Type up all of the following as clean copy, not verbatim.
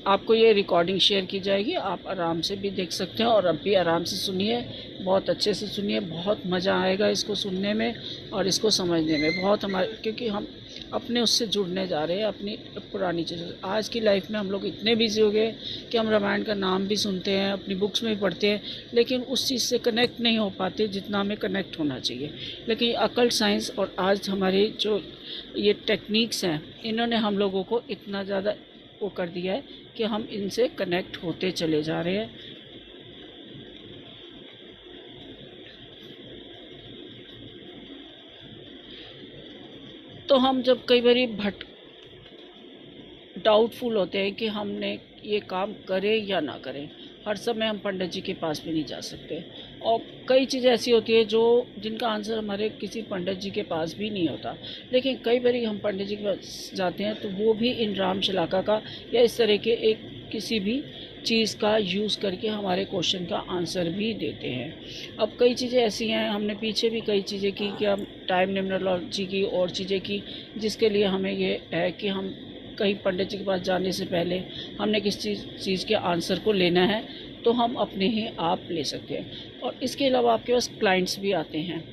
आपको ये recording share की जाएगी, आप आराम से भी देख सकते हैं और अब भी आराम से सुनिए, बहुत अच्छे से सुनिए, बहुत मज़ा आएगा इसको सुनने में और इसको समझने में। बहुत हमारे, क्योंकि हम अपने उससे जुड़ने जा रहे हैं, अपनी पुरानी चीज़ों। आज की लाइफ में हम लोग इतने बिजी हो गए कि हम रामायण का नाम भी सुनते हैं, अपनी बुक्स में भी पढ़ते हैं, लेकिन उस चीज़ से कनेक्ट नहीं हो पाते जितना हमें कनेक्ट होना चाहिए। लेकिन अकल्ट साइंस और आज हमारे जो ये टेक्निक्स हैं, इन्होंने हम लोगों को इतना ज़्यादा वो कर दिया है कि हम इनसे कनेक्ट होते चले जा रहे हैं। तो हम जब कई बार डाउटफुल होते हैं कि हमने ये काम करें या ना करें, हर समय हम पंडित जी के पास भी नहीं जा सकते और कई चीज़ें ऐसी होती है जो जिनका आंसर हमारे किसी पंडित जी के पास भी नहीं होता। लेकिन कई बार हम पंडित जी के पास जाते हैं तो वो भी इन राम शलाका का या इस तरह के एक किसी भी चीज़ का यूज़ करके हमारे क्वेश्चन का आंसर भी देते हैं। अब कई चीज़ें ऐसी हैं, हमने पीछे भी कई चीज़ें की कि हम टाइम न्यूमरोलॉजी की और चीज़ें की, जिसके लिए हमें ये है कि हम कहीं पंडित जी के पास जाने से पहले हमने किस चीज़ के आंसर को लेना है तो हम अपने ही आप ले सकते हैं। और इसके अलावा आपके पास क्लाइंट्स भी आते हैं,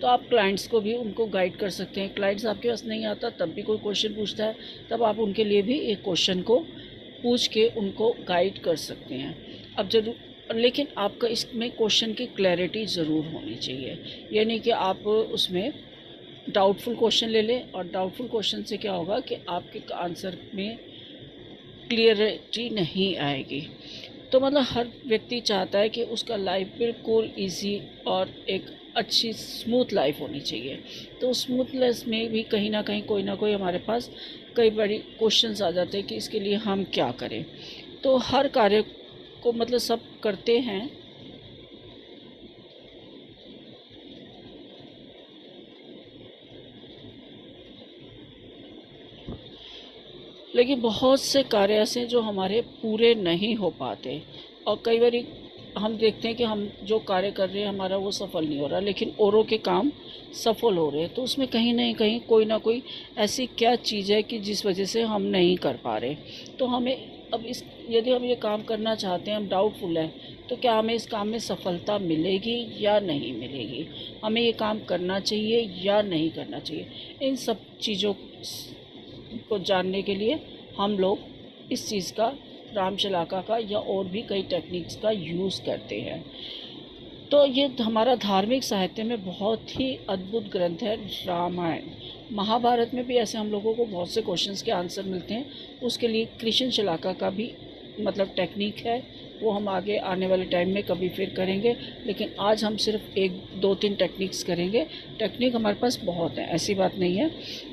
तो आप क्लाइंट्स को भी उनको गाइड कर सकते हैं। क्लाइंट्स आपके पास नहीं आता तब भी कोई क्वेश्चन पूछता है, तब आप उनके लिए भी एक क्वेश्चन को पूछ के उनको गाइड कर सकते हैं। अब जरूर, लेकिन आपका इसमें क्वेश्चन की क्लैरिटी ज़रूर होनी चाहिए। ये नहीं कि आप उसमें डाउटफुल क्वेश्चन ले लें, और डाउटफुल क्वेश्चन से क्या होगा कि आपके आंसर में क्लियरिटी नहीं आएगी। तो मतलब हर व्यक्ति चाहता है कि उसका लाइफ बिल्कुल इजी और एक अच्छी स्मूथ लाइफ होनी चाहिए। तो स्मूथनेस में भी कहीं ना कहीं कोई ना कोई हमारे पास कई बड़ी क्वेश्चंस आ जाते हैं कि इसके लिए हम क्या करें। तो हर कार्य को मतलब सब करते हैं, लेकिन बहुत से कार्य ऐसे हैं जो हमारे पूरे नहीं हो पाते। और कई बार हम देखते हैं कि हम जो कार्य कर रहे हैं हमारा वो सफल नहीं हो रहा, लेकिन औरों के काम सफल हो रहे हैं। तो उसमें कहीं ना कहीं कोई ना कोई ऐसी क्या चीज़ है कि जिस वजह से हम नहीं कर पा रहे। तो हमें अब इस, यदि हम ये काम करना चाहते हैं, हम डाउटफुल हैं, तो क्या हमें इस काम में सफलता मिलेगी या नहीं मिलेगी, हमें ये काम करना चाहिए या नहीं करना चाहिए, इन सब चीज़ों को जानने के लिए हम लोग इस चीज़ का, राम शलाका का या और भी कई टेक्निक्स का यूज़ करते हैं। तो ये हमारा धार्मिक साहित्य में बहुत ही अद्भुत ग्रंथ है रामायण। महाभारत में भी ऐसे हम लोगों को बहुत से क्वेश्चंस के आंसर मिलते हैं। उसके लिए कृष्ण शलाका का भी मतलब टेक्निक है, वो हम आगे आने वाले टाइम में कभी फिर करेंगे। लेकिन आज हम सिर्फ एक दो तीन टेक्निक्स करेंगे। टेक्निक हमारे पास बहुत है, ऐसी बात नहीं है।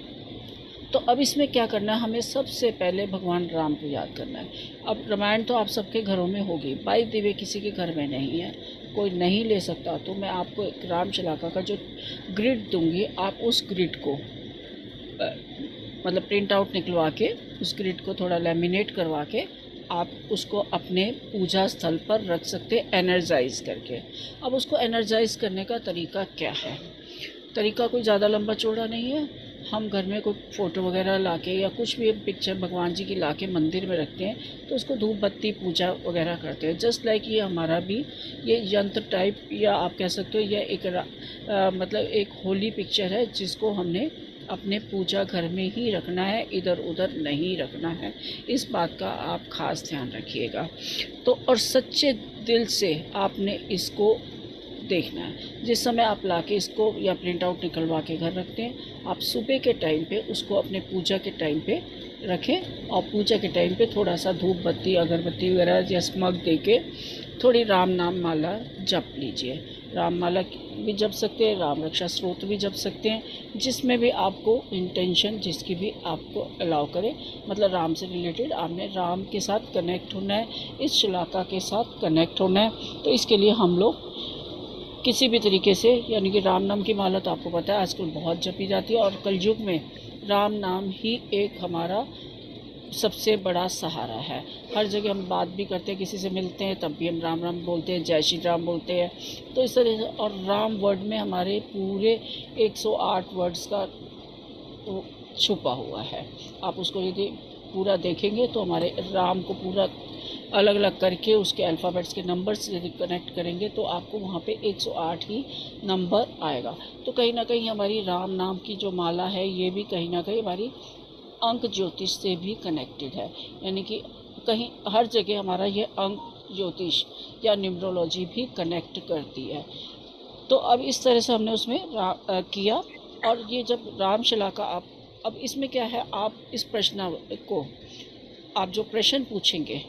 तो अब इसमें क्या करना है, हमें सबसे पहले भगवान राम को याद करना है। अब रामायण तो आप सबके घरों में होगी, बाई द वे किसी के घर में नहीं है, कोई नहीं ले सकता, तो मैं आपको एक राम शलाका का जो ग्रिड दूंगी, आप उस ग्रिड को मतलब प्रिंट आउट निकलवा के उस ग्रिड को थोड़ा लेमिनेट करवा के आप उसको अपने पूजा स्थल पर रख सकते हैं एनर्जाइज करके। अब उसको एनर्जाइज करने का तरीका क्या है, तरीका कोई ज़्यादा लंबा चौड़ा नहीं है। हम घर में कोई फ़ोटो वगैरह लाके या कुछ भी पिक्चर भगवान जी की लाके मंदिर में रखते हैं, तो उसको धूप बत्ती पूजा वगैरह करते हैं। जस्ट लाइक ये हमारा भी ये यंत्र टाइप या आप कह सकते हो यह एक मतलब एक होली पिक्चर है, जिसको हमने अपने पूजा घर में ही रखना है, इधर उधर नहीं रखना है। इस बात का आप ख़ास ध्यान रखिएगा। तो और सच्चे दिल से आपने इसको देखना है। जिस समय आप लाके इसको या प्रिंट आउट निकलवा के घर रखते हैं, आप सुबह के टाइम पे उसको अपने पूजा के टाइम पे रखें और पूजा के टाइम पे थोड़ा सा धूप बत्ती अगरबत्ती वगैरह या स्मग दे के थोड़ी राम नाम माला जप लीजिए। राम माला भी जप सकते हैं, राम रक्षा स्रोत भी जप सकते हैं, जिसमें भी आपको इंटेंशन जिसकी भी आपको अलाउ करे, मतलब राम से रिलेटेड आपने राम के साथ कनेक्ट होना है, इस शलाका के साथ कनेक्ट होना है। तो इसके लिए हम लोग किसी भी तरीके से, यानी कि राम नाम की माला तो आपको पता है आजकल बहुत जपी जाती है, और कलयुग में राम नाम ही एक हमारा सबसे बड़ा सहारा है। हर जगह हम बात भी करते हैं, किसी से मिलते हैं तब भी हम राम राम बोलते हैं, जय श्री राम बोलते हैं। तो इस तरह से, और राम वर्ड में हमारे पूरे 108 वर्ड्स का छुपा हुआ है। आप उसको यदि पूरा देखेंगे तो हमारे राम को पूरा अलग अलग करके उसके अल्फ़ाबेट्स के नंबर से यदि कनेक्ट करेंगे तो आपको वहाँ पे 108 ही नंबर आएगा। तो कहीं ना कहीं हमारी राम नाम की जो माला है ये भी कहीं ना कहीं हमारी अंक ज्योतिष से भी कनेक्टेड है, यानी कि कहीं हर जगह हमारा ये अंक ज्योतिष या न्यूमरोलॉजी भी कनेक्ट करती है। तो अब इस तरह से हमने उसमें किया। और ये जब रामशिला का आप, अब इसमें क्या है, आप इस प्रश्न को, आप जो प्रश्न पूछेंगे,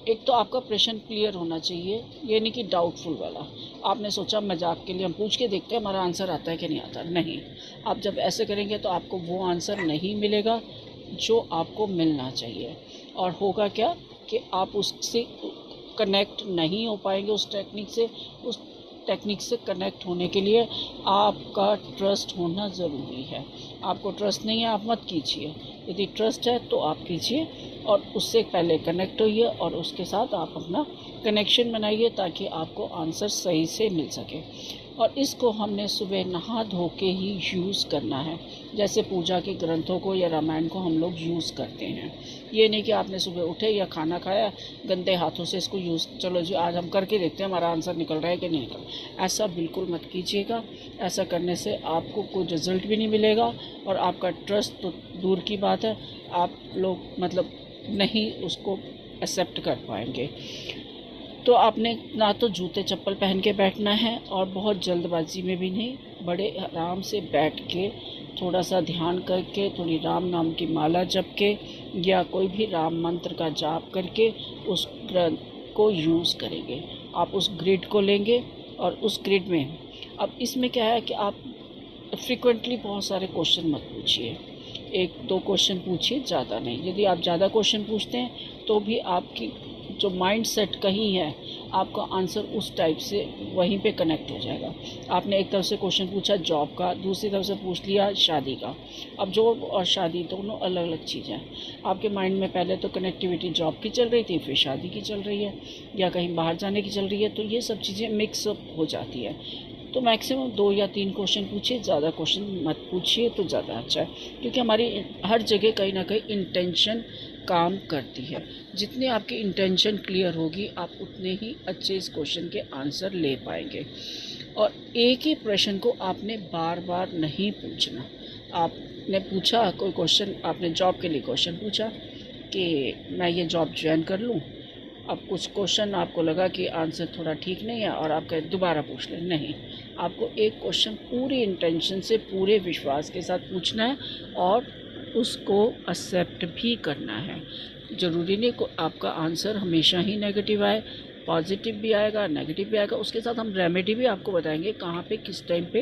एक तो आपका प्रश्न क्लियर होना चाहिए, ये नहीं कि डाउटफुल वाला। आपने सोचा मजाक के लिए हम पूछ के देखते हैं हमारा आंसर आता है कि नहीं आता, नहीं। आप जब ऐसे करेंगे तो आपको वो आंसर नहीं मिलेगा जो आपको मिलना चाहिए। और होगा क्या कि आप उससे कनेक्ट नहीं हो पाएंगे उस टेक्निक से। उस टेक्निक से कनेक्ट होने के लिए आपका ट्रस्ट होना ज़रूरी है। आपको ट्रस्ट नहीं है, आप मत कीजिए। यदि ट्रस्ट है तो आप कीजिए और उससे पहले कनेक्ट होइए और उसके साथ आप अपना कनेक्शन बनाइए ताकि आपको आंसर सही से मिल सके। और इसको हमने सुबह नहा धो के ही यूज़ करना है, जैसे पूजा के ग्रंथों को या रामायण को हम लोग यूज़ करते हैं। ये नहीं कि आपने सुबह उठे या खाना खाया गंदे हाथों से इसको यूज़, चलो जी आज हम करके देखते हैं हमारा आंसर निकल रहा है कि नहीं निकल रहा। ऐसा बिल्कुल मत कीजिएगा। ऐसा करने से आपको कोई रिज़ल्ट भी नहीं मिलेगा और आपका ट्रस्ट तो दूर की बात है, आप लोग मतलब नहीं उसको एक्सेप्ट कर पाएंगे। तो आपने ना तो जूते चप्पल पहन के बैठना है और बहुत जल्दबाजी में भी नहीं, बड़े आराम से बैठ के थोड़ा सा ध्यान करके, थोड़ी राम नाम की माला जप के या कोई भी राम मंत्र का जाप करके उस ग्रंथ को यूज़ करेंगे। आप उस ग्रिड को लेंगे और उस ग्रिड में, अब इसमें क्या है कि आप फ्रिक्वेंटली बहुत सारे क्वेश्चन मत पूछिए, 1-2 क्वेश्चन पूछिए, ज़्यादा नहीं। यदि आप ज़्यादा क्वेश्चन पूछते हैं तो भी आपकी जो माइंड सेट कहीं है, आपका आंसर उस टाइप से वहीं पे कनेक्ट हो जाएगा। आपने एक तरफ से क्वेश्चन पूछा जॉब का, दूसरी तरफ से पूछ लिया शादी का। अब जॉब और शादी दोनों अलग अलग चीज़ें हैं। आपके माइंड में पहले तो कनेक्टिविटी जॉब की चल रही थी, फिर शादी की चल रही है या कहीं बाहर जाने की चल रही है, तो ये सब चीज़ें मिक्सअप हो जाती है। तो मैक्सिमम 2 या 3 क्वेश्चन पूछिए, ज़्यादा क्वेश्चन मत पूछिए तो ज़्यादा अच्छा है। क्योंकि हमारी हर जगह कहीं ना कहीं इंटेंशन काम करती है। जितनी आपकी इंटेंशन क्लियर होगी आप उतने ही अच्छे इस क्वेश्चन के आंसर ले पाएंगे। और एक ही प्रश्न को आपने बार बार नहीं पूछना। आपने पूछा कोई क्वेश्चन, आपने जॉब के लिए क्वेश्चन पूछा कि मैं ये जॉब ज्वाइन कर लूँ। अब कुछ क्वेश्चन आपको लगा कि आंसर थोड़ा ठीक नहीं है और आप कहे दोबारा पूछ लें, नहीं। आपको एक क्वेश्चन पूरी इंटेंशन से, पूरे विश्वास के साथ पूछना है और उसको एक्सेप्ट भी करना है। ज़रूरी नहीं को आपका आंसर हमेशा ही नेगेटिव आए, पॉजिटिव भी आएगा, नेगेटिव भी आएगा। उसके साथ हम रेमेडी भी आपको बताएंगे कहाँ पे, किस टाइम पे,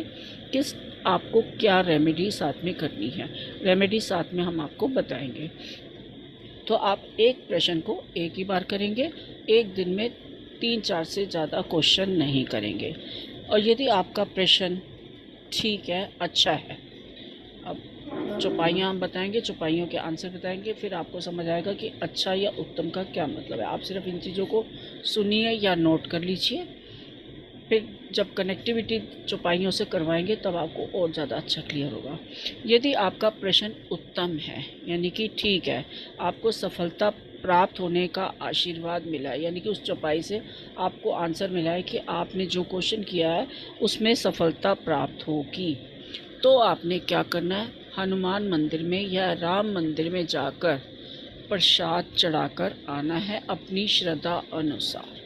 किस आपको क्या रेमेडी साथ में करनी है। रेमेडी साथ में हम आपको बताएंगे। तो आप एक प्रश्न को एक ही बार करेंगे, एक दिन में 3-4 से ज़्यादा क्वेश्चन नहीं करेंगे। और यदि आपका प्रश्न ठीक है, अच्छा है, अब चौपाइयाँ हम बताएंगे, चौपाइयों के आंसर बताएंगे, फिर आपको समझ आएगा कि अच्छा या उत्तम का क्या मतलब है। आप सिर्फ इन चीज़ों को सुनिए या नोट कर लीजिए। फिर जब कनेक्टिविटी चौपाइयों से करवाएंगे तब आपको और ज़्यादा अच्छा क्लियर होगा। यदि आपका प्रश्न उत्तम है, यानी कि ठीक है, आपको सफलता प्राप्त होने का आशीर्वाद मिला है, यानी कि उस चौपाई से आपको आंसर मिला है कि आपने जो क्वेश्चन किया है उसमें सफलता प्राप्त होगी, तो आपने क्या करना है, हनुमान मंदिर में या राम मंदिर में जाकर प्रसाद चढ़ाकर आना है अपनी श्रद्धा अनुसार।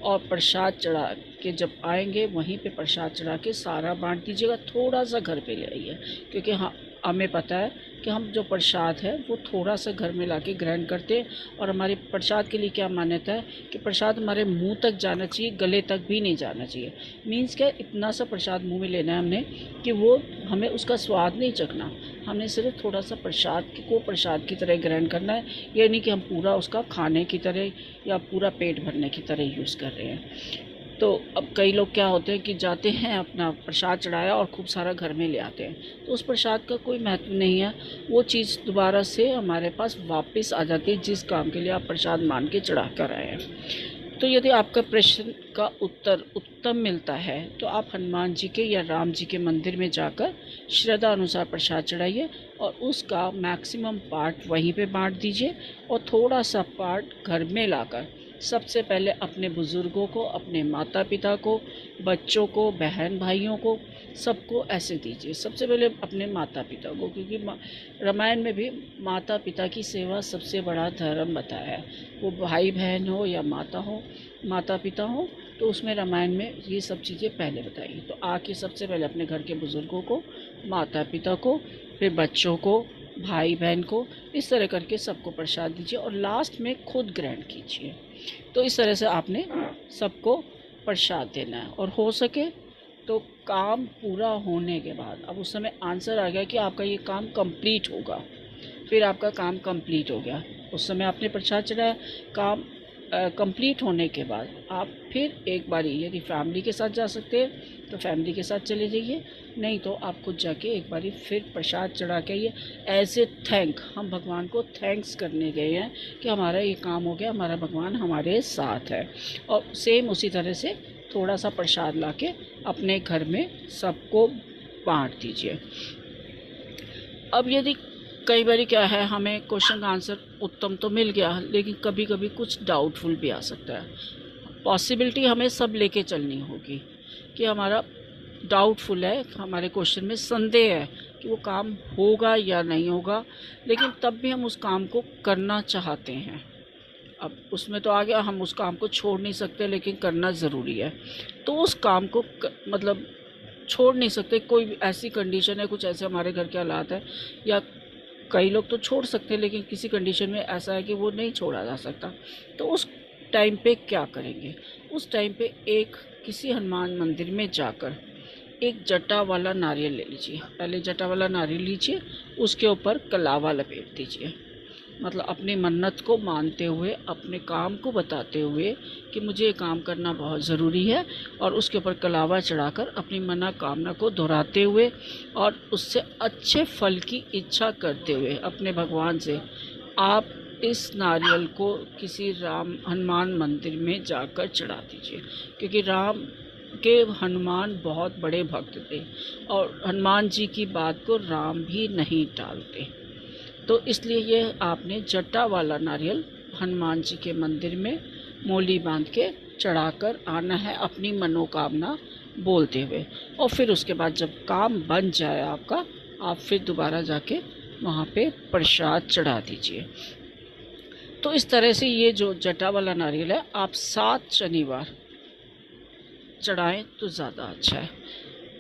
और प्रसाद चढ़ा के जब आएंगे वहीं पे प्रसाद चढ़ा के सारा बांट दीजिएगा, थोड़ा सा घर पे ले आइए। क्योंकि हाँ, हमें पता है कि हम जो प्रसाद है वो थोड़ा सा घर में लाके ग्रहण करते हैं। और हमारे प्रसाद के लिए क्या मान्यता है कि प्रसाद हमारे मुंह तक जाना चाहिए, गले तक भी नहीं जाना चाहिए। मीन्स क्या, इतना सा प्रसाद मुंह में लेना है हमने कि वो हमें उसका स्वाद नहीं चखना, हमने सिर्फ थोड़ा सा प्रसाद को प्रसाद की तरह ग्रहण करना है। ये नहीं कि हम पूरा उसका खाने की तरह या पूरा पेट भरने की तरह यूज़ कर रहे हैं। तो अब कई लोग क्या होते हैं कि जाते हैं, अपना प्रसाद चढ़ाया और खूब सारा घर में ले आते हैं, तो उस प्रसाद का कोई महत्व नहीं है। वो चीज़ दोबारा से हमारे पास वापस आ जाती है जिस काम के लिए आप प्रसाद मान के चढ़ा कर आए हैं। तो यदि आपका प्रश्न का उत्तर उत्तम मिलता है तो आप हनुमान जी के या राम जी के मंदिर में जाकर श्रद्धा अनुसार प्रसाद चढ़ाइए और उसका मैक्सिमम पार्ट वहीं पे बांट दीजिए और थोड़ा सा पार्ट घर में लाकर सबसे पहले अपने बुज़ुर्गों को, अपने माता पिता को, बच्चों को, बहन भाइयों को, सबको ऐसे दीजिए। सबसे पहले अपने माता पिता को, क्योंकि रामायण में भी माता पिता की सेवा सबसे बड़ा धर्म बताया है। वो भाई बहन हो या माता पिता हो, तो उसमें रामायण में ये सब चीज़ें पहले बताई। तो आके सबसे पहले अपने घर के बुज़ुर्गों को, माता पिता को, फिर बच्चों को, भाई बहन को, इस तरह करके सबको प्रसाद दीजिए और लास्ट में खुद ग्रहण कीजिए। तो इस तरह से आपने सबको प्रसाद देना है। और हो सके तो काम पूरा होने के बाद, अब उस समय आंसर आ गया कि आपका ये काम कंप्लीट होगा, फिर आपका काम कंप्लीट हो गया, उस समय आपने प्रसाद चढ़ाया, काम कंप्लीट होने के बाद आप फिर एक बारी यदि फैमिली के साथ जा सकते हैं तो फैमिली के साथ चले जाइए, नहीं तो आप खुद जाके एक बारी फिर प्रसाद चढ़ा के आइए। एज ए थैंक, हम भगवान को थैंक्स करने गए हैं कि हमारा ये काम हो गया, हमारा भगवान हमारे साथ है। और सेम उसी तरह से थोड़ा सा प्रसाद लाके अपने घर में सबको बांट दीजिए। अब यदि कई बार क्या है, हमें क्वेश्चन का आंसर उत्तम तो मिल गया, लेकिन कभी कभी कुछ डाउटफुल भी आ सकता है। पॉसिबिलिटी हमें सब लेके चलनी होगी कि हमारा डाउटफुल है, हमारे क्वेश्चन में संदेह है कि वो काम होगा या नहीं होगा, लेकिन तब भी हम उस काम को करना चाहते हैं। अब उसमें तो आ गया, हम उस काम को छोड़ नहीं सकते, लेकिन करना ज़रूरी है। तो उस काम को मतलब छोड़ नहीं सकते, कोई ऐसी कंडीशन है, कुछ ऐसे हमारे घर के हालात है, या कई लोग तो छोड़ सकते हैं लेकिन किसी कंडीशन में ऐसा है कि वो नहीं छोड़ा जा सकता, तो उस टाइम पे क्या करेंगे? उस टाइम पे किसी हनुमान मंदिर में जाकर एक जटा वाला नारियल ले लीजिए। पहले जटा वाला नारियल लीजिए, उसके ऊपर कलावा लपेट दीजिए, मतलब अपनी मन्नत को मानते हुए, अपने काम को बताते हुए कि मुझे ये काम करना बहुत ज़रूरी है, और उसके ऊपर कलावा चढ़ाकर अपनी मनोकामना को दोहराते हुए और उससे अच्छे फल की इच्छा करते हुए अपने भगवान से आप इस नारियल को किसी हनुमान मंदिर में जाकर चढ़ा दीजिए। क्योंकि राम के हनुमान बहुत बड़े भक्त थे और हनुमान जी की बात को राम भी नहीं टालते, तो इसलिए ये आपने जटा वाला नारियल हनुमान जी के मंदिर में मोली बांध के चढ़ाकर आना है अपनी मनोकामना बोलते हुए। और फिर उसके बाद जब काम बन जाए आपका, आप फिर दोबारा जाके वहाँ पे प्रसाद चढ़ा दीजिए। तो इस तरह से ये जो जटा वाला नारियल है आप 7 शनिवार चढ़ाएं तो ज़्यादा अच्छा है।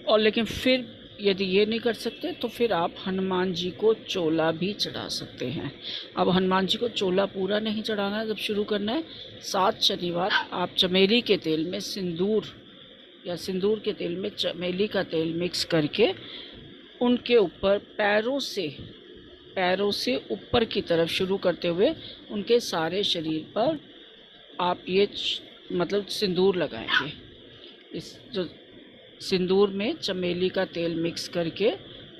और लेकिन फिर यदि ये नहीं कर सकते तो फिर आप हनुमान जी को चोला भी चढ़ा सकते हैं। अब हनुमान जी को चोला पूरा नहीं चढ़ाना है, जब शुरू करना है 7 शनिवार आप चमेली के तेल में सिंदूर के तेल में चमेली का तेल मिक्स करके उनके ऊपर पैरों से ऊपर की तरफ शुरू करते हुए उनके सारे शरीर पर आप ये मतलब सिंदूर लगाएंगे। इस जो सिंदूर में चमेली का तेल मिक्स करके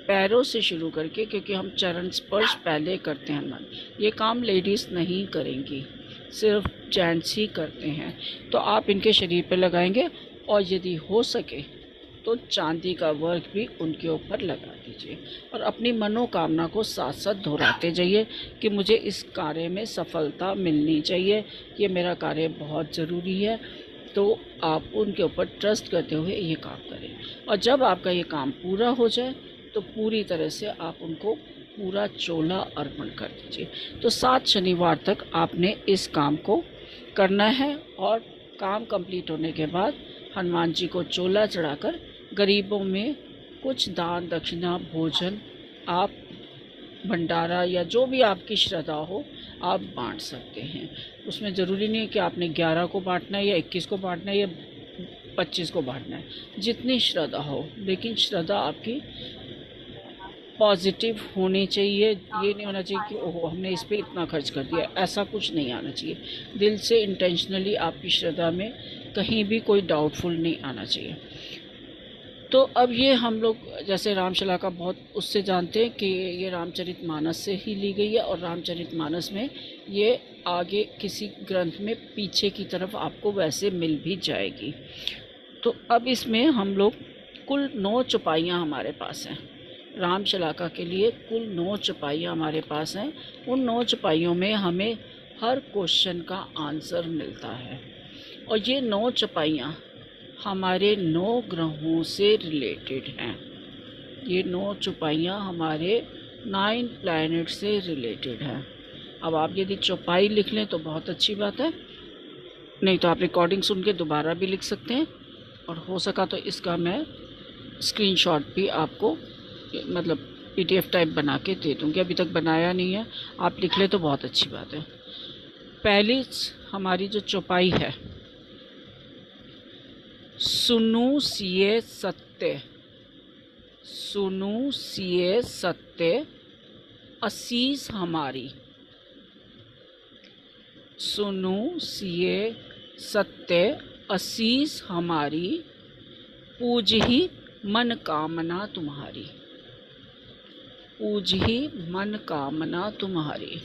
पैरों से शुरू करके, क्योंकि हम चरण स्पर्श पहले करते हैं हनुमान, ये काम लेडीज़ नहीं करेंगी, सिर्फ जेंट्स ही करते हैं। तो आप इनके शरीर पर लगाएंगे और यदि हो सके तो चांदी का वर्क भी उनके ऊपर लगा दीजिए और अपनी मनोकामना को साथ साथ दोहराते जाइए कि मुझे इस कार्य में सफलता मिलनी चाहिए, ये मेरा कार्य बहुत ज़रूरी है। तो आप उनके ऊपर ट्रस्ट करते हुए ये काम करें, और जब आपका ये काम पूरा हो जाए तो पूरी तरह से आप उनको पूरा चोला अर्पण कर दीजिए। तो 7 शनिवार तक आपने इस काम को करना है, और काम कंप्लीट होने के बाद हनुमान जी को चोला चढ़ाकर गरीबों में कुछ दान दक्षिणा भोजन, आप भंडारा या जो भी आपकी श्रद्धा हो आप बांट सकते हैं। उसमें ज़रूरी नहीं है कि आपने 11 को बांटना है या 21 को बांटना है या 25 को बांटना है, जितनी श्रद्धा हो, लेकिन श्रद्धा आपकी पॉजिटिव होनी चाहिए। ये नहीं होना चाहिए कि ओहो हमने इस पे इतना खर्च कर दिया, ऐसा कुछ नहीं आना चाहिए। दिल से इंटेंशनली आपकी श्रद्धा में कहीं भी कोई डाउटफुल नहीं आना चाहिए। तो अब ये हम लोग जैसे रामशला का बहुत उससे जानते हैं कि ये रामचरितमानस से ही ली गई है, और रामचरितमानस में ये आगे किसी ग्रंथ में पीछे की तरफ आपको वैसे मिल भी जाएगी। तो अब इसमें हम लोग कुल 9 चौपाइयाँ हमारे पास हैं। रामशलाका के लिए कुल 9 चौपाइयाँ हमारे पास हैं। उन 9 चौपाइयों में हमें हर क्वेश्चन का आंसर मिलता है, और ये 9 चौपाइयाँ हमारे 9 ग्रहों से रिलेटेड हैं। ये 9 चौपाइयाँ हमारे 9 प्लैनेट से रिलेटेड हैं। अब आप यदि चौपाई लिख लें तो बहुत अच्छी बात है, नहीं तो आप रिकॉर्डिंग सुन के दोबारा भी लिख सकते हैं, और हो सका तो इसका मैं स्क्रीनशॉट भी आपको मतलब PDF टाइप बना के दे दूँगी। अभी तक बनाया नहीं है, आप लिख ले तो बहुत अच्छी बात है। पहली हमारी जो चौपाई है, सुनु सिए सत्य, सुनु सिए सत्य असीस हमारी, सुनु सिए सत्य असीस हमारी, पूज ही मन कामना तुम्हारी, पूज ही मन कामना तुम्हारी।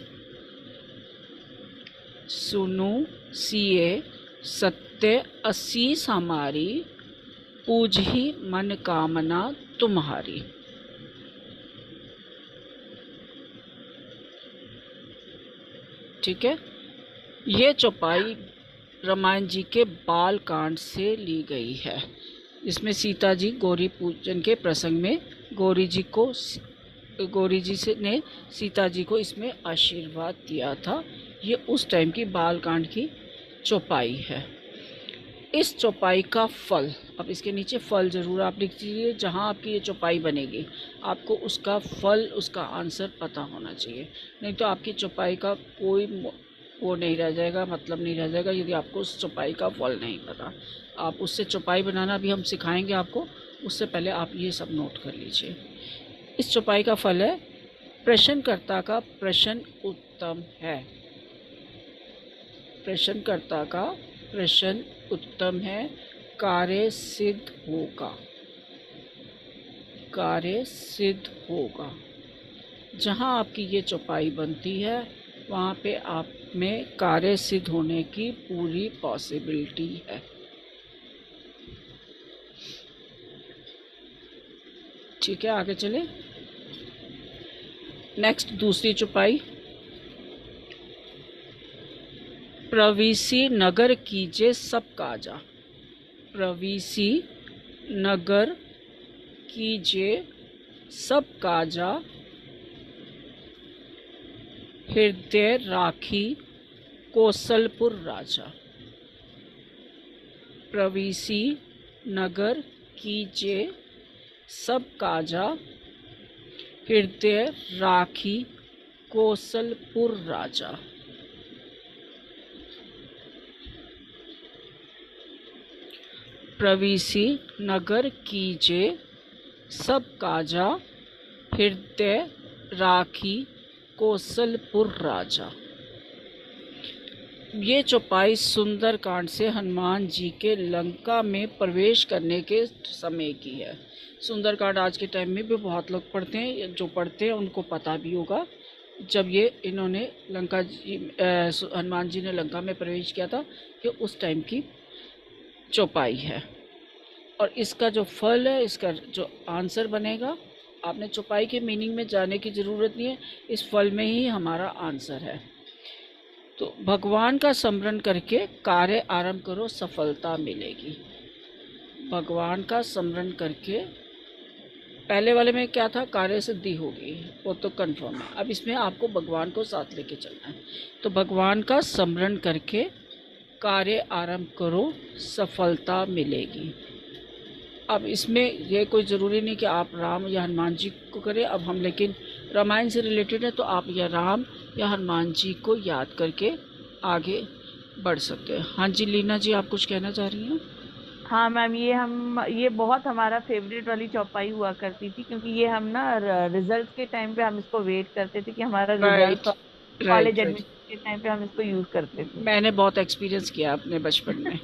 सुनु सिए सत्य असीस हमारी, पूज ही मन कामना तुम्हारी। ठीक है, ये चौपाई रामायण जी के बाल कांड से ली गई है। इसमें सीता जी गौरी पूजन के प्रसंग में गौरी जी से ने सीता जी को इसमें आशीर्वाद दिया था। ये उस टाइम की बाल कांड की चौपाई है। इस चौपाई का फल, अब इसके नीचे फल ज़रूर आप लिख दीजिए। जहाँ आपकी ये चौपाई बनेगी आपको उसका फल, उसका आंसर पता होना चाहिए, नहीं तो आपकी चौपाई का कोई वो नहीं रह जाएगा, मतलब नहीं रह जाएगा यदि आपको उस चौपाई का फल नहीं पता। आप उससे चौपाई बनाना भी हम सिखाएंगे आपको, उससे पहले आप ये सब नोट कर लीजिए। इस चौपाई का फल है, प्रश्नकर्ता का प्रश्न उत्तम है, प्रश्नकर्ता का प्रश्न उत्तम है, कार्य सिद्ध होगा, कार्य सिद्ध होगा। जहाँ आपकी ये चौपाई बनती है वहाँ पे आप में कार्य सिद्ध होने की पूरी पॉसिबिलिटी है। ठीक है, आगे चले। नेक्स्ट दूसरी चौपाई, प्रवीसी नगर कीजे सब काजा, प्रवीसी नगर कीजे सब काजा, हृदय राखी कौशलपुर राजा, प्रवीसी नगर कीजे सब काजा, हृदय राखी कौशलपुर राजा। प्रवीसी नगर कीजे सब काजा, हृदय राखी कौशलपुर राजा। ये चौपाई सुंदरकांड से हनुमान जी के लंका में प्रवेश करने के समय की है। सुंदरकांड आज के टाइम में भी बहुत लोग पढ़ते हैं, जो पढ़ते हैं उनको पता भी होगा। जब ये इन्होंने लंका जी हनुमान जी ने लंका में प्रवेश किया था, ये उस टाइम की चौपाई है। और इसका जो फल है, इसका जो आंसर बनेगा, आपने चौपाई के मीनिंग में जाने की ज़रूरत नहीं है, इस फल में ही हमारा आंसर है। तो भगवान का स्मरण करके कार्य आरंभ करो, सफलता मिलेगी। भगवान का स्मरण करके, पहले वाले में क्या था, कार्य सिद्धि होगी, वो तो कंफर्म है। अब इसमें आपको भगवान को साथ लेके चलना है। तो भगवान का स्मरण करके कार्य आरंभ करो, सफलता मिलेगी। अब इसमें ये कोई ज़रूरी नहीं कि आप राम या हनुमान जी को करें। अब हम लेकिन रामायण से रिलेटेड है, तो आप या राम या हनुमान जी को याद करके आगे बढ़ सकते हैं। हाँ जी लीना जी, आप कुछ कहना चाह रही हैं? हाँ मैम, ये बहुत हमारा फेवरेट वाली चौपाई हुआ करती थी, क्योंकि ये हम ना रिजल्ट के टाइम पे हम इसको वेट करते थे कि हमारा result, right, college right, right. Admission के टाइम पे हम इसको यूज करते थे। मैंने बहुत एक्सपीरियंस किया अपने बचपन में।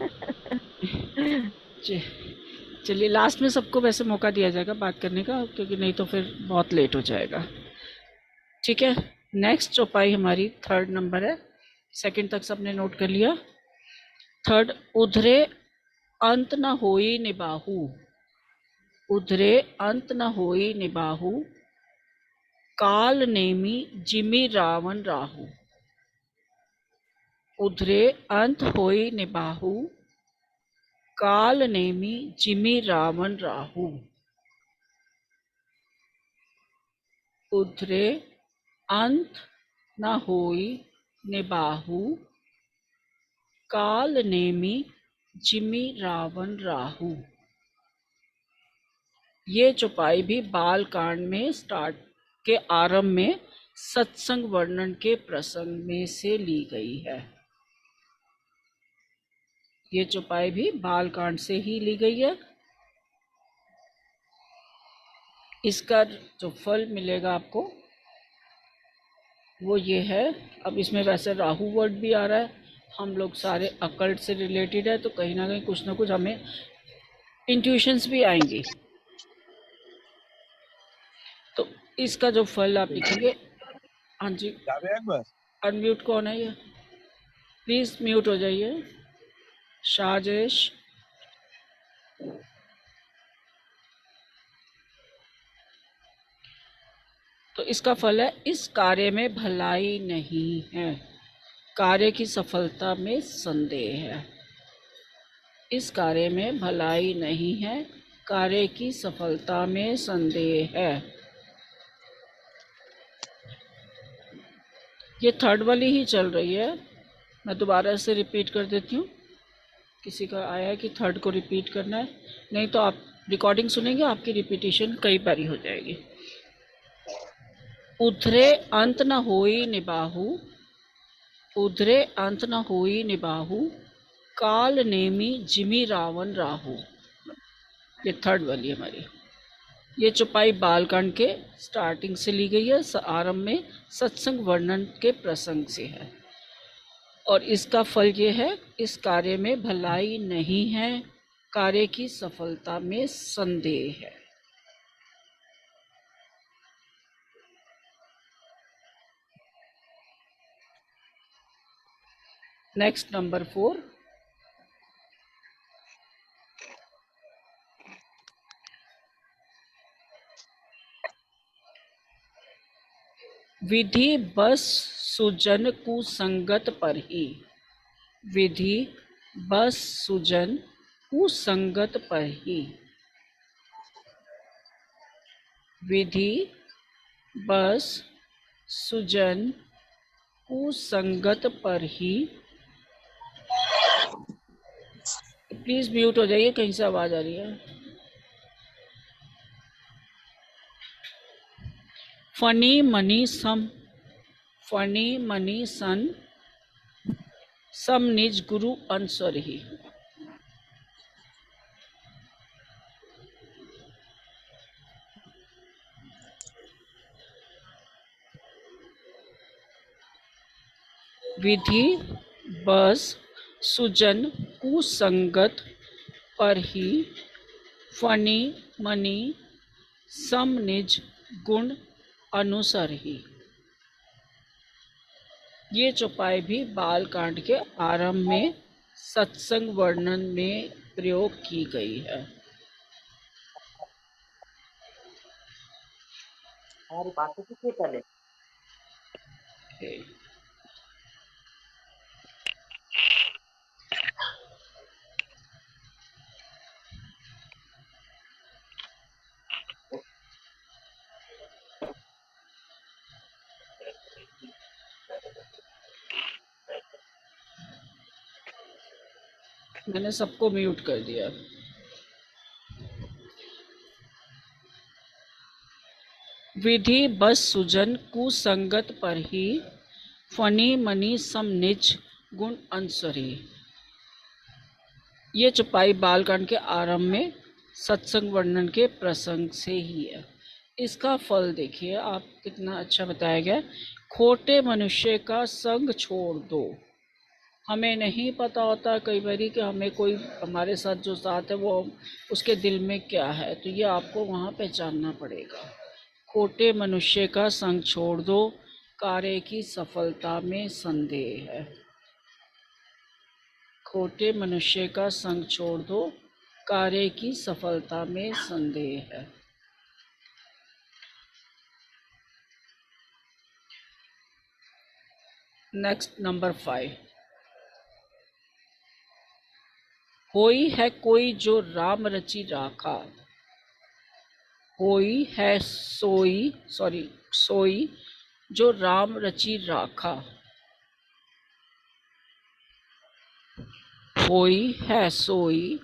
जी, चलिए लास्ट में सबको वैसे मौका दिया जाएगा बात करने का, क्योंकि नहीं तो फिर बहुत लेट हो जाएगा। ठीक है, नेक्स्ट चौपाई हमारी 3rd नंबर है। 2nd तक सबने नोट कर लिया। 3rd, उधरे अंत न होई निबाहू। उधरे अंत न होई निबाहू, काल नेमी जिमि रावण राहु। उधरे अंत होई निबाहू, काल नेमी जिमि रावण राहु। उधरे अंत न होई निबाहू, काल नेमी जिमि रावण राहु। ये चौपाई भी बाल कांड में स्टार्ट के आरंभ में सत्संग वर्णन के प्रसंग में से ली गई है। ये चौपाई भी बाल कांड से ही ली गई है। इसका जो फल मिलेगा आपको वो ये है। अब इसमें वैसे राहु वर्ड भी आ रहा है, हम लोग सारे अकल्ट से रिलेटेड है, तो कहीं ना कहीं कुछ ना कुछ हमें इंट्यूशंस भी आएंगी। तो इसका जो फल आप लिखेंगे, हाँ जी, अनम्यूट कौन है ये, प्लीज म्यूट हो जाइए। शाजेश, तो इसका फल है, इस कार्य में भलाई नहीं है, कार्य की सफलता में संदेह है। इस कार्य में भलाई नहीं है, कार्य की सफलता में संदेह है। ये 3rd वाली ही चल रही है, मैं दोबारा से रिपीट कर देती हूँ। किसी का आया है कि 3rd को रिपीट करना है, नहीं तो आप रिकॉर्डिंग सुनेंगे, आपकी रिपीटिशन कई बारी हो जाएगी। उधरे अंत न होई निबाहू, उधरे अंत न होई निबाहू, काल नेमी जिमि रावण राहु। ये 3rd वाली हमारी। ये चौपाई बालकांड के स्टार्टिंग से ली गई है, आरंभ में सत्संग वर्णन के प्रसंग से है। और इसका फल ये है, इस कार्य में भलाई नहीं है, कार्य की सफलता में संदेह है। नेक्स्ट नंबर 4, विधि बस सुजन कुसंगत पर ही। विधि बस सुजन कुसंगत पर ही। विधि बस सुजन कुसंगत पर ही। प्लीज म्यूट हो जाइए, कहीं से आवाज आ रही है। फनी मनी सम, फनी मनी सन, सम निज गुरु अनसर ही। विधि बस सुजन कुसंगत पर ही, फनी मनी सम निज गुण अनुसार ही। ये चौपाई भी बाल कांड के आरंभ में सत्संग वर्णन में प्रयोग की गई है। मैंने सबको म्यूट कर दिया। विधि बस सुजन कुसंगत पर ही, फनी मनी सम निज गुण अनुसरी। ये चौपाई बालकांड के आरंभ में सत्संग वर्णन के प्रसंग से ही है। इसका फल देखिए आप, कितना अच्छा बताया गया। खोटे मनुष्य का संग छोड़ दो, हमें नहीं पता होता कई बारी कि हमें कोई हमारे साथ जो साथ है वो उसके दिल में क्या है, तो ये आपको वहाँ पहचानना पड़ेगा। खोटे मनुष्य का संग छोड़ दो, कार्य की सफलता में संदेह है। खोटे मनुष्य का संग छोड़ दो, कार्य की सफलता में संदेह है। Next number 5। होई है कोई जो राम रचि राखा, होई है सोई जो राम रचि राखा, होई है सोई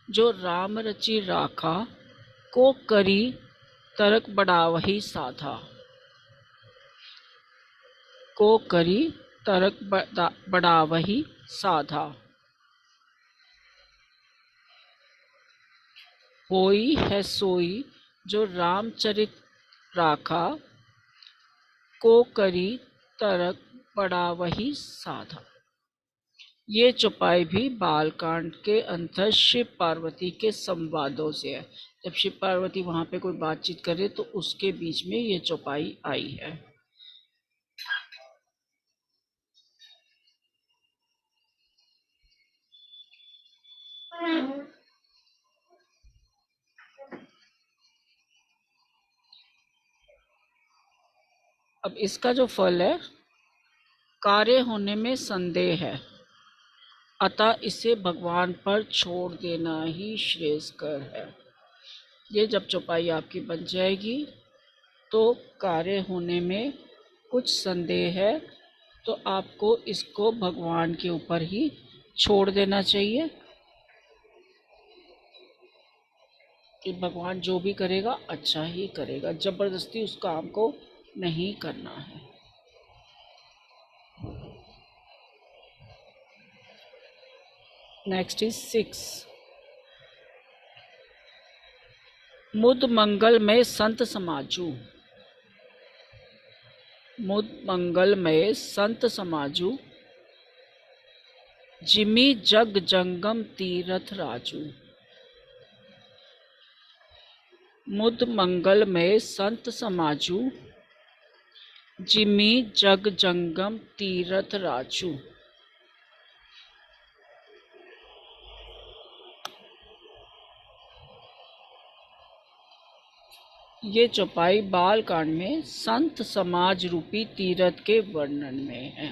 जो राम रचि राखा, को करी तरक बढ़ावही साधा, को करी तरक बढ़ावही साधा। होई है सोई जो रामचरित राखा, को करी तरक बढ़ावही साधा। ये चौपाई भी बालकांड के अंतर शिव पार्वती के संवादों से है। जब शिव पार्वती वहाँ पे कोई बातचीत करे तो उसके बीच में ये चौपाई आई है। अब इसका जो फल है, कार्य होने में संदेह है, अतः इसे भगवान पर छोड़ देना ही श्रेयस्कर है। ये जब चौपाई आपकी बन जाएगी तो कार्य होने में कुछ संदेह है, तो आपको इसको भगवान के ऊपर ही छोड़ देना चाहिए कि भगवान जो भी करेगा अच्छा ही करेगा, जबरदस्ती उस काम को नहीं करना है। Next is 6। मुद मंगल में संत समाजू, मुद मंगल में संत समाजू, जिमी जग जंगम तीरथ राजू। मुद मंगल में संत समाजू, जिमी जग जंगम तीरथ राजू। ये चौपाई बालकांड में संत समाज रूपी तीरथ के वर्णन में है।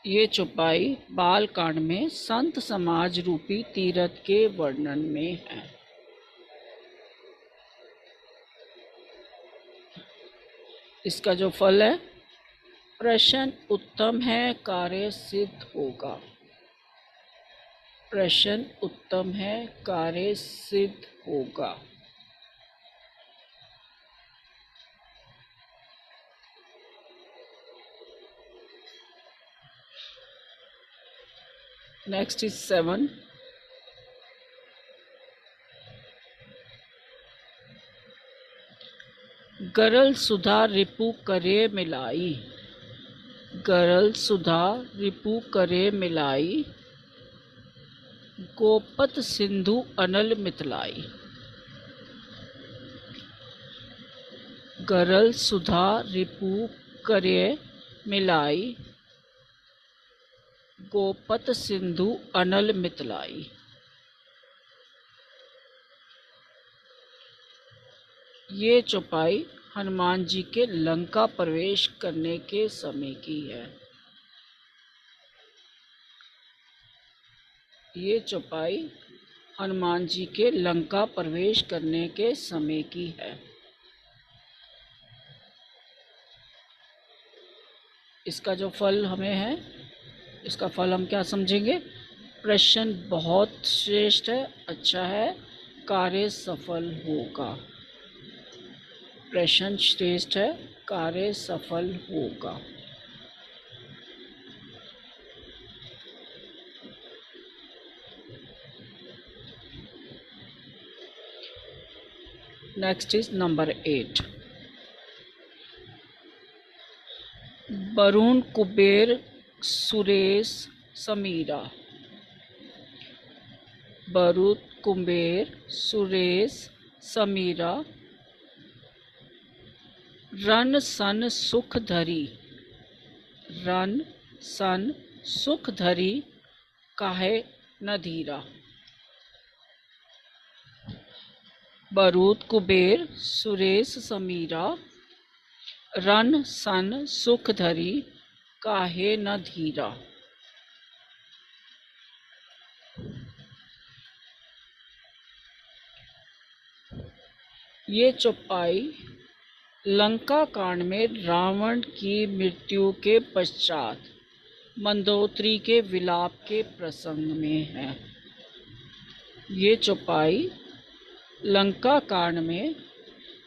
ये चौपाई बालकांड में संत समाज रूपी तीरथ के वर्णन में है। इसका जो फल है, प्रश्न उत्तम है, कार्य सिद्ध होगा। प्रश्न उत्तम है, कार्य सिद्ध होगा। Next is 7। गरल सुधा रिपु करे मिलाई, गरल सुधा रिपु करे मिलाई, गोपत सिंधु अनल मितलाई। गरल सुधा रिपु करे मिलाई, गोपत सिंधु अनल मितलाई। ये चौपाई हनुमान जी के लंका प्रवेश करने के समय की है। ये चौपाई हनुमान जी के लंका प्रवेश करने के समय की है। इसका जो फल हमें है, इसका फल हम क्या समझेंगे? प्रश्न बहुत श्रेष्ठ है, अच्छा है, कार्य सफल होगा। प्रश्न श्रेष्ठ है, कार्य सफल होगा। Next is number 8। Varun, Kuber, Suresh, Samira. Varun, Kuber, Suresh, Samira. रन सन सुख धरी। रन सन सुख धरी, काहे न धीरा। वरुण, कुबेर, सुरेश, समीरा। रन सन सुख धरी, काहे न धीरा। ये चौपाई लंका कांड में रावण की मृत्यु के पश्चात मंदोदरी के विलाप के प्रसंग में है। ये चौपाई लंका कांड में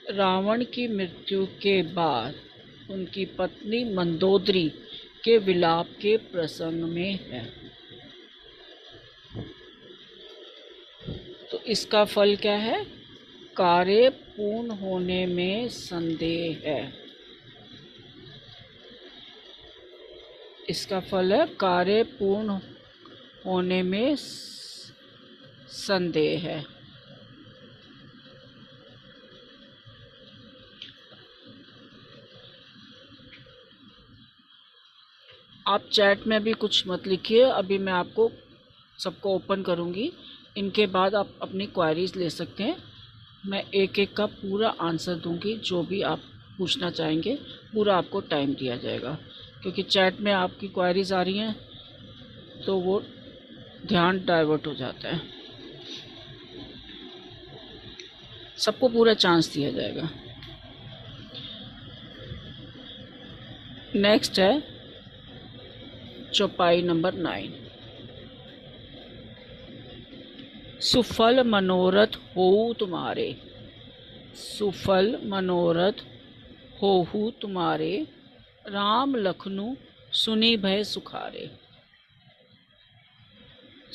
रावण की मृत्यु के बाद उनकी पत्नी मंदोदरी के विलाप के प्रसंग में है। तो इसका फल क्या है? कार्य पूर्ण होने में संदेह है। इसका फल है कार्य पूर्ण होने में संदेह है। आप चैट में भी कुछ मत लिखिए, अभी मैं आपको सबको ओपन करूंगी। इनके बाद आप अपनी क्वेरीज ले सकते हैं। मैं एक एक का पूरा आंसर दूंगी, जो भी आप पूछना चाहेंगे पूरा आपको टाइम दिया जाएगा। क्योंकि चैट में आपकी क्वेरीज आ रही हैं तो वो ध्यान डाइवर्ट हो जाता है। सबको पूरा चांस दिया जाएगा। नेक्स्ट है चौपाई नंबर 9। सुफल मनोरथ होऊ तुम्हारे। सुफल मनोरथ होऊ तुम्हारे, राम लखनऊ सुनी भय सुखारे।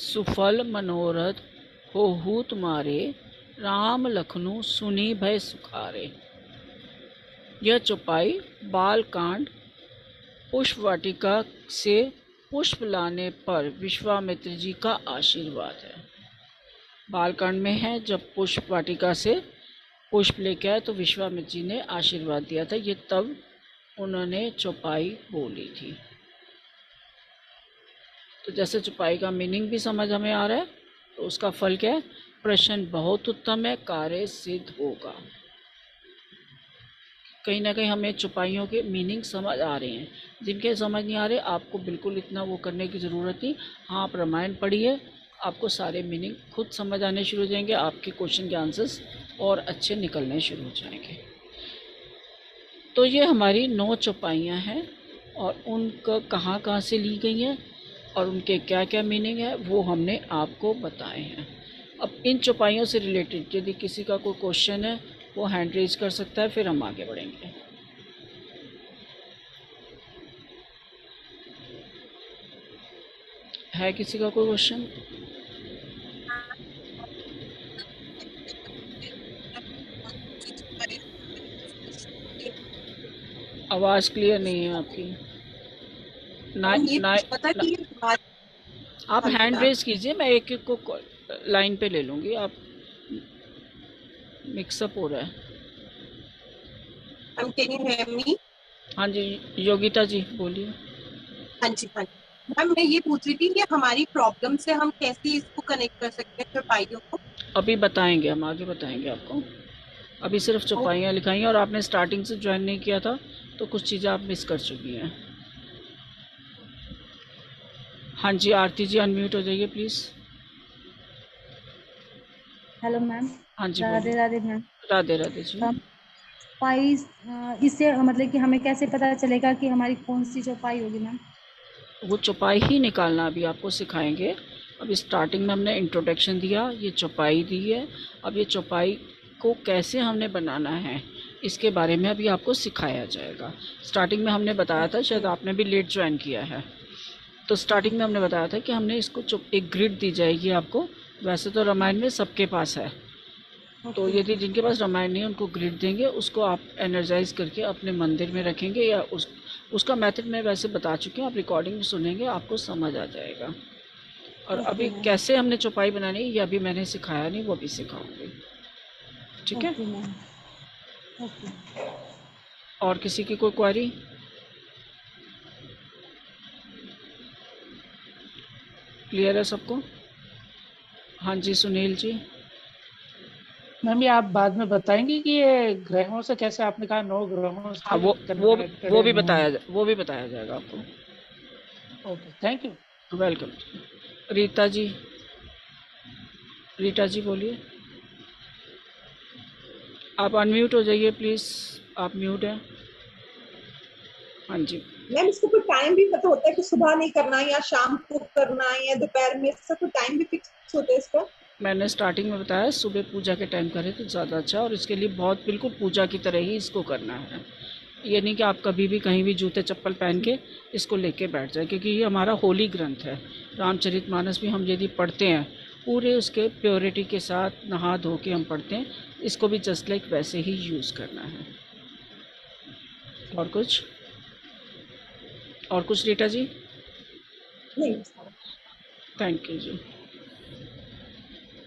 सुफल मनोरथ होऊ तुम्हारे, राम लखनऊ सुनी भय सुखारे। यह चौपाई बालकांड पुष्प वाटिका से पुष्प लाने पर विश्वामित्र जी का आशीर्वाद है। बालकांड में है, जब पुष्प वाटिका से पुष्प लेके आए तो विश्वामित्र जी ने आशीर्वाद दिया था। ये तब उन्होंने चौपाई बोली थी। तो जैसे चौपाई का मीनिंग भी समझ हमें आ रहा है, तो उसका फल क्या है? प्रश्न बहुत उत्तम है, कार्य सिद्ध होगा। कहीं ना कहीं हमें चौपाइयों के मीनिंग समझ आ रहे हैं। जिनके समझ नहीं आ रहे, आपको बिल्कुल इतना वो करने की ज़रूरत नहीं। हाँ, आप रामायण पढ़िए, आपको सारे मीनिंग खुद समझ आने शुरू हो जाएंगे। आपके क्वेश्चन के आंसर्स और अच्छे निकलने शुरू हो जाएंगे। तो ये हमारी 9 चौपाइयाँ हैं और उनका कहाँ कहाँ से ली गई हैं और उनके क्या क्या मीनिंग है वो हमने आपको बताए हैं। अब इन चौपाइयों से रिलेटेड यदि किसी का कोई क्वेश्चन है वो हैंड रेज कर सकता है, फिर हम आगे बढ़ेंगे। है किसी का कोई क्वेश्चन? आवाज़ क्लियर नहीं है आपकी। आप हैंड रेज कीजिए, मैं एक एक को लाइन पे ले लूँगी। आप मिक्सअप हो रहा है। Can you hear me? हाँ जी, योगिता जी बोलिए। हाँ जी, हाँ जी मैम, मैं ये पूछ रही थी कि हमारी प्रॉब्लम से हम कैसे इसको कनेक्ट कर सकते हैं चौपाइयों को? अभी बताएंगे, हम आगे बताएंगे आपको। अभी सिर्फ चौपाइयाँ लिखाई हैं और आपने स्टार्टिंग से ज्वाइन नहीं किया था तो कुछ चीज़ें आप मिस कर चुकी हैं। हाँ जी, आरती जी अनम्यूट हो जाइए प्लीज़। Hello ma'am. हाँ जी, राधे राधे मैम। राधे राधे जी। चौपाई इससे मतलब कि हमें कैसे पता चलेगा कि हमारी कौन सी चौपाई होगी मैम? वो चौपाई ही निकालना अभी आपको सिखाएंगे। अभी स्टार्टिंग में हमने इंट्रोडक्शन दिया, ये चौपाई दी है। अब ये चौपाई को कैसे हमने बनाना है इसके बारे में अभी आपको सिखाया जाएगा। स्टार्टिंग में हमने बताया था, शायद आपने भी लेट ज्वाइन किया है, तो स्टार्टिंग में हमने बताया था कि हमने इसको एक ग्रिड दी जाएगी आपको। वैसे तो रामायण में सबके पास है, तो यदि जिनके पास रामायण नहीं है उनको ग्रिड देंगे, उसको आप एनर्जाइज करके अपने मंदिर में रखेंगे या उसका मेथड मैं वैसे बता चुकी हूँ, आप रिकॉर्डिंग सुनेंगे आपको समझ आ जाएगा। और अभी मैम। कैसे हमने चौपाई बनानी है ये अभी मैंने सिखाया नहीं, वो भी सिखाऊंगी। ठीक है। Okay ma'am. ओके। और किसी की कोई क्वेरी? क्लियर है सबको? हाँ जी सुनील जी। मैम ये आप बाद में बताएंगे कि ये ग्रहों से कैसे, आपने कहा 9 ग्रहों हाँ से वो कनेक्टेड है मून। वो भी बताया जाएगा आपको। Okay, thank you. Welcome. Rita ji, Rita ji बोलिए। आप अनम्यूट हो जाइए प्लीज़, आप म्यूट हैं। हाँ जी। मैम इसको कोई टाइम भी पता होता है कि सुबह नहीं करना है या शाम को करना है या दोपहर में, इसका कोई टाइम भी फिक्स होता है इसका? मैंने स्टार्टिंग में बताया सुबह पूजा के टाइम करें तो ज़्यादा अच्छा, और इसके लिए बहुत बिल्कुल पूजा की तरह ही इसको करना है। ये नहीं कि आप कभी भी कहीं भी जूते चप्पल पहन के इसको लेके बैठ जाए, क्योंकि ये हमारा होली ग्रंथ है। रामचरितमानस भी हम यदि पढ़ते हैं पूरे उसके प्योरिटी के साथ नहा धो के हम पढ़ते हैं, इसको भी जस्ट लाइक वैसे ही यूज़ करना है। और कुछ रीटा जी? नहीं। थैंक यू जी।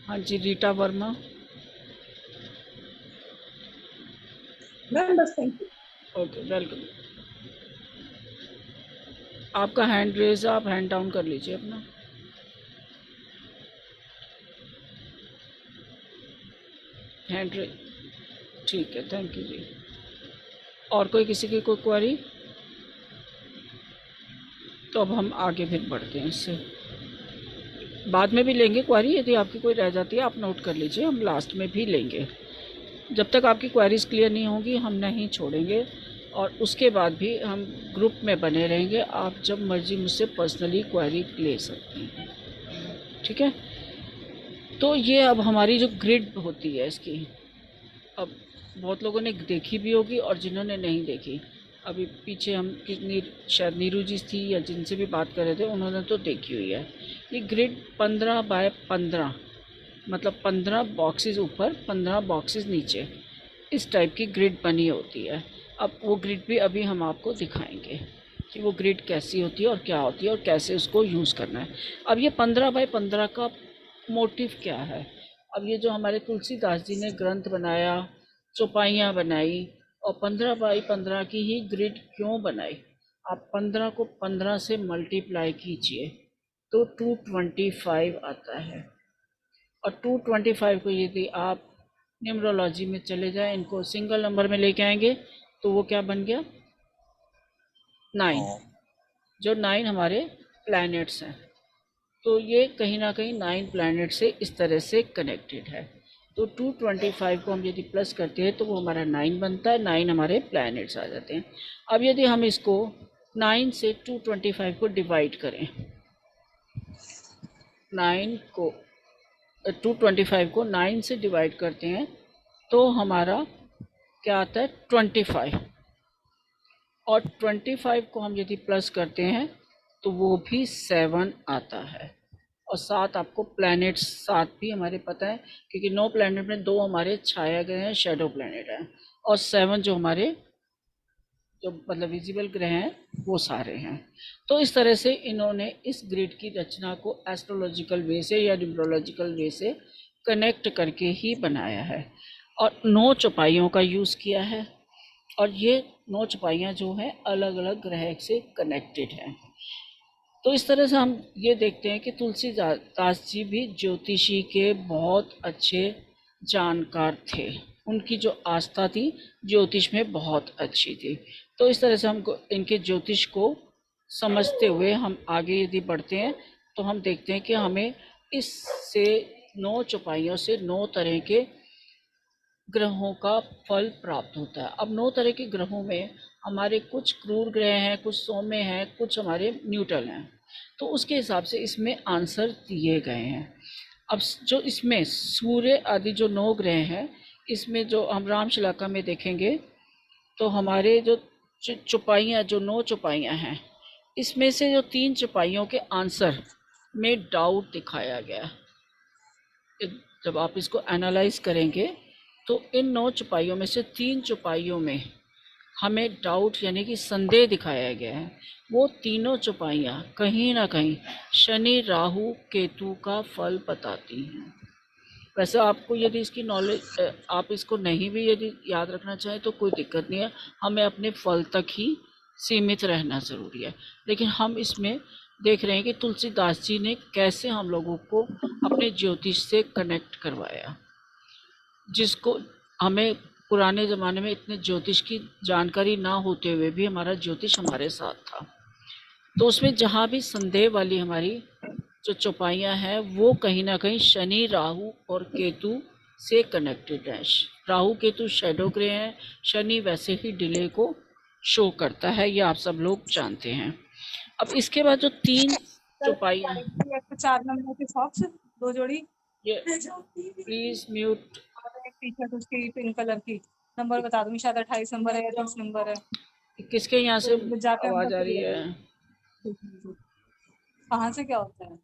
हाँ जी रीटा वर्मा। मैम बस थैंक यू। Okay welcome. आपका हैंड रेज, आप हैंड डाउन कर लीजिए अपना। हैंड रेज, ठीक है, थैंक यू जी। और कोई किसी की कोई क्वेरी? तो अब हम आगे फिर बढ़ते हैं इससे। बाद में भी लेंगे क्वेरी, यदि आपकी कोई रह जाती है आप नोट कर लीजिए, हम लास्ट में भी लेंगे। जब तक आपकी क्वेरीज क्लियर नहीं होंगी हम नहीं छोड़ेंगे, और उसके बाद भी हम ग्रुप में बने रहेंगे। आप जब मर्जी मुझसे पर्सनली क्वेरी ले सकती हैं, ठीक है। तो ये अब हमारी जो ग्रिड होती है इसकी, अब बहुत लोगों ने देखी भी होगी और जिन्होंने नहीं देखी, अभी पीछे हम कितनी शायद नीरू जी थी या जिनसे भी बात कर रहे थे उन्होंने तो देखी हुई है। ये ग्रिड 15 बाय 15, मतलब 15 बॉक्सेस ऊपर 15 बॉक्सेस नीचे, इस टाइप की ग्रिड बनी होती है। अब वो ग्रिड भी अभी हम आपको दिखाएंगे कि वो ग्रिड कैसी होती है और क्या होती है और कैसे उसको यूज़ करना है। अब ये 15 बाय 15 का मोटिव क्या है? अब ये जो हमारे तुलसीदास जी ने ग्रंथ बनाया, चौपाइयाँ बनाई, और 15 बाई 15 की ही ग्रिड क्यों बनाई? आप 15 को 15 से मल्टीप्लाई कीजिए तो 225 आता है। और 225 को यदि आप न्यूमरोलॉजी में चले जाएं, इनको सिंगल नंबर में लेके आएंगे तो वो क्या बन गया? 9। जो 9 हमारे प्लैनेट्स हैं, तो ये कहीं ना कहीं 9 प्लैनेट से इस तरह से कनेक्टेड है। तो 225 को हम यदि प्लस करते हैं तो वो हमारा 9 बनता है, 9 हमारे प्लैनेट्स आ जाते हैं। अब यदि हम इसको 9 से 225 को डिवाइड करें, 9 को 225 को 9 से डिवाइड करते हैं तो हमारा क्या आता है? 25। और 25 को हम यदि प्लस करते हैं तो वो भी 7 आता है। और 7 आपको प्लैनेट्स 7 भी हमारे पता है, क्योंकि 9 प्लैनेट में 2 हमारे छाया गए हैं, शेडो प्लैनेट हैं, और 7 जो हमारे जो मतलब विजिबल ग्रह हैं वो सारे हैं। तो इस तरह से इन्होंने इस ग्रिड की रचना को एस्ट्रोलॉजिकल वे से या न्यूमरोलॉजिकल वे से कनेक्ट करके ही बनाया है, और 9 चौपाइयों का यूज़ किया है। और ये 9 चौपाइयाँ जो हैं अलग अलग ग्रह से कनेक्टेड हैं। तो इस तरह से हम ये देखते हैं कि तुलसीदास जी भी ज्योतिषी के बहुत अच्छे जानकार थे, उनकी जो आस्था थी ज्योतिष में बहुत अच्छी थी। तो इस तरह से हम इनके ज्योतिष को समझते हुए हम आगे यदि बढ़ते हैं तो हम देखते हैं कि हमें इससे 9 चौपाइयों से 9 तरह के ग्रहों का फल प्राप्त होता है। अब 9 तरह के ग्रहों में हमारे कुछ क्रूर ग्रह हैं, कुछ सौम्य हैं, कुछ हमारे न्यूट्रल हैं, तो उसके हिसाब से इसमें आंसर दिए गए हैं। अब जो इसमें सूर्य आदि जो 9 ग्रह हैं, इसमें जो हम राम शलाका में देखेंगे तो हमारे जो चौपाइयाँ जो 9 चौपाइयाँ हैं, इसमें से जो 3 चौपाइयों के आंसर में डाउट दिखाया गया। जब आप इसको एनालाइज करेंगे तो इन 9 चौपाइयों में से 3 चौपाइयों में हमें डाउट यानी कि संदेह दिखाया गया है, वो तीनों चौपाइयाँ कहीं ना कहीं शनि राहु केतु का फल बताती हैं। वैसे आपको यदि इसकी नॉलेज, आप इसको नहीं भी यदि याद रखना चाहें तो कोई दिक्कत नहीं है, हमें अपने फल तक ही सीमित रहना ज़रूरी है। लेकिन हम इसमें देख रहे हैं कि तुलसीदास जी ने कैसे हम लोगों को अपने ज्योतिष से कनेक्ट करवाया, जिसको हमें पुराने ज़माने में इतने ज्योतिष की जानकारी ना होते हुए भी हमारा ज्योतिष हमारे साथ था। तो उसमें जहाँ भी संदेह वाली हमारी जो चौपाइयाँ हैं वो कहीं ना कहीं शनि राहु और केतु से कनेक्टेड है। राहु केतु शैडो ग्रह हैं, शनि वैसे ही डिले को शो करता है, ये आप सब लोग जानते हैं। अब इसके बाद जो 3 चौपाइयाँ, 4 नंबर के सॉक्स 2 जोड़ी, ये प्लीज म्यूट, एक टी शर्ट उसकी पिंक कलर की, नंबर बता दूंगी, शायद 28 नंबर है या 10 नंबर है। किसके यहाँ से तो जाके आवाज़ आ रही है? कहाँ से क्या होता है?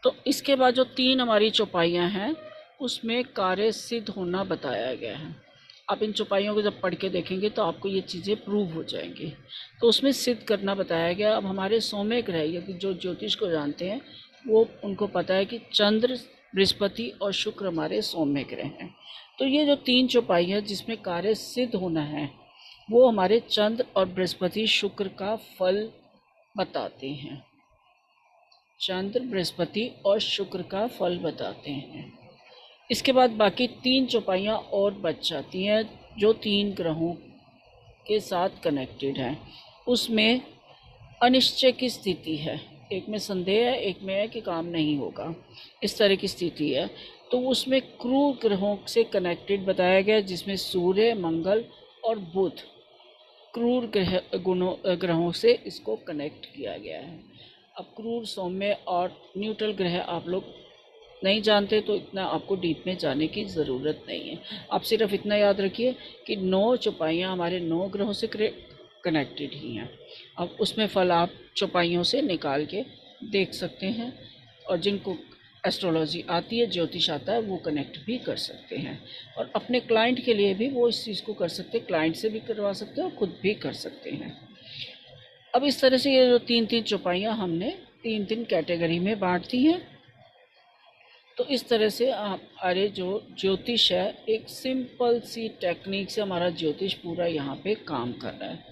तो इसके बाद जो 3 हमारी चौपाइयाँ हैं उसमें कार्य सिद्ध होना बताया गया है। आप इन चौपाइयों को जब पढ़ के देखेंगे तो आपको ये चीज़ें प्रूव हो जाएंगी। तो उसमें सिद्ध करना बताया गया। अब हमारे सौम्य ग्रह यदि जो ज्योतिष को जानते हैं वो उनको पता है कि चंद्र, बृहस्पति और शुक्र हमारे सौम्य ग्रह हैं। तो ये जो 3 चौपाई है जिसमें कार्य सिद्ध होना है वो हमारे चंद्र और बृहस्पति शुक्र का फल बताते हैं। चंद्र, बृहस्पति और शुक्र का फल बताते हैं। इसके बाद बाकी 3 चौपाइयाँ और बच जाती हैं जो 3 ग्रहों के साथ कनेक्टेड हैं। उसमें अनिश्चय की स्थिति है, एक में संदेह है, एक में है कि काम नहीं होगा, इस तरह की स्थिति है। तो उसमें क्रूर ग्रहों से कनेक्टेड बताया गया जिसमें सूर्य, मंगल और बुध, क्रूर ग्रहों से इसको कनेक्ट किया गया है। अब क्रूर, सौम्य और न्यूट्रल ग्रह आप लोग नहीं जानते तो इतना आपको डीप में जाने की ज़रूरत नहीं है। आप सिर्फ इतना याद रखिए कि 9 चौपाइयाँ हमारे 9 ग्रहों से कनेक्टेड ही हैं। अब उसमें फल आप चौपाइयों से निकाल के देख सकते हैं, और जिनको एस्ट्रोलॉजी आती है, ज्योतिष आता है, वो कनेक्ट भी कर सकते हैं। और अपने क्लाइंट के लिए भी वो इस चीज़ को कर सकते हैं, क्लाइंट से भी करवा सकते हैं और ख़ुद भी कर सकते हैं। अब इस तरह से ये जो 3-3 चौपाइयाँ हमने 3-3 कैटेगरी में बांट दी हैं। तो इस तरह से हमारे जो ज्योतिष है, एक सिंपल सी टेक्निक से हमारा ज्योतिष पूरा यहाँ पे काम कर रहा है।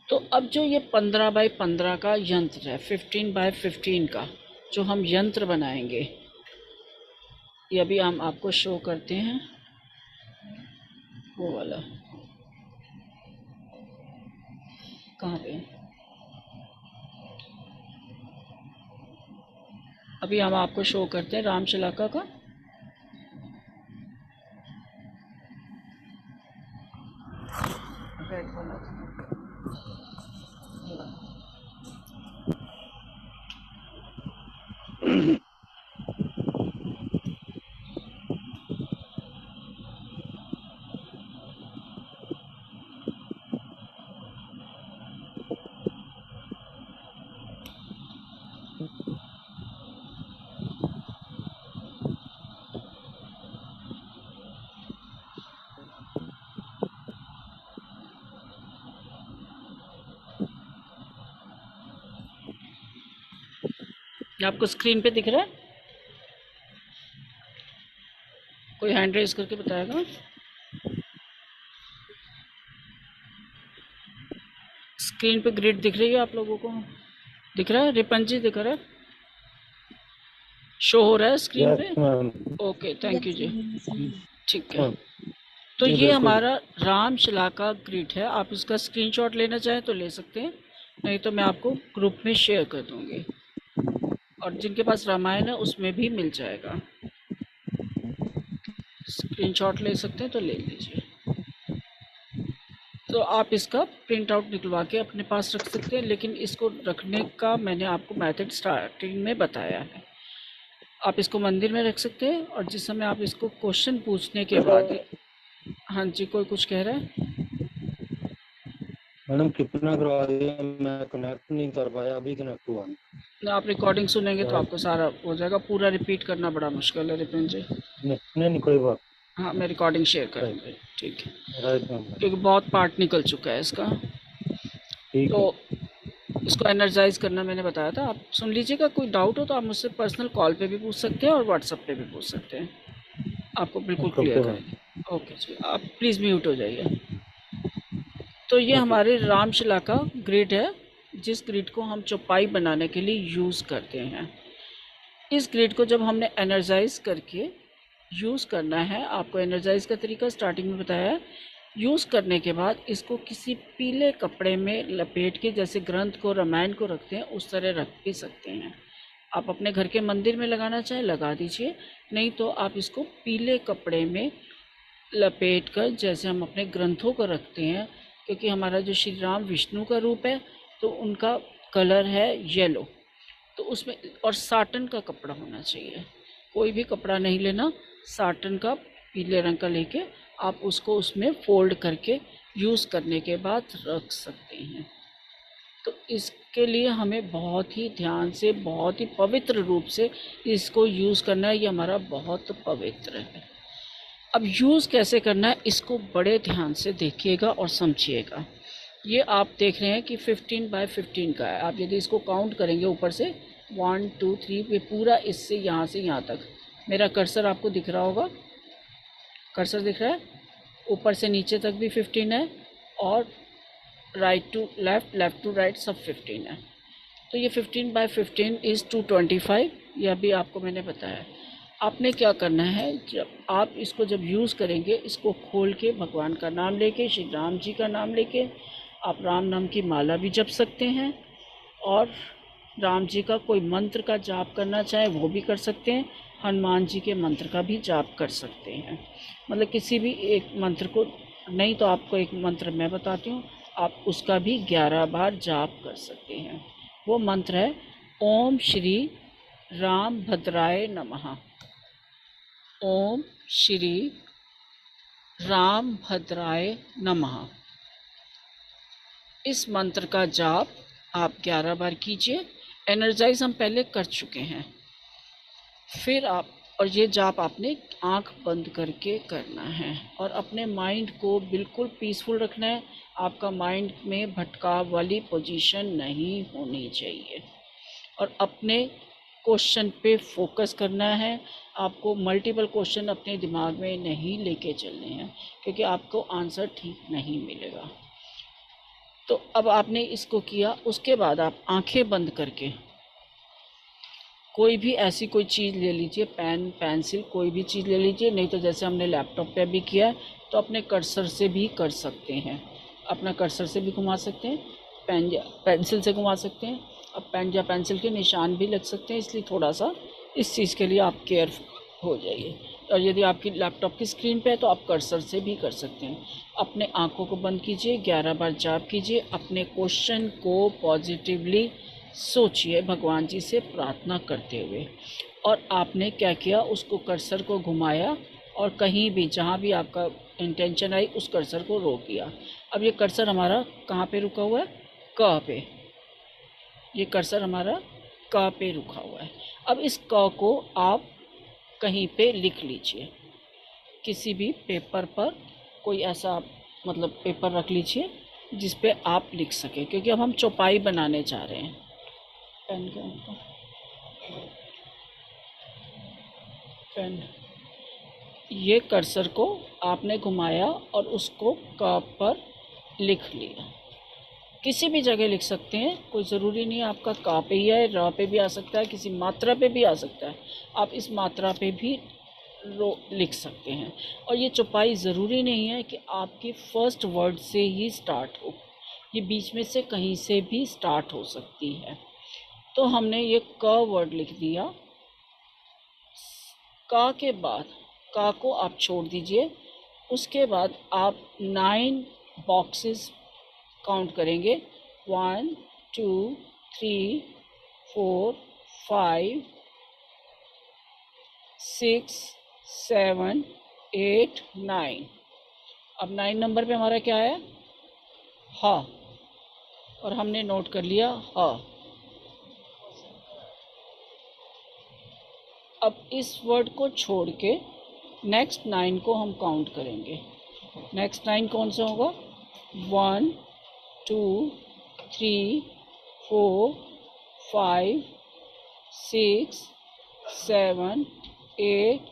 तो अब जो ये 15 बाय 15 का यंत्र है, 15 बाय 15 का जो हम यंत्र बनाएंगे, ये अभी हम आपको शो करते हैं, वो वाला कहाँ पे, अभी हम आपको शो करते हैं रामशलाका का। आपको स्क्रीन पे दिख रहा है? कोई हैंड रेज करके बताएगा? स्क्रीन पे ग्रिड दिख रही है आप लोगों को? दिख रहा है? रिपन जी दिख रहा है? शो हो रहा है स्क्रीन पे? ओके, थैंक यू जी। ठीक है, तो ये हमारा रामशलाका ग्रिड है। आप इसका स्क्रीनशॉट लेना चाहें तो ले सकते हैं, नहीं तो मैं आपको ग्रुप में शेयर कर दूंगी, और जिनके पास रामायण है उसमें भी मिल जाएगा। स्क्रीनशॉट ले सकते हैं तो ले लीजिए। तो आप इसका प्रिंट आउट निकलवा के अपने पास रख सकते हैं, लेकिन इसको रखने का मैंने आपको मेथड स्टार्टिंग में बताया है। आप इसको मंदिर में रख सकते हैं, और जिस समय आप इसको क्वेश्चन पूछने के बाद, हाँ जी कोई कुछ कह रहा है? मैडम कितना करवा दिया, मैं कनेक्ट नहीं कर पाया, अभी कनेक्ट हुआ। आप रिकॉर्डिंग सुनेंगे तो आपको सारा हो जाएगा, पूरा रिपीट करना बड़ा मुश्किल है रिपिन जी। नहीं कोई बात। हाँ, मैं रिकॉर्डिंग शेयर करूँगी, ठीक है, राइट मैम, क्योंकि बहुत पार्ट निकल चुका है इसका। ठीक है। तो इसको एनर्जाइज करना मैंने बताया था, आप सुन लीजिएगा। कोई डाउट हो तो आप मुझसे पर्सनल कॉल पे भी पूछ सकते हैं और व्हाट्सएप पे भी पूछ सकते हैं, आपको बिल्कुल क्लियर ओके मैम। करेंगे। ओके जी, आप प्लीज़ म्यूट हो जाइए। तो ये ओके। हमारे रामशिला का ग्रिड है, जिस ग्रिड को हम चौपाई बनाने के लिए यूज़ करते हैं। इस ग्रिड को जब हमने एनर्जाइज करके यूज़ करना है, आपको एनर्जाइज का तरीका स्टार्टिंग में बताया है। यूज़ करने के बाद इसको किसी पीले कपड़े में लपेट के, जैसे ग्रंथ को रामायण को रखते हैं उस तरह रख भी सकते हैं। आप अपने घर के मंदिर में लगाना चाहे लगा दीजिए, नहीं तो आप इसको पीले कपड़े में लपेट कर, जैसे हम अपने ग्रंथों को रखते हैं, क्योंकि हमारा जो श्री राम विष्णु का रूप है तो उनका कलर है येलो, तो उसमें और साटन का कपड़ा होना चाहिए, कोई भी कपड़ा नहीं लेना, साटन का पीले रंग का लेके आप उसको उसमें फोल्ड करके यूज़ करने के बाद रख सकते हैं। तो इसके लिए हमें बहुत ही ध्यान से, बहुत ही पवित्र रूप से इसको यूज़ करना है, ये हमारा बहुत पवित्र है। अब यूज़ कैसे करना है इसको बड़े ध्यान से देखिएगा और समझिएगा। ये आप देख रहे हैं कि 15 बाय 15 का है। आप यदि इसको काउंट करेंगे ऊपर से 1 2 3, ये पूरा इससे यहाँ से यहाँ तक, मेरा कर्सर आपको दिख रहा होगा, कर्सर दिख रहा है, ऊपर से नीचे तक भी 15 है और right to left, left to right सब 15 है। तो ये 15 बाय 15 इज़ 225, ये अभी आपको मैंने बताया। आपने क्या करना है, जब आप इसको जब यूज़ करेंगे, इसको खोल के भगवान का नाम लेके, श्री राम जी का नाम लेके, आप राम नाम की माला भी जप सकते हैं और राम जी का कोई मंत्र का जाप करना चाहे वो भी कर सकते हैं, हनुमान जी के मंत्र का भी जाप कर सकते हैं। मतलब किसी भी एक मंत्र को, नहीं तो आपको एक मंत्र मैं बताती हूँ, आप उसका भी 11 बार जाप कर सकते हैं। वो मंत्र है ओम श्री राम भद्राय नमः। ओम श्री राम भद्राय नमः। इस मंत्र का जाप आप 11 बार कीजिए। एनर्जाइज हम पहले कर चुके हैं, फिर आप, और ये जाप आपने आंख बंद करके करना है और अपने माइंड को बिल्कुल पीसफुल रखना है। आपका माइंड में भटकाव वाली पोजीशन नहीं होनी चाहिए और अपने क्वेश्चन पे फोकस करना है। आपको मल्टीपल क्वेश्चन अपने दिमाग में नहीं लेके चलने हैं, क्योंकि आपको आंसर ठीक नहीं मिलेगा। तो अब आपने इसको किया, उसके बाद आप आंखें बंद करके कोई भी ऐसी कोई चीज़ ले लीजिए, पेन पेंसिल कोई भी चीज़ ले लीजिए, नहीं तो जैसे हमने लैपटॉप पे भी किया है तो अपने कर्सर से भी कर सकते हैं, अपना कर्सर से भी घुमा सकते हैं, पेन या पेंसिल से घुमा सकते हैं। अब पेन या पेंसिल के निशान भी लग सकते हैं, इसलिए थोड़ा सा इस चीज़ के लिए आप केयरफुल हो जाइए। और यदि आपकी लैपटॉप की स्क्रीन पे है तो आप कर्सर से भी कर सकते हैं। अपने आँखों को बंद कीजिए, 11 बार जाप कीजिए, अपने क्वेश्चन को पॉजिटिवली सोचिए, भगवान जी से प्रार्थना करते हुए। और आपने क्या किया, उसको कर्सर को घुमाया और कहीं भी जहाँ भी आपका इंटेंशन आई उस कर्सर को रोक दिया। अब ये कर्सर हमारा कहाँ पे रुका हुआ है, क पे, ये कर्सर हमारा क पे रुका हुआ है। अब इस क को आप कहीं पे लिख लीजिए, किसी भी पेपर पर, कोई ऐसा मतलब पेपर रख लीजिए जिस पे आप लिख सकें, क्योंकि अब हम चौपाई बनाने जा रहे हैं। पेन का पेन, ये कर्सर को आपने घुमाया और उसको क पर लिख लिया। किसी भी जगह लिख सकते हैं, कोई ज़रूरी नहीं है आपका का पे ही है, र पे भी आ सकता है, किसी मात्रा पे भी आ सकता है, आप इस मात्रा पे भी लिख सकते हैं। और ये चौपाई ज़रूरी नहीं है कि आपकी फर्स्ट वर्ड से ही स्टार्ट हो, ये बीच में से कहीं से भी स्टार्ट हो सकती है। तो हमने ये क वर्ड लिख दिया, का के बाद का को आप छोड़ दीजिए, उसके बाद आप 9 बॉक्सेस काउंट करेंगे, 1 2 3 4 5 6 7 8 9। अब 9 नंबर पे हमारा क्या है, हा, और हमने नोट कर लिया ह। अब इस वर्ड को छोड़ के नेक्स्ट 9 को हम काउंट करेंगे। नेक्स्ट 9 कौन सा होगा? 1 2 3 4 5 6 7 8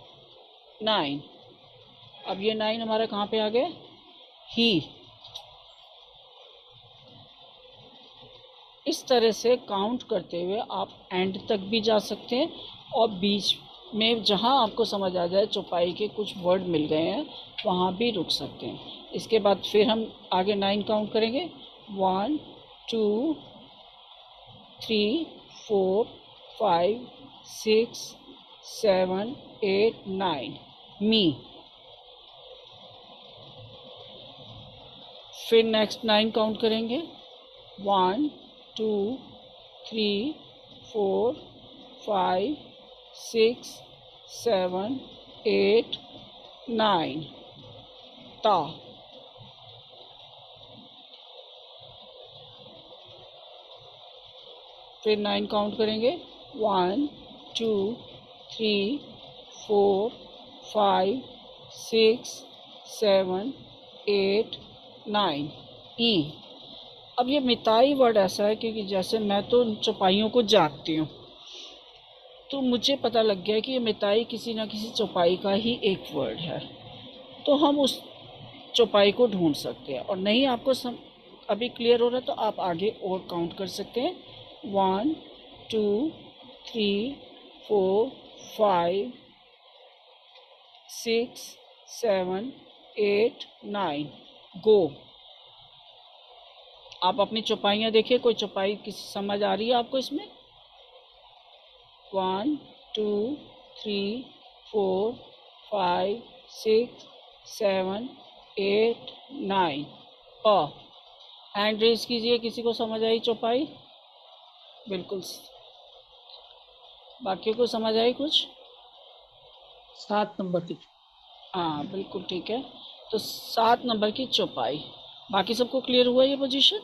9। अब ये 9 हमारा कहाँ पे आ गया? ही। इस तरह से काउंट करते हुए आप एंड तक भी जा सकते हैं और बीच में जहाँ आपको समझ आ जाए चौपाई के कुछ वर्ड मिल गए हैं वहाँ भी रुक सकते हैं। इसके बाद फिर हम आगे 9 काउंट करेंगे। 1 2 3 4 5 6 7 8 9 मी। फिर नेक्स्ट 9 काउंट करेंगे। 1 2 3 4 5 6 7 8 9 ता। फिर 9 काउंट करेंगे। 1 2 3 4 5 6 7 8 9 ई। अब ये मिताई वर्ड ऐसा है क्योंकि जैसे मैं तो चौपाइयों को जानती हूँ तो मुझे पता लग गया कि ये मिताई किसी ना किसी चौपाई का ही एक वर्ड है, तो हम उस चौपाई को ढूंढ सकते हैं। और नहीं आपको अभी क्लियर हो रहा है तो आप आगे और काउंट कर सकते हैं। 1 2 3 4 5 6 7 8 9 गो। आप अपनी चौपाइयाँ देखिए, कोई चौपाई किसी समझ आ रही है आपको इसमें? 1 2 3 4 5 6 7 8 9 प। हैंड रेज कीजिए, किसी को समझ आई चौपाई? बिल्कुल। बाकी को समझ आई कुछ? 7 नंबर की। हाँ बिल्कुल ठीक है। तो 7 नंबर की चौपाई। बाकी सबको क्लियर हुआ ये पोजीशन?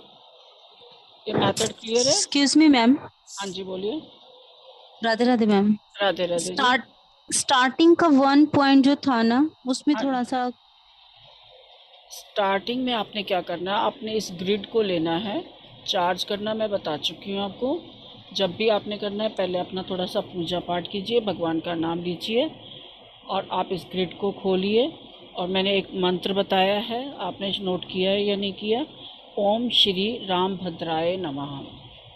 ये मेथड क्लियर है? Excuse me ma'am. हाँ जी बोलिए। राधे राधे मैम। राधे राधे जी। स्टार्टिंग का 1 पॉइंट जो था ना उसमें हाँ। थोड़ा सा स्टार्टिंग में आपने क्या करना है, आपने इस ग्रिड को लेना है, चार्ज करना मैं बता चुकी हूँ आपको। जब भी आपने करना है पहले अपना थोड़ा सा पूजा पाठ कीजिए, भगवान का नाम लीजिए और आप इस ग्रिड को खोलिए। और मैंने एक मंत्र बताया है, आपने नोट किया है या नहीं किया? ओम श्री राम भद्राय नमः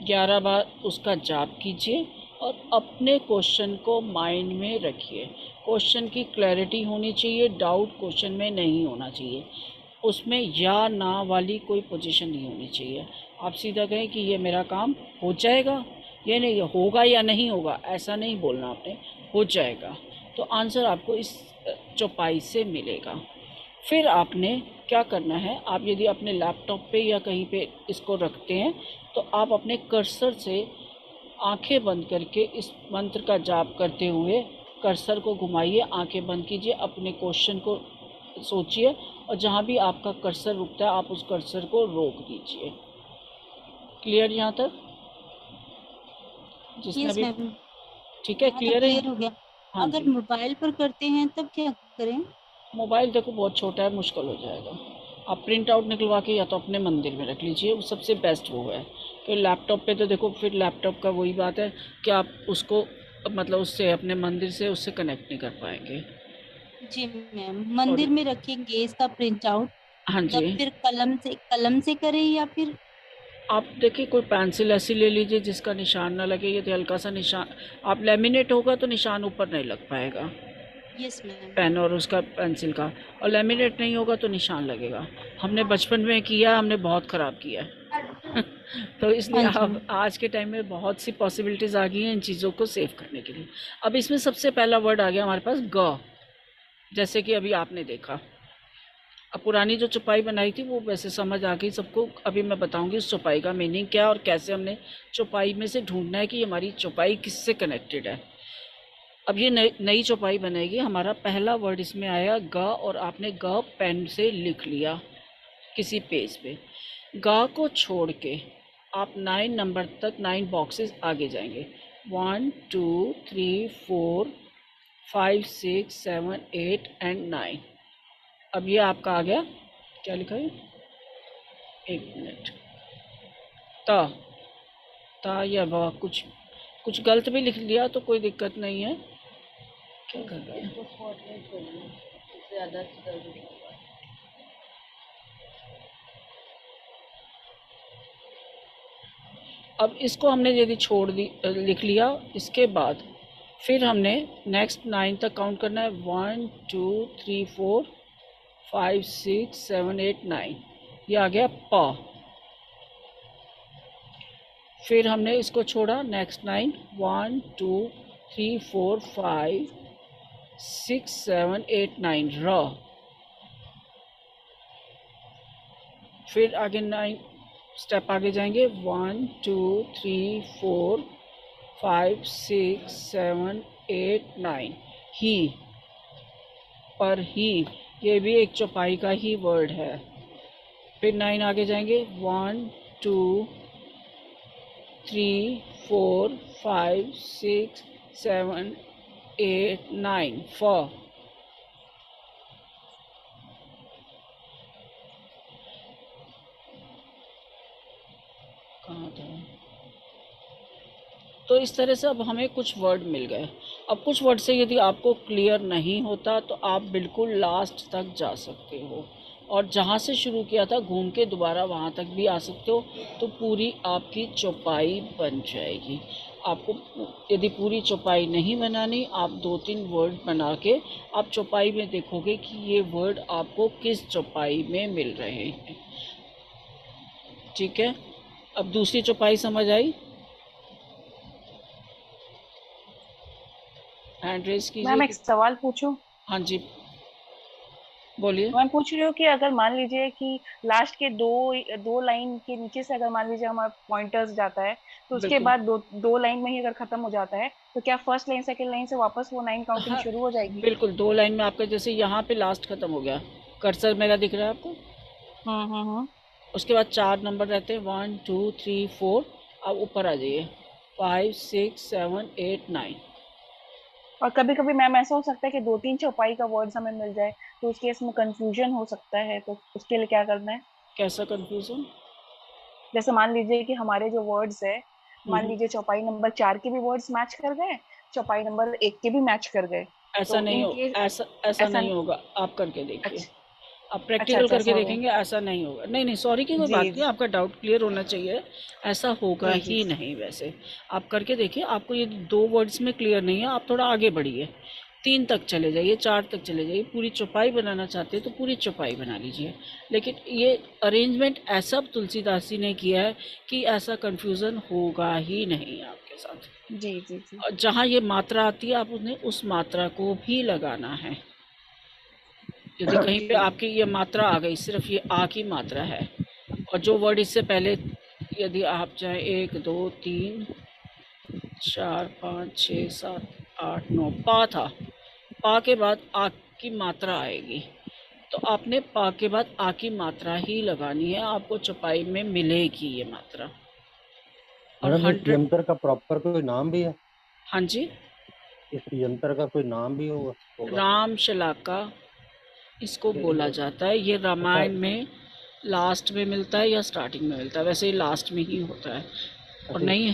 11 बार उसका जाप कीजिए और अपने क्वेश्चन को माइंड में रखिए। क्वेश्चन की क्लैरिटी होनी चाहिए, डाउट क्वेश्चन में नहीं होना चाहिए, उसमें या ना वाली कोई पोजीशन नहीं होनी चाहिए। आप सीधा कहें कि ये मेरा काम हो जाएगा, ये नहीं होगा या नहीं होगा, ऐसा नहीं बोलना आपने, हो जाएगा। तो आंसर आपको इस चौपाई से मिलेगा। फिर आपने क्या करना है, आप यदि अपने लैपटॉप पे या कहीं पे इसको रखते हैं तो आप अपने कर्सर से आंखें बंद करके इस मंत्र का जाप करते हुए कर्सर को घुमाइए, आंखें बंद कीजिए, अपने क्वेश्चन को सोचिए और जहाँ भी आपका कर्सर रुकता है आप उस कर्सर को रोक दीजिए। क्लियर यहाँ तक? जिसने यस भी मैम ठीक है, क्लियर है? क्लियर हो गया। हाँ अगर जी। मोबाइल पर करते हैं तब क्या करें? मोबाइल देखो बहुत छोटा है, मुश्किल हो जाएगा। आप प्रिंट आउट निकलवा के या तो अपने मंदिर में रख लीजिए, वो सबसे बेस्ट वो है। फिर लैपटॉप पे तो देखो, फिर लैपटॉप का वही बात है कि आप उसको मतलब उससे अपने मंदिर से उससे कनेक्ट नहीं कर पाएंगे। जी मैम, मंदिर में रखेंगे इसका प्रिंट आउट, हाँ तब जी। फिर कलम से करें या फिर? आप देखिए कोई पेंसिल ऐसी ले लीजिए जिसका निशान ना लगे। ये तो हल्का सा निशान, आप लेमिनेट होगा तो निशान ऊपर नहीं लग पाएगा यस मैम। पेन और उसका पेंसिल का, और लेमिनेट नहीं होगा तो निशान लगेगा। हमने बचपन में किया, हमने बहुत ख़राब किया तो इसलिए हाँ जी। अब आज के टाइम में बहुत सी पॉसिबिलिटीज़ आ गई हैं इन चीज़ों को सेव करने के लिए। अब इसमें सबसे पहला वर्ड आ गया हमारे पास ग, जैसे कि अभी आपने देखा। अब पुरानी जो चौपाई बनाई थी वो वैसे समझ आ गई सबको। अभी मैं बताऊंगी उस चौपाई का मीनिंग क्या और कैसे हमने चौपाई में से ढूंढना है कि हमारी चौपाई किससे कनेक्टेड है। अब ये नई चौपाई बनेगी। हमारा पहला वर्ड इसमें आया ग, और आपने ग पेन से लिख लिया किसी पेज पे। ग को छोड़ के आप 9 नंबर तक 9 बॉक्सेस आगे जाएंगे। 1 2 3 4 5 6 7 8 एंड 9। अब ये आपका आ गया, क्या लिखा है, एक मिनट, ता या वाह, कुछ गलत भी लिख लिया तो कोई दिक्कत नहीं है। क्या कर रहा है? अब इसको हमने यदि छोड़ दी, लिख लिया, इसके बाद फिर हमने नेक्स्ट 9 तक काउंट करना है। 1 2 3 4 5 6 7 8 9, ये आ गया पा। फिर हमने इसको छोड़ा, नेक्स्ट 9 1 2 3 4 5 6 7 8 9 र। फिर आगे 9 स्टेप आगे जाएंगे, 1 2 3 4 5 6 7 8 9 ही, पर ही ये भी एक चौपाई का ही वर्ड है। फिर 9 आगे जाएंगे, 1 2 3 4 5 6 7 8 9 4। कहाँ था? तो इस तरह से अब हमें कुछ वर्ड मिल गए। अब कुछ वर्ड से यदि आपको क्लियर नहीं होता तो आप बिल्कुल लास्ट तक जा सकते हो, और जहाँ से शुरू किया था घूम के दोबारा वहाँ तक भी आ सकते हो, तो पूरी आपकी चौपाई बन जाएगी। आपको यदि पूरी चौपाई नहीं बनानी, आप 2-3 वर्ड बना के आप चौपाई में देखोगे कि ये वर्ड आपको किस चौपाई में मिल रहे हैं। ठीक है, अब दूसरी चौपाई समझ आई? हैंड रेज कीजिए। मैम एक सवाल पूछूं? हाँ जी बोलिए। मैं पूछ रही हूँ कि अगर मान लीजिए कि लास्ट के दो लाइन के नीचे से अगर मान लीजिए हमारा पॉइंटर्स जाता है, तो उसके बिल्कुल। बाद दो लाइन में ही अगर खत्म हो जाता है, तो क्या फर्स्ट लाइन सेकंड लाइन से वापस वो 9 काउंटिंग हाँ, शुरू हो जाएगी? बिल्कुल 2 लाइन में आपका, जैसे यहाँ पे लास्ट खत्म हो गया, कर्सर मेरा दिख रहा है आपको, हम्म। उसके बाद 4 नंबर रहते हैं, 1 2 3 4। अब ऊपर आ जाइए, 5 6 7 8 9। और कभी कभी मैम ऐसा हो सकता है कि 2-3 चौपाई का वर्ड्स हमें मिल जाए, तो उस केस में कंफ्यूजन हो सकता है, तो उसके लिए क्या करना है? कैसा कंफ्यूजन? जैसे मान लीजिए कि हमारे जो वर्ड्स है, मान लीजिए चौपाई नंबर 4 के भी वर्ड्स मैच कर गए, चौपाई नंबर 1 के भी मैच कर गए, ऐसा तो नहीं इन हो, केस ऐसा ऐसा नहीं होगा, आप करके देखिए। अच्छा आप अच्छा प्रैक्टिकल अच्छा करके ऐसा होगा। देखेंगे, ऐसा नहीं होगा। नहीं सॉरी की कोई जी बात नहीं, जी आपका डाउट क्लियर होना चाहिए। ऐसा होगा जी जी ही नहीं। वैसे आप करके देखिए, आपको ये 2 वर्ड्स में क्लियर नहीं है, आप थोड़ा आगे बढ़िए, 3 तक चले जाइए, 4 तक चले जाइए। पूरी चौपाई बनाना चाहते हैं तो पूरी चौपाई बना लीजिए। लेकिन ये अरेंजमेंट ऐसा तुलसीदास जी ने किया है कि ऐसा कन्फ्यूज़न होगा ही नहीं आपके साथ। जी जी जी और जहाँ ये मात्रा आती है, आप उन्हें उस मात्रा को भी लगाना है। यदि कहीं पे आपकी ये मात्रा आ गई, सिर्फ ये आ की मात्रा है, और जो वर्ड इससे पहले यदि आप चाहें 1 2 3 4 5 6 7 8 9 पा था, पा के बाद आ की मात्रा आएगी, तो आपने पा के बाद आ की मात्रा ही लगानी है, आपको चौपाई में मिलेगी ये मात्रा। और मैडम इस 100, यंत्र का प्रॉपर कोई नाम भी है? हाँ जी, इस यंत्र का कोई नाम भी होगा? राम शलाका इसको बोला जाता है। ये रामायण में लास्ट में मिलता है या स्टार्टिंग में मिलता है? वैसे ही लास्ट में ही होता है। और अच्छा, नहीं,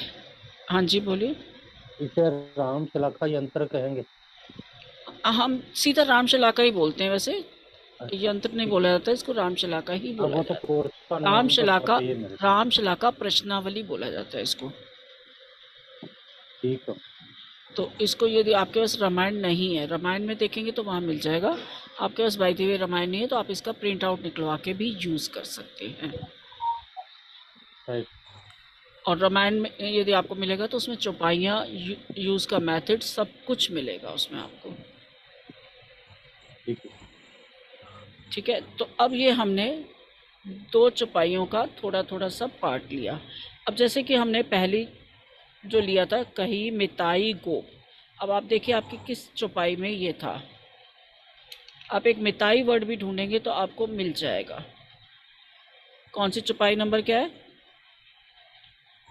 हाँ जी बोलिए। इसे राम शलाका यंत्र कहेंगे? हम सीधा राम शलाका ही बोलते हैं वैसे, अच्छा, यंत्र नहीं ठीक। बोला जाता, इसको राम शलाका ही अब बोला वो तो जाता कोर्स का है। राम नाम तो शलाका, पता ही है मेरे को। राम शलाका प्रश्नावली बोला जाता है इसको। ठीक है। तो इसको यदि आपके पास रामायण नहीं है, रामायण में देखेंगे तो वहाँ मिल जाएगा। आपके पास बाय द वे रामायण नहीं है तो आप इसका प्रिंट आउट निकलवा के भी यूज़ कर सकते हैं। राइट। और रामायण में यदि आपको मिलेगा तो उसमें चौपाइयाँ, यूज़ का मेथड, सब कुछ मिलेगा उसमें आपको। ठीक है। ठीक है, तो अब ये हमने 2 चौपाइयों का थोड़ा थोड़ा सा पार्ट लिया। अब जैसे कि हमने पहली जो लिया था, कही मिताई गो, अब आप देखिए आपकी किस चौपाई में ये था। आप एक मिताई वर्ड भी ढूंढेंगे तो आपको मिल जाएगा। कौन सी चौपाई नंबर क्या है?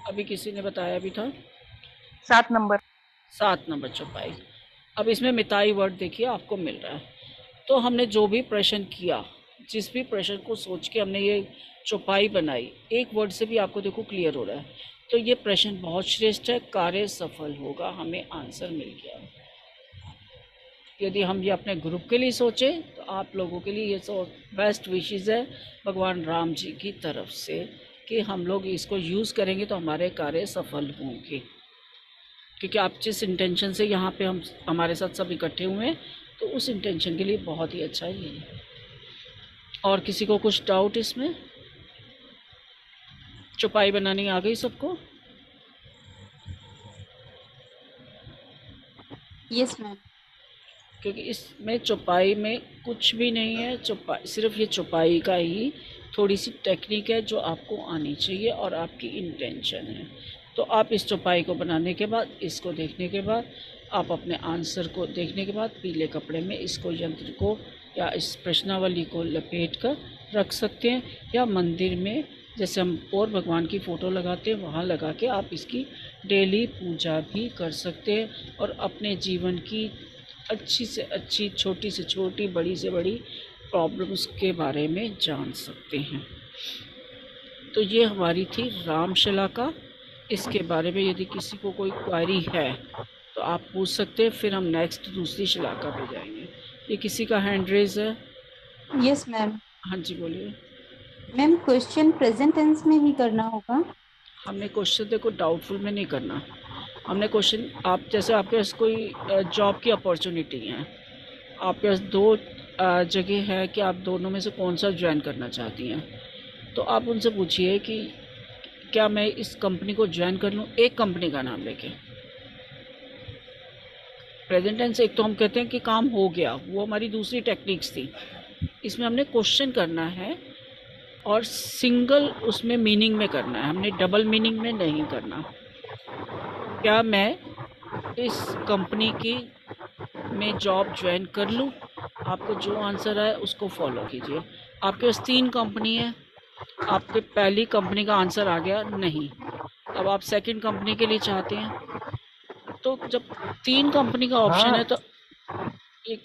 अभी किसी ने बताया भी था 7 नंबर। 7 नंबर चौपाई। अब इसमें मिताई वर्ड देखिए आपको मिल रहा है। तो हमने जो भी प्रश्न किया, जिस भी प्रश्न को सोच के हमने ये चौपाई बनाई, एक वर्ड से भी आपको देखो क्लियर हो रहा है। तो ये प्रश्न बहुत श्रेष्ठ है, कार्य सफल होगा, हमें आंसर मिल गया। यदि हम ये अपने ग्रुप के लिए सोचें तो आप लोगों के लिए ये बेस्ट विशेस है भगवान राम जी की तरफ से कि हम लोग इसको यूज़ करेंगे तो हमारे कार्य सफल होंगे। क्योंकि आप जिस इंटेंशन से यहाँ पे हम हमारे साथ सब इकट्ठे हुए हैं, तो उस इंटेंशन के लिए बहुत ही अच्छा ये है। और किसी को कुछ डाउट इसमें? चौपाई बनानी आ गई सबको? Yes ma'am. क्योंकि इसमें चौपाई में कुछ भी नहीं है, चौपाई सिर्फ ये चौपाई का ही थोड़ी सी टेक्निक है जो आपको आनी चाहिए और आपकी इंटेंशन है। तो आप इस चौपाई को बनाने के बाद, इसको देखने के बाद, आप अपने आंसर को देखने के बाद पीले कपड़े में इसको यंत्र को या इस प्रश्नावली को लपेट कर रख सकते हैं, या मंदिर में जैसे हम और भगवान की फ़ोटो लगाते हैं वहाँ लगा के आप इसकी डेली पूजा भी कर सकते हैं और अपने जीवन की अच्छी से अच्छी, छोटी से छोटी, बड़ी से बड़ी प्रॉब्लम्स के बारे में जान सकते हैं। तो ये हमारी थी रामशिला का। इसके बारे में यदि किसी को कोई क्वेरी है तो आप पूछ सकते हैं, फिर हम नेक्स्ट दूसरी शिलाका पे जाएंगे। ये किसी का हैंड रेज है? Yes ma'am. हाँ जी बोलिए। मैम क्वेश्चन प्रेजेंट टेंस में ही करना होगा? हमने क्वेश्चन देखो डाउटफुल में नहीं करना। हमने क्वेश्चन, आप जैसे आपके पास कोई जॉब की अपॉर्चुनिटी है, आपके पास 2 जगह है कि आप दोनों में से कौन सा ज्वाइन करना चाहती हैं, तो आप उनसे पूछिए कि क्या मैं इस कंपनी को ज्वाइन कर लूँ, एक कंपनी का नाम लेके। प्रेजेंट टेंस एक तो हम कहते हैं कि काम हो गया, वो हमारी दूसरी टेक्निक्स थी। इसमें हमने क्वेश्चन करना है और सिंगल उसमें मीनिंग में करना है, हमने डबल मीनिंग में नहीं करना। क्या मैं इस कंपनी की में जॉब ज्वाइन कर लूँ? आपको जो आंसर है उसको फॉलो कीजिए। आपके पास 3 कंपनी है, आपके पहली कंपनी का आंसर आ गया नहीं, अब आप सेकंड कंपनी के लिए चाहते हैं, तो जब 3 कंपनी का ऑप्शन है तो एक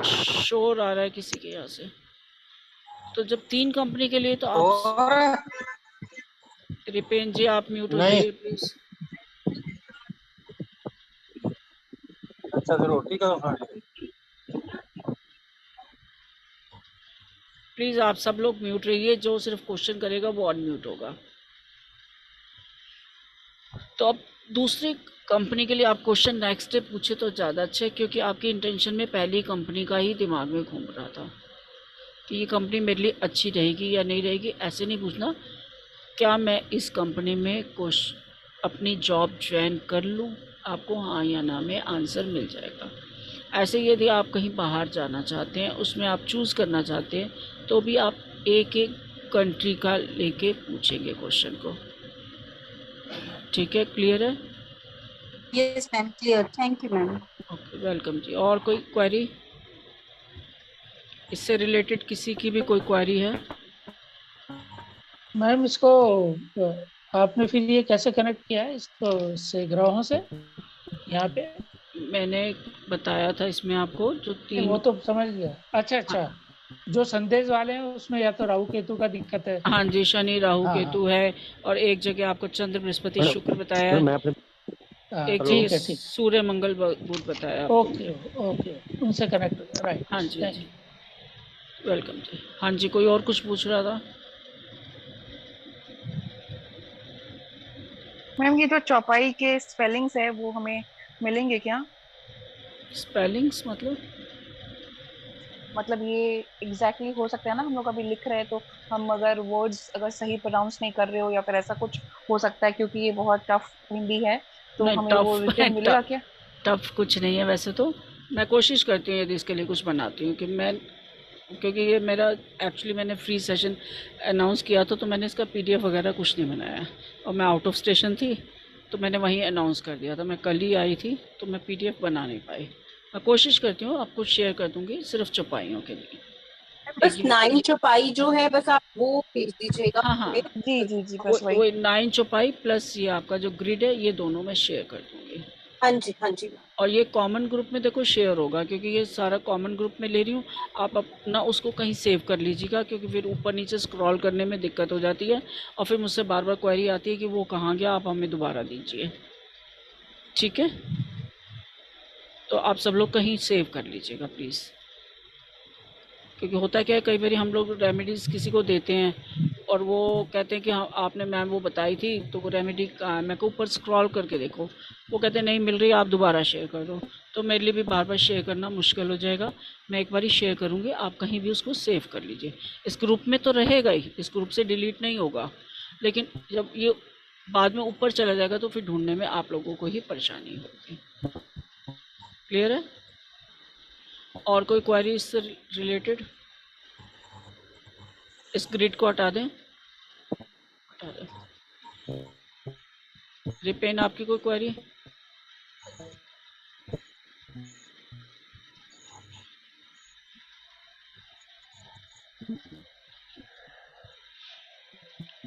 शोर आ रहा है किसी के यहाँ से, तो जब 3 कंपनी के लिए तो आप रिपेन जी आप म्यूट हो जाइए प्लीज। अच्छा तो रोटी का प्लीज़ आप सब लोग म्यूट रहिए, जो सिर्फ क्वेश्चन करेगा वो अनम्यूट होगा। तो अब दूसरी कंपनी के लिए आप क्वेश्चन नेक्स्ट डे पूछे तो ज़्यादा अच्छा है, क्योंकि आपकी इंटेंशन में पहली कंपनी का ही दिमाग में घूम रहा था कि ये कंपनी मेरे लिए अच्छी रहेगी या नहीं रहेगी। ऐसे नहीं पूछना क्या मैं इस कंपनी में अपनी जॉब ज्वाइन कर लूँ, आपको हाँ या ना में आंसर मिल जाएगा। ऐसे यदि आप कहीं बाहर जाना चाहते हैं, उसमें आप चूज़ करना चाहते हैं, तो भी आप एक एक कंट्री का लेके पूछेंगे क्वेश्चन को। ठीक है, क्लियर है? Yes ma'am, clear. Thank you ma'am. Okay, welcome जी। और कोई क्वेरी इससे रिलेटेड? किसी की भी कोई क्वेरी है? मैम इसको आपने फिर ये कैसे कनेक्ट किया है इसको से ग्रहों से यहाँ पे? मैंने बताया था इसमें आपको जो 3, वो तो समझ गया। अच्छा अच्छा, जो संदेश वाले हैं उसमें या तो राहु केतु का दिक्कत है। हाँ जी, शनि राहु हाँ, केतु है, और एक जगह आपको चंद्र बृहस्पति शुक्र बताया मैं है, अपने एक ठीक जगह है ठीक। सूर्य मंगल बुध बताया आपको। ओके ओके, उनसे कनेक्ट हो गया, राइट। हाँ जी, हाँ थैंक जी, वेलकम जी। हाँ जी, कोई और कुछ पूछ रहा था? मैम ये जो चौपाई के स्पेलिंग्स है वो हमें मिलेंगे क्या? स्पेलिंग्स मतलब ये एग्जैक्टली हो सकता है ना, हम लोग अभी लिख रहे हैं तो हम अगर वर्ड्स अगर सही प्रोनाउंस नहीं कर रहे हो या फिर ऐसा कुछ हो सकता है, क्योंकि ये बहुत टफ हिंदी है, तो नहीं, हमें वो रिटर्न मिलेगा क्या? टफ कुछ नहीं है वैसे तो। मैं कोशिश करती हूँ यदि इसके लिए कुछ बनाती हूँ कि क्योंकि ये मेरा एक्चुअली मैंने फ्री सेशन अनाउंस किया था, तो मैंने इसका PDF वगैरह कुछ नहीं बनाया, और मैं आउट ऑफ स्टेशन थी तो मैंने वहीं अनाउंस कर दिया था। मैं कल ही आई थी तो मैं PDF बना नहीं पाई। मैं कोशिश करती हूँ आपको शेयर कर दूँगी सिर्फ चौपाइयों के लिए। बस 9 चौपाई जो है बस आप वो भेज दीजिएगा हाँ हाँ, हमें। जी जी जी, बस वही। वो 9 चौपाई प्लस ये आपका जो ग्रिड है, ये दोनों मैं शेयर कर दूंगी। हाँ जी हाँ जी। और ये कॉमन ग्रुप में देखो शेयर होगा, क्योंकि ये सारा कॉमन ग्रुप में ले रही हूँ। आप अपना उसको कहीं सेव कर लीजिएगा, क्योंकि फिर ऊपर नीचे स्क्रॉल करने में दिक्कत हो जाती है, और फिर मुझसे बार बार क्वेरी आती है कि वो कहाँ गया, आप हमें दोबारा दीजिए। ठीक है, तो आप सब लोग कहीं सेव कर लीजिएगा प्लीज़, क्योंकि होता क्या है, कई बार हम लोग रेमेडीज़ किसी को देते हैं और वो कहते हैं कि हाँ आपने मैम वो बताई थी, तो वो रेमेडी मैं को ऊपर स्क्रॉल करके देखो, वो कहते हैं नहीं मिल रही, आप दोबारा शेयर कर दो। तो मेरे लिए भी बार बार शेयर करना मुश्किल हो जाएगा। मैं एक बार ही शेयर करूँगी, आप कहीं भी उसको सेव कर लीजिए। इस ग्रुप में तो रहेगा ही, इस ग्रुप से डिलीट नहीं होगा, लेकिन जब ये बाद में ऊपर चला जाएगा तो फिर ढूंढने में आप लोगों को ही परेशानी होगी। क्लियर है? और कोई क्वेरी इससे रिलेटेड? इस ग्रिड को हटा दें, हटा दें। रिपेन आपकी कोई क्वेरी?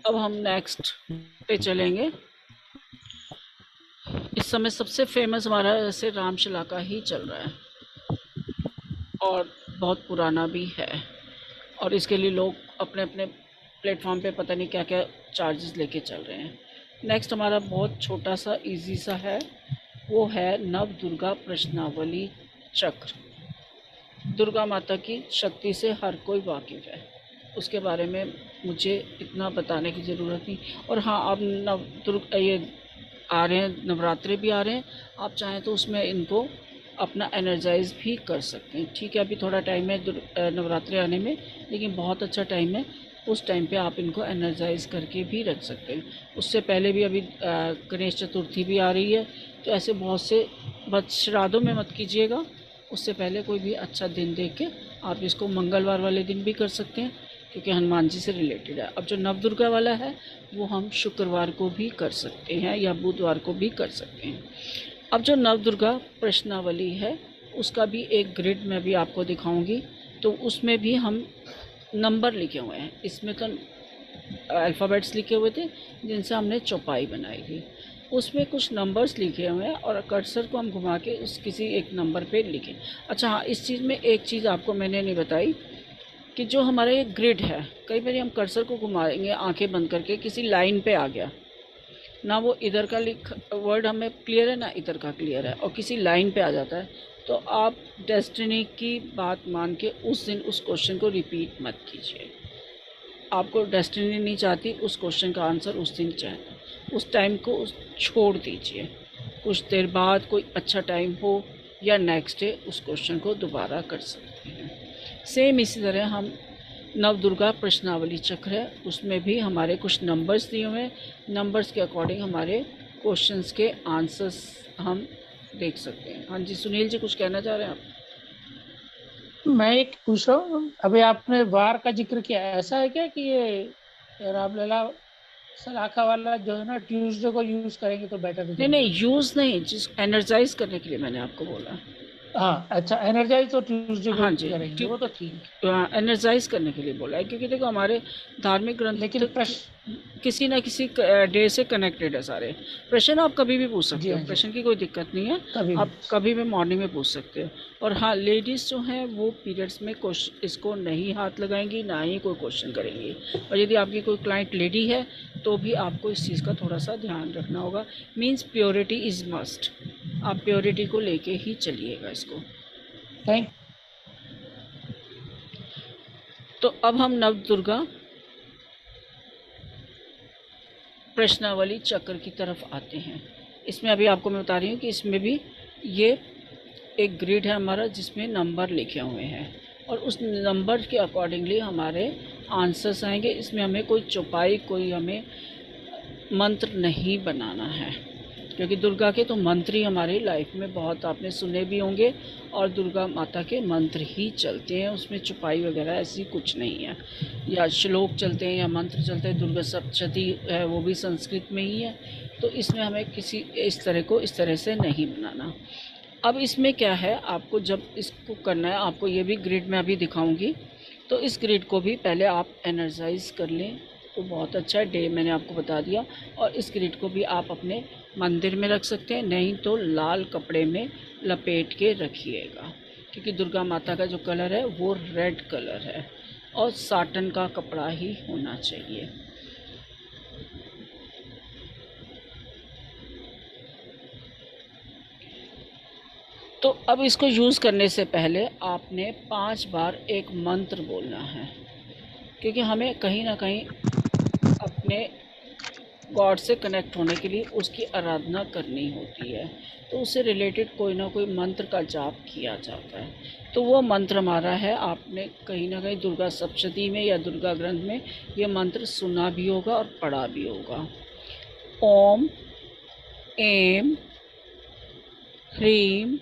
अब हम नेक्स्ट पे चलेंगे। इस समय सबसे फेमस हमारा ऐसे रामशिला का ही चल रहा है, और बहुत पुराना भी है, और इसके लिए लोग अपने अपने प्लेटफॉर्म पे पता नहीं क्या क्या चार्जेस लेके चल रहे हैं। नेक्स्ट हमारा बहुत छोटा सा इजी सा है, वो है नव दुर्गा प्रश्नावली चक्र। दुर्गा माता की शक्ति से हर कोई वाकिफ़ है, उसके बारे में मुझे इतना बताने की ज़रूरत नहीं। और हाँ, अब नव दुर्गा ये आ रहे हैं, नवरात्रे भी आ रहे हैं, आप चाहें तो उसमें इनको अपना एनर्जाइज भी कर सकते हैं। ठीक है, अभी थोड़ा टाइम है नवरात्रे आने में, लेकिन बहुत अच्छा टाइम है, उस टाइम पे आप इनको एनर्जाइज करके भी रख सकते हैं। उससे पहले भी अभी गणेश चतुर्थी भी आ रही है, तो ऐसे बहुत से, बस श्राद्धों में मत कीजिएगा, उससे पहले कोई भी अच्छा दिन देख के आप इसको मंगलवार वाले दिन भी कर सकते हैं, क्योंकि हनुमान जी से रिलेटेड है। अब जो नवदुर्गा वाला है वो हम शुक्रवार को भी कर सकते हैं या बुधवार को भी कर सकते हैं। अब जो नवदुर्गा प्रश्नावली है उसका भी एक ग्रिड मैं भी आपको दिखाऊंगी, तो उसमें भी हम नंबर लिखे हुए हैं। इसमें तो अल्फ़ाबेट्स लिखे हुए थे जिनसे हमने चौपाई बनाई थी, उसमें कुछ नंबर्स लिखे हुए हैं और कर्सर को हम घुमा के उस किसी एक नंबर पे लिखें। अच्छा हाँ, इस चीज़ में एक चीज़ आपको मैंने नहीं बताई कि जो हमारा ये ग्रिड है, कई बार हम कर्सर को घुमाएंगे आंखें बंद करके, किसी लाइन पे आ गया ना, वो इधर का वर्ड हमें क्लियर है ना इधर का क्लियर है, और किसी लाइन पे आ जाता है, तो आप डेस्टिनी की बात मान के उस दिन उस क्वेश्चन को रिपीट मत कीजिए। आपको डेस्टिनी नहीं चाहती उस क्वेश्चन का आंसर उस दिन चाहिए, उस टाइम को छोड़ दीजिए। कुछ देर बाद कोई अच्छा टाइम हो या नेक्स्ट डे उस क्वेश्चन को दोबारा कर सकते हैं। सेम इसी तरह हम नवदुर्गा प्रश्नावली चक्र है, उसमें भी हमारे कुछ नंबर्स दिए हुए हैं, नंबर्स के अकॉर्डिंग हमारे क्वेश्चंस के आंसर्स हम देख सकते हैं। हाँ जी, सुनील जी कुछ कहना चाह रहे हैं आप? मैं एक पूछ रहा हूँ, अभी आपने वार का जिक्र किया, ऐसा है क्या कि ये रामलीला सलाखा वाला जो है ना ट्यूसडे को यूज करेंगे तो बेटर है? नहीं, यूज़ नहीं, जिस एनर्जाइज करने के लिए मैंने आपको बोला। हाँ अच्छा, एनर्जाइज तो ट्यूसडे को हाँ जी, करेंगे, वो तो ठीक है। एनर्जाइज करने के लिए बोला है, क्योंकि देखो हमारे धार्मिक ग्रंथ लेकिन किसी ना किसी डे से कनेक्टेड है सारे। प्रश्न आप कभी भी पूछ सकते हो, प्रश्न की कोई दिक्कत नहीं है, आप कभी भी मॉर्निंग में पूछ सकते हो। और हाँ, लेडीज़ जो हैं वो पीरियड्स में इसको नहीं हाथ लगाएंगी, ना ही कोई क्वेश्चन करेंगी। और यदि आपकी कोई क्लाइंट लेडी है तो भी आपको इस चीज़ का थोड़ा सा ध्यान रखना होगा। मीन्स प्योरिटी इज़ मस्ट, आप प्योरिटी को लेके ही चलिएगा इसको। थैंक। तो अब हम नवदुर्गा प्रश्नावली चक्र की तरफ आते हैं। इसमें अभी आपको मैं बता रही हूँ कि इसमें भी ये एक ग्रिड है हमारा जिसमें नंबर लिखे हुए हैं, और उस नंबर के अकॉर्डिंगली हमारे आंसर्स आएंगे। इसमें हमें कोई चौपाई, कोई हमें मंत्र नहीं बनाना है, क्योंकि दुर्गा के तो मंत्र ही हमारी लाइफ में बहुत आपने सुने भी होंगे, और दुर्गा माता के मंत्र ही चलते हैं, उसमें छुपाई वगैरह ऐसी कुछ नहीं है। या श्लोक चलते हैं या मंत्र चलते हैं, दुर्गा सप्तशती है वो भी संस्कृत में ही है, तो इसमें हमें किसी इस तरह से नहीं बनाना। अब इसमें क्या है, आपको जब इसको करना है, आपको ये भी ग्रिड में अभी दिखाऊंगी, तो इस ग्रिड को भी पहले आप एनर्जाइज कर लें तो बहुत अच्छा है। डे मैंने आपको बता दिया। और इस ग्रिड को भी आप अपने मंदिर में रख सकते हैं, नहीं तो लाल कपड़े में लपेट के रखिएगा, क्योंकि दुर्गा माता का जो कलर है वो रेड कलर है और साटन का कपड़ा ही होना चाहिए। तो अब इसको यूज़ करने से पहले आपने 5 बार एक मंत्र बोलना है, क्योंकि हमें कहीं ना कहीं अपने गॉड से कनेक्ट होने के लिए उसकी आराधना करनी होती है, तो उससे रिलेटेड कोई ना कोई मंत्र का जाप किया जाता है। तो वो मंत्र हमारा है, आपने कहीं ना कहीं दुर्गा सप्तशती में या दुर्गा ग्रंथ में ये मंत्र सुना भी होगा और पढ़ा भी होगा। ओम ऐं ह्रीं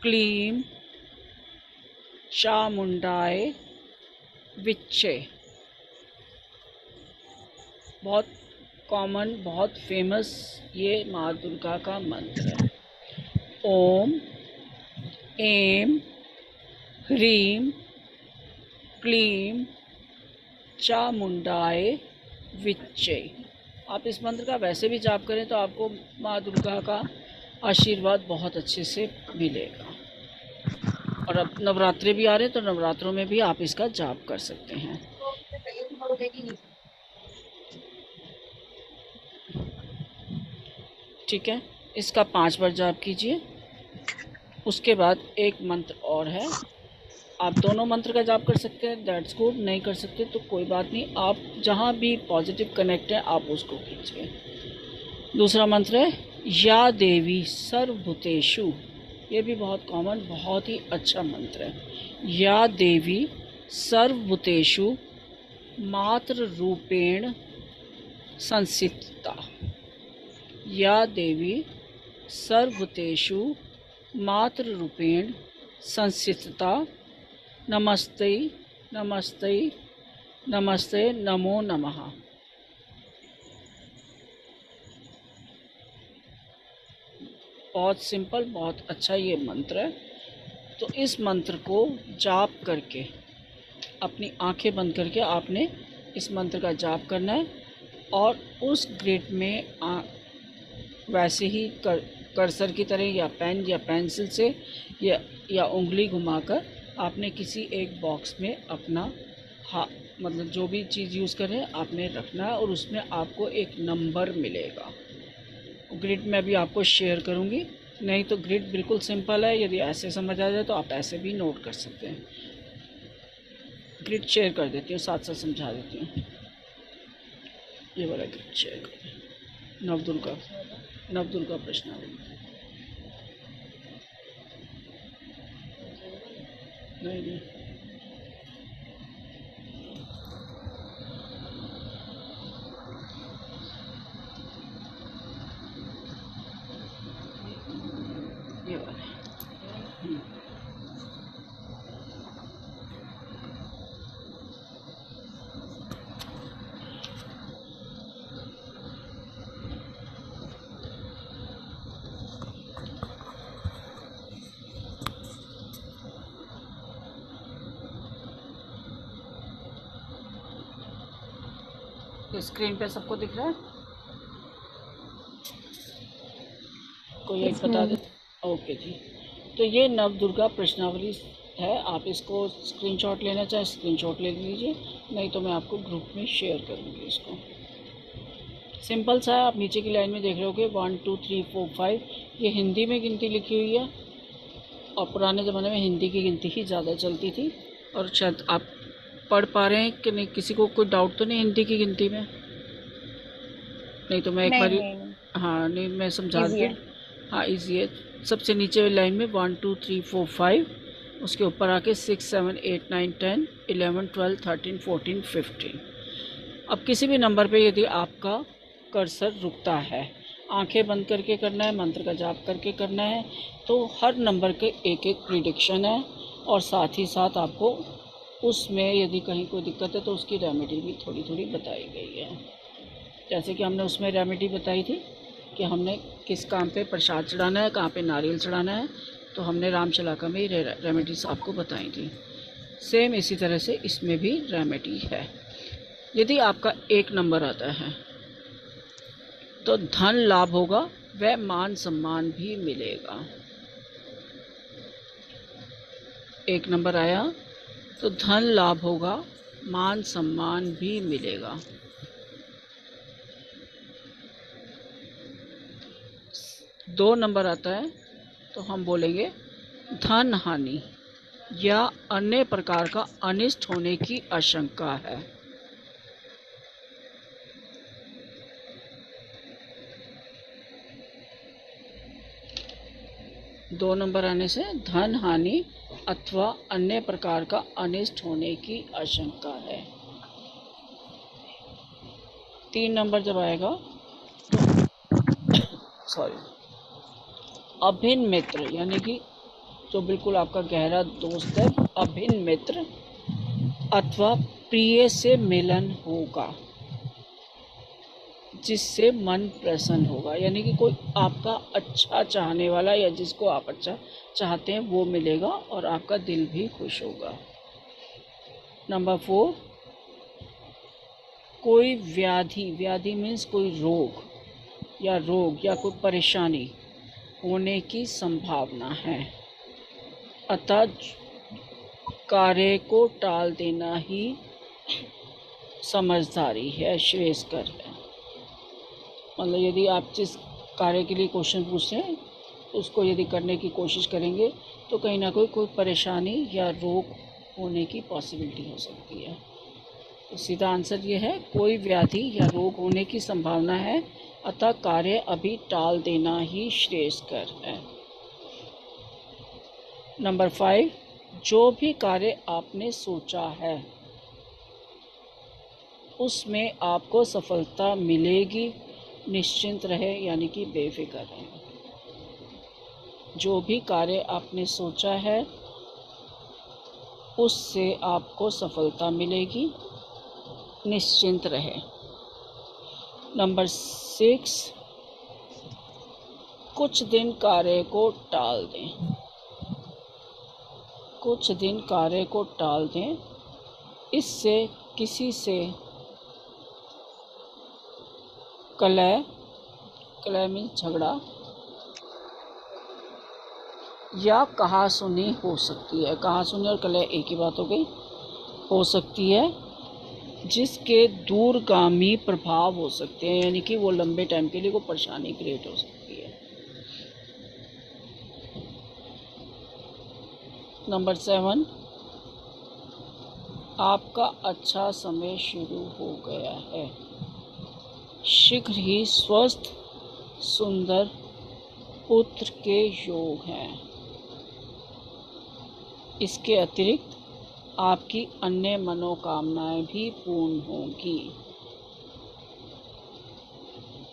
क्लीं चामुंडाय विच्चे। बहुत कॉमन, बहुत फेमस ये माँ दुर्गा का मंत्र है। ओम ऐं ह्रीं क्लीं चामुंडाय विच्चे। आप इस मंत्र का वैसे भी जाप करें तो आपको माँ दुर्गा का आशीर्वाद बहुत अच्छे से मिलेगा। और अब नवरात्रि भी आ रहे हैं तो नवरात्रों में भी आप इसका जाप कर सकते हैं। ठीक है, इसका 5 बार जाप कीजिए। उसके बाद एक मंत्र और है, आप दोनों मंत्र का जाप कर सकते हैं, दैट्स गुड। नहीं कर सकते तो कोई बात नहीं, आप जहाँ भी पॉजिटिव कनेक्ट है आप उसको कीजिए। दूसरा मंत्र है या देवी सर्वभूतेषु। ये भी बहुत कॉमन, बहुत ही अच्छा मंत्र है। या देवी सर्वभूतेषु मात्र रूपेण संस्थिता। या देवी सर्वभूतेषु मात्र रूपेण संस्थिता। नमस्ते नमस्ते नमस्ते नमो नमः। बहुत सिंपल, बहुत अच्छा ये मंत्र है। तो इस मंत्र को जाप करके, अपनी आंखें बंद करके आपने इस मंत्र का जाप करना है और उस ग्रिड में वैसे ही कर्सर की तरह या पेन या पेंसिल से या उंगली घुमाकर आपने किसी एक बॉक्स में अपना मतलब जो भी चीज़ यूज़ करें आपने रखना है और उसमें आपको एक नंबर मिलेगा। ग्रिड में भी आपको शेयर करूंगी, नहीं तो ग्रिड बिल्कुल सिंपल है, यदि ऐसे समझ आ जाए तो आप ऐसे भी नोट कर सकते हैं। ग्रिड शेयर कर देती हूँ, साथ साथ समझा देती हूँ। ये वाला ग्रिड शेयर कर, नवदुर्गा प्रश्नावली। नहीं ये वाला। स्क्रीन पे सबको दिख रहा है? कोई एक बता दे। ओके जी, तो ये नवदुर्गा प्रश्नावली है। आप इसको स्क्रीनशॉट लेना चाहें स्क्रीनशॉट ले लीजिए, नहीं तो मैं आपको ग्रुप में शेयर करूँगी इसको। सिंपल सा है, आप नीचे की लाइन में देख रहे होगे 1 2 3 4 5। ये हिंदी में गिनती लिखी हुई है और पुराने ज़माने में हिंदी की गिनती ही ज़्यादा चलती थी। और शायद आप पढ़ पा रहे हैं कि नहीं, किसी को कोई डाउट तो नहीं हिंदी की गिनती में? नहीं तो मैं एक बार हाँ नहीं मैं समझा दूँ। हाँ इजी है। सबसे नीचे वाली लाइन में 1 2 3 4 5, उसके ऊपर आके 6 7 8 9 10 11 12 13 14 15। अब किसी भी नंबर पे यदि आपका कर्सर रुकता है, आंखें बंद करके करना है, मंत्र का जाप करके करना है, तो हर नंबर के एक एक प्रिडिक्शन है और साथ ही साथ आपको उसमें यदि कहीं कोई दिक्कत है तो उसकी रेमेडी भी थोड़ी थोड़ी बताई गई है। जैसे कि हमने उसमें रेमेडी बताई थी कि हमने किस काम पे प्रसाद चढ़ाना है, कहाँ पे नारियल चढ़ाना है, तो हमने राम शलाका में ही रेमेडीज आपको बताई थी। सेम इसी तरह से इसमें भी रेमेडी है। यदि आपका 1 नंबर आता है तो धन लाभ होगा व मान सम्मान भी मिलेगा। 1 नंबर आया तो धन लाभ होगा, मान सम्मान भी मिलेगा। 2 नंबर आता है तो हम बोलेंगे धन हानि या अन्य प्रकार का अनिष्ट होने की आशंका है। 2 नंबर आने से धन हानि अथवा अन्य प्रकार का अनिष्ट होने की आशंका है। 3 नंबर जब आएगा अभिन्न मित्र, यानी कि जो बिल्कुल आपका गहरा दोस्त है, अभिन्न मित्र अथवा प्रिय से मिलन होगा जिससे मन प्रसन्न होगा, यानी कि कोई आपका अच्छा चाहने वाला या जिसको आप अच्छा चाहते हैं वो मिलेगा और आपका दिल भी खुश होगा। नंबर 4, कोई व्याधि, व्याधि मीन्स कोई रोग या कोई परेशानी होने की संभावना है, अतः कार्य को टाल देना ही समझदारी है, श्रेयस्कर है। मतलब यदि आप जिस कार्य के लिए क्वेश्चन पूछते हैं उसको यदि करने की कोशिश करेंगे तो कहीं ना कोई परेशानी या रोग होने की पॉसिबिलिटी हो सकती है। तो सीधा आंसर ये है, कोई व्याधि या रोग होने की संभावना है, अतः कार्य अभी टाल देना ही श्रेयस्कर है। नंबर 5, जो भी कार्य आपने सोचा है उसमें आपको सफलता मिलेगी, निश्चिंत रहे, यानी कि बेफिक्र रहे। जो भी कार्य आपने सोचा है उससे आपको सफलता मिलेगी, निश्चिंत रहे। नंबर 6, कुछ दिन कार्य को टाल दें, कुछ दिन कार्य को टाल दें, इससे किसी से कलह में झगड़ा या कहासुनी हो सकती है। कहासुनी और कलह एक ही बात हो सकती है, जिसके दूरगामी प्रभाव हो सकते हैं, यानी कि वो लंबे टाइम के लिए कोई परेशानी क्रिएट हो सकती है। नंबर 7, आपका अच्छा समय शुरू हो गया है, शीघ्र ही स्वस्थ सुंदर पुत्र के योग हैं। इसके अतिरिक्त आपकी अन्य मनोकामनाएं भी पूर्ण होंगी।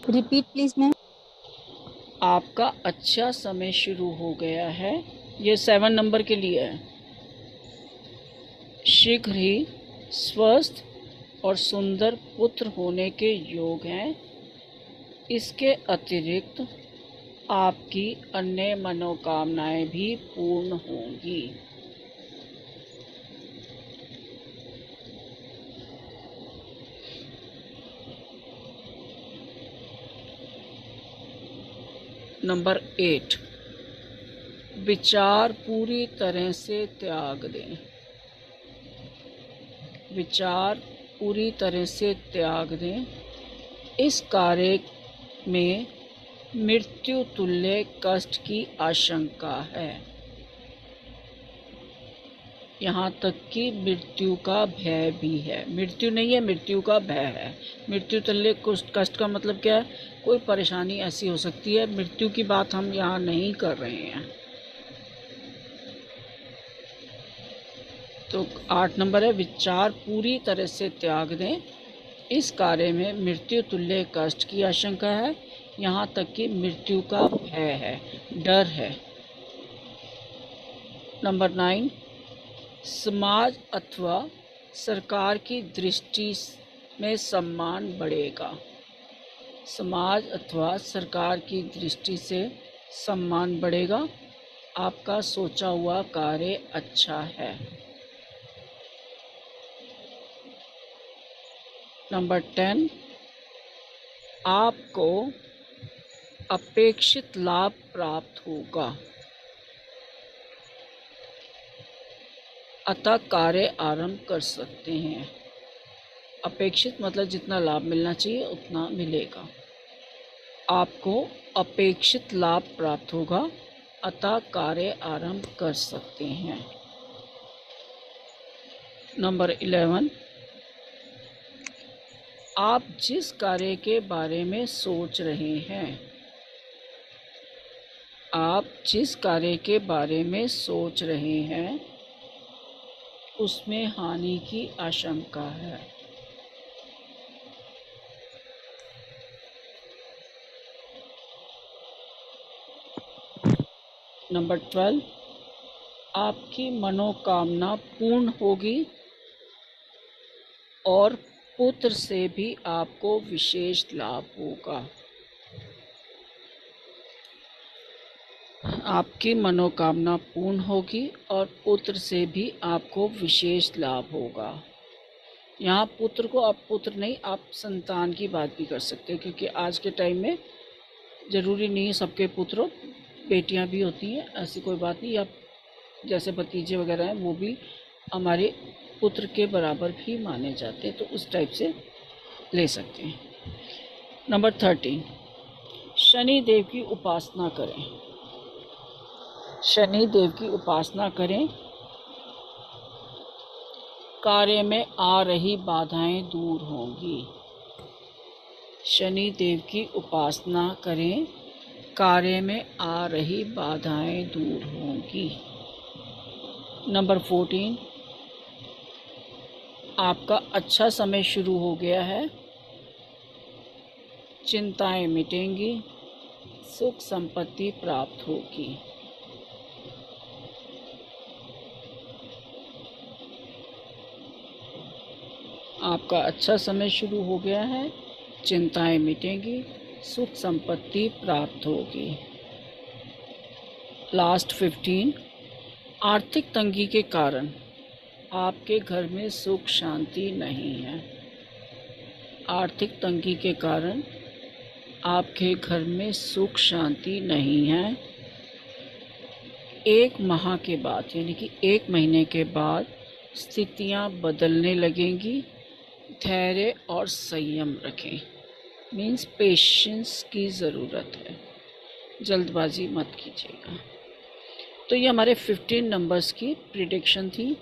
Repeat please ma'am. आपका अच्छा समय शुरू हो गया है, ये 7 नंबर के लिए है। शीघ्र ही स्वस्थ और सुंदर पुत्र होने के योग हैं। इसके अतिरिक्त आपकी अन्य मनोकामनाएं भी पूर्ण होंगी। नंबर 8, विचार पूरी तरह से त्याग दें, विचार पूरी तरह से त्याग दें। इस कार्य में मृत्यु तुल्य कष्ट की आशंका है, यहाँ तक कि मृत्यु का भय भी है। मृत्यु नहीं है, मृत्यु का भय है। मृत्यु तुल्य कष्ट का मतलब क्या है? कोई परेशानी ऐसी हो सकती है, मृत्यु की बात हम यहाँ नहीं कर रहे हैं। तो 8 नंबर है, विचार पूरी तरह से त्याग दें। इस कार्य में मृत्यु तुल्य कष्ट की आशंका है, यहाँ तक कि मृत्यु का भय है, डर है। नंबर 9, समाज अथवा सरकार की दृष्टि में सम्मान बढ़ेगा, समाज अथवा सरकार की दृष्टि से सम्मान बढ़ेगा। आपका सोचा हुआ कार्य अच्छा है। नंबर 10, आपको अपेक्षित लाभ प्राप्त होगा, अतः कार्य आरंभ कर सकते हैं। अपेक्षित मतलब जितना लाभ मिलना चाहिए उतना मिलेगा। आपको अपेक्षित लाभ प्राप्त होगा, अतः कार्य आरंभ कर सकते हैं। नंबर 11, आप जिस कार्य के बारे में सोच रहे हैं, आप जिस कार्य के बारे में सोच रहे हैं उसमें हानि की आशंका है। नंबर 12, आपकी मनोकामना पूर्ण होगी और पुत्र से भी आपको विशेष लाभ होगा। आपकी मनोकामना पूर्ण होगी और पुत्र से भी आपको विशेष लाभ होगा। यहाँ पुत्र को आप पुत्र नहीं, आप संतान की बात भी कर सकते हैं, क्योंकि आज के टाइम में ज़रूरी नहीं है सबके पुत्र हो, बेटियाँ भी होती हैं, ऐसी कोई बात नहीं। आप जैसे भतीजे वगैरह हैं वो भी हमारे पुत्र के बराबर भी माने जाते हैं, तो उस टाइप से ले सकते हैं। नंबर 13, शनि देव की उपासना करें। शनि देव की उपासना करें, कार्य में आ रही बाधाएं दूर होंगी। शनि देव की उपासना करें, कार्य में आ रही बाधाएं दूर होंगी। नंबर 14, आपका अच्छा समय शुरू हो गया है, चिंताएं मिटेंगी, सुख संपत्ति प्राप्त होगी। आपका अच्छा समय शुरू हो गया है, चिंताएं मिटेंगी, सुख संपत्ति प्राप्त होगी। लास्ट 15, आर्थिक तंगी के कारण आपके घर में सुख शांति नहीं है। आर्थिक तंगी के कारण आपके घर में सुख शांति नहीं है। 1 माह के बाद यानी कि 1 महीने के बाद स्थितियां बदलने लगेंगी। धैर्य और संयम रखें, मीन्स पेशेंस की ज़रूरत है, जल्दबाजी मत कीजिएगा। तो ये हमारे 15 नंबर्स की प्रिडिक्शन थी।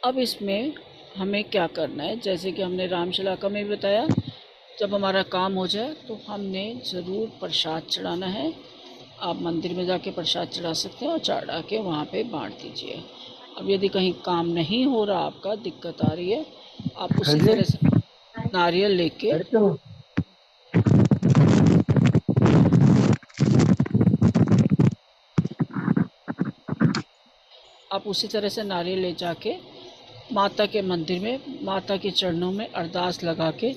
अब इसमें हमें क्या करना है, जैसे कि हमने रामशलाका में भी बताया, जब हमारा काम हो जाए तो हमने ज़रूर प्रसाद चढ़ाना है। आप मंदिर में जाके प्रसाद चढ़ा सकते हैं और चढ़ा के वहाँ पे बांट दीजिए। अब यदि कहीं काम नहीं हो रहा, आपका दिक्कत आ रही है, आप उसी तरह से नारियल लेके आप उसी तरह से नारियल ले जाके माता के मंदिर में, माता के चरणों में अरदास लगा के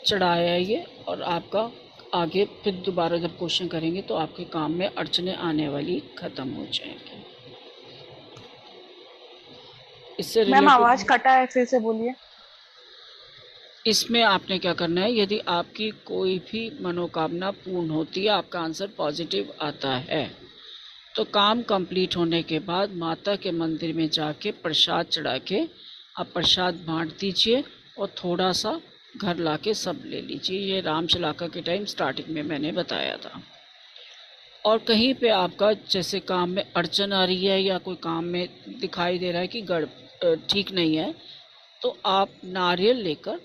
चढ़ाइए, और आपका आगे फिर दोबारा जब क्वेश्चन करेंगे तो आपके काम में अड़चने आने वाली ख़त्म हो जाएंगी। इससे मैम आवाज रिलेटेड कटा है, फिर से बोलिए। इसमें आपने क्या करना है, यदि आपकी कोई भी मनोकामना पूर्ण होती है, आपका आंसर पॉजिटिव आता है, तो काम कंप्लीट होने के बाद माता के मंदिर में जाके प्रसाद चढ़ा के आप प्रसाद बांट दीजिए और थोड़ा सा घर लाके सब ले लीजिए। ये रामशलाका के टाइम स्टार्टिंग में मैंने बताया था। और कहीं पे आपका जैसे काम में अड़चन आ रही है या कोई काम में दिखाई दे रहा है कि ठीक नहीं है, तो आप नारियल लेकर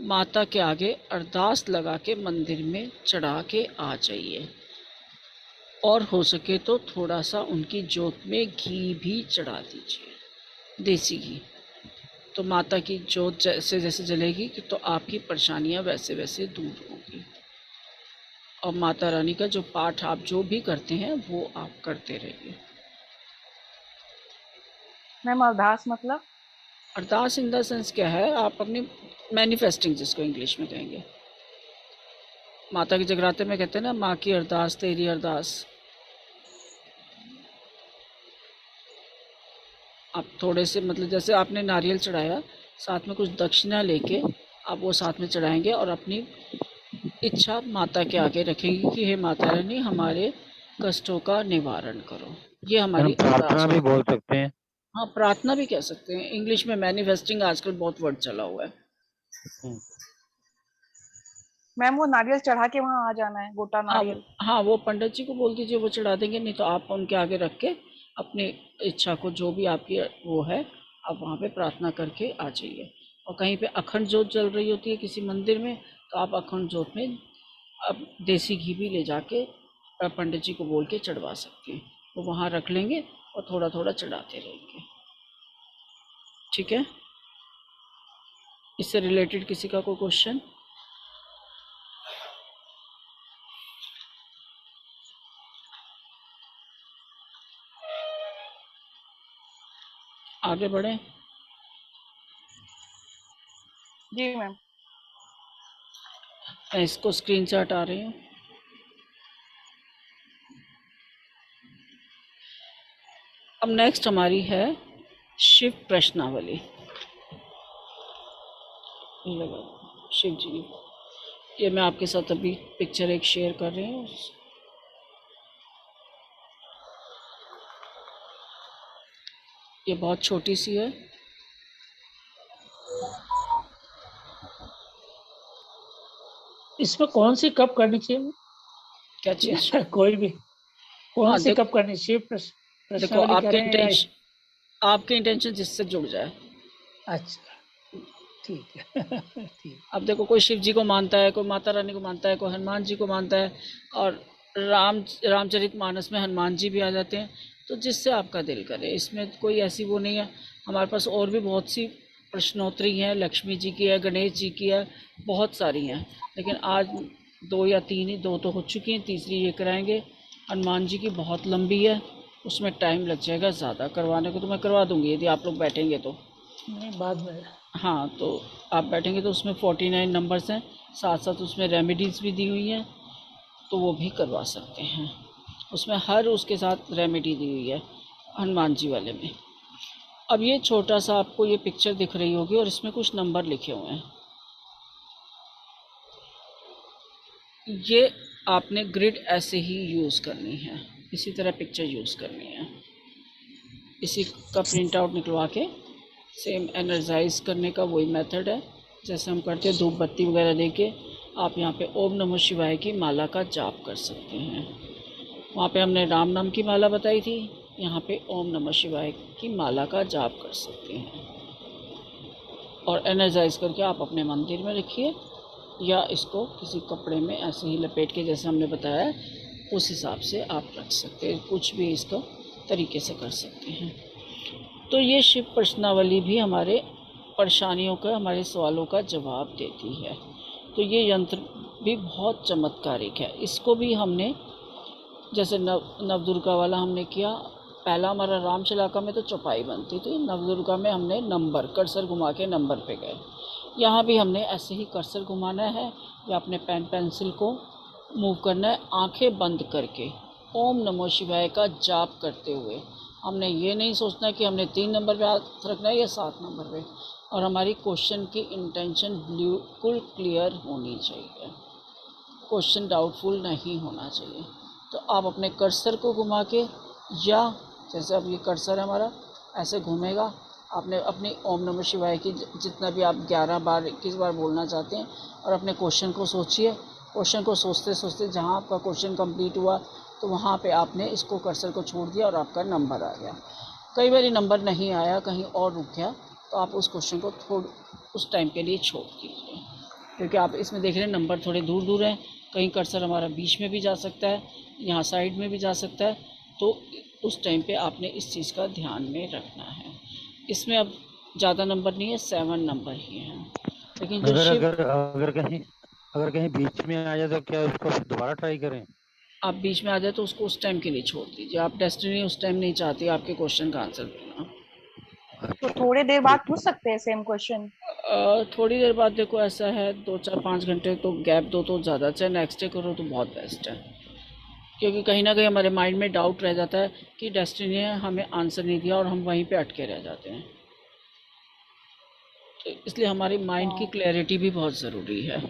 माता के आगे अरदास लगा के मंदिर में चढ़ा के आ जाइए, और हो सके तो थोड़ा सा उनकी जोत में घी भी चढ़ा दीजिए, देसी घी। तो माता की जोत जैसे जैसे जलेगी कि तो आपकी परेशानियां वैसे वैसे दूर होगी। और माता रानी का जो पाठ आप जो भी करते हैं वो आप करते रहिए। मैम अरदास मतलब? अरदास इन द सेंस क्या है, आप अपनी मैनिफेस्टिंग जिसको इंग्लिश में कहेंगे, माता के जगराते में कहते हैं ना, माँ की अरदास तेरी अरदास। आप थोड़े से मतलब जैसे आपने नारियल चढ़ाया, साथ में कुछ दक्षिणा लेके आप वो साथ में चढ़ाएंगे और अपनी इच्छा माता के आगे रखेंगे कि हे माता रानी हमारे कष्टों का निवारण करो। ये हमारी प्रार्थना अरदास भी होगी। बोल सकते हैं। हाँ, प्रार्थना भी कह सकते हैं। इंग्लिश में मैनिफेस्टिंग आजकल बहुत वर्ड चला हुआ है। मैम वो नारियल चढ़ा के वहां आ जाना है, गोटा हाँ नारियल। हाँ, वो पंडित जी को बोल दीजिए, वो चढ़ा देंगे, नहीं तो आप उनके आगे रख के अपनी इच्छा को, जो भी आपकी वो है, आप वहाँ पे प्रार्थना करके आ जाइए। और कहीं पे अखंड जोत जल रही होती है किसी मंदिर में, तो आप अखंड जोत में अब देसी घी भी ले जाके पंडित जी को बोल के चढ़वा सकती हैं। वो वहाँ रख लेंगे और थोड़ा थोड़ा चढ़ाते रहेंगे। ठीक है, इससे रिलेटेड किसी का कोई क्वेश्चन? आगे बढ़े। जी मैम। मैं इसको स्क्रीन से हटा रही हूँ। अब नेक्स्ट हमारी है शिव प्रश्नावली। शिव जी की, ये मैं आपके साथ अभी पिक्चर एक शेयर कर रही हूँ। ये बहुत छोटी सी है। इसमें कौन सी कप करनी चाहिए? क्या चीज? कोई भी, कौन हाँ, सी कप करनी चाहिए? देखो प्रश्नावली आपके करें या इंटेंशन, आपके इंटेंशन जिससे जुड़ जाए। अच्छा, ठीक है। ठीक। अब देखो, कोई शिव जी को मानता है, कोई माता रानी को मानता है, कोई हनुमान जी को मानता है, और रामचरितमानस में हनुमान जी भी आ जाते हैं। तो जिससे आपका दिल करे, इसमें कोई ऐसी वो नहीं है। हमारे पास और भी बहुत सी प्रश्नोत्तरी हैं, लक्ष्मी जी की है, गणेश जी की है, बहुत सारी हैं। लेकिन आज 2 या 3 ही, 2 तो हो चुकी हैं, तीसरी ये कराएंगे। हनुमान जी की बहुत लंबी है, उसमें टाइम लग जाएगा ज़्यादा। करवाने को तो मैं करवा दूंगी यदि आप लोग बैठेंगे तो। नहीं, बाद में। हाँ, तो आप बैठेंगे तो उसमें 49 नंबर्स हैं, साथ साथ उसमें रेमेडीज़ भी दी हुई हैं, तो वो भी करवा सकते हैं। उसमें हर उसके साथ रेमेडी दी हुई है हनुमान जी वाले में। अब ये छोटा सा आपको ये पिक्चर दिख रही होगी और इसमें कुछ नंबर लिखे हुए हैं। ये आपने ग्रिड ऐसे ही यूज़ करनी है, इसी तरह पिक्चर यूज़ करनी है। इसी का प्रिंट आउट निकलवा के सेम एनर्जाइज करने का वही मेथड है जैसे हम करते हैं। धूप बत्ती वगैरह लेके आप यहाँ पे ओम नमः शिवाय की माला का जाप कर सकते हैं। वहाँ पे हमने राम नाम की माला बताई थी, यहाँ पे ओम नमः शिवाय की माला का जाप कर सकते हैं। और एनर्जाइज करके आप अपने मंदिर में रखिए, या इसको किसी कपड़े में ऐसे ही लपेट के, जैसे हमने बताया, उस हिसाब से आप रख सकते हैं। कुछ भी इसको तरीके से कर सकते हैं। तो ये शिव प्रश्नावली भी हमारे परेशानियों का, हमारे सवालों का जवाब देती है। तो ये यंत्र भी बहुत चमत्कारिक है। इसको भी हमने जैसे नवदुर्गा वाला हमने किया, पहला हमारा राम शलाका में तो चौपाई बनती थी, नवदुर्गा में हमने नंबर कर्सर घुमा के नंबर पे गए। यहाँ भी हमने ऐसे ही कर्सर घुमाना है या अपने पेन पेंसिल को मूव करना है, आंखें बंद करके ओम नमो शिवाय का जाप करते हुए। हमने ये नहीं सोचना कि हमने 3 नंबर पे हाथ रखना है या 7 नंबर पे। और हमारी क्वेश्चन की इंटेंशन बिल्कुल क्लियर होनी चाहिए, क्वेश्चन डाउटफुल नहीं होना चाहिए। तो आप अपने कर्सर को घुमा के, या जैसे अब ये कर्सर हमारा ऐसे घूमेगा, आपने अपनी ओम नमः शिवाय की जितना भी आप 11 बार 21 बार बोलना चाहते हैं, और अपने क्वेश्चन को सोचिए। क्वेश्चन को सोचते सोचते जहाँ आपका क्वेश्चन कंप्लीट हुआ तो वहाँ पे आपने इसको कर्सर को छोड़ दिया और आपका नंबर आ गया। कई बार नंबर नहीं आया, कहीं और रुक गया, तो आप उस क्वेश्चन को उस टाइम के लिए छोड़ दीजिए, क्योंकि आप इसमें देख रहे हैं नंबर थोड़े दूर दूर हैं। कहीं कर्सर हमारा बीच में भी जा सकता है, यहाँ साइड में भी जा सकता है। तो उस टाइम पे आपने इस चीज़ का ध्यान में रखना है। इसमें अब ज़्यादा नंबर नहीं है, 7 नंबर ही हैं। लेकिन जो शिव, अगर कहीं बीच में आ जाए तो क्या उसको दोबारा ट्राई करें? आप बीच में आ जाए तो उसको उस टाइम के लिए छोड़ दीजिए। आप डेस्टिनी उस टाइम नहीं चाहती आपके क्वेश्चन का आंसर देना। तो थोड़ी देर बाद पूछ सकते हैं सेम क्वेश्चन? थोड़ी देर बाद देखो, ऐसा है 2 4 5 घंटे तो गैप दो तो ज़्यादा अच्छा है। नेक्स्ट डे करो तो बहुत बेस्ट है, क्योंकि कहीं ना कहीं हमारे माइंड में डाउट रह जाता है कि डेस्टिनी ने हमें आंसर नहीं दिया और हम वहीं पे अटके रह जाते हैं। तो इसलिए हमारी माइंड की हाँ। क्लैरिटी भी बहुत ज़रूरी है।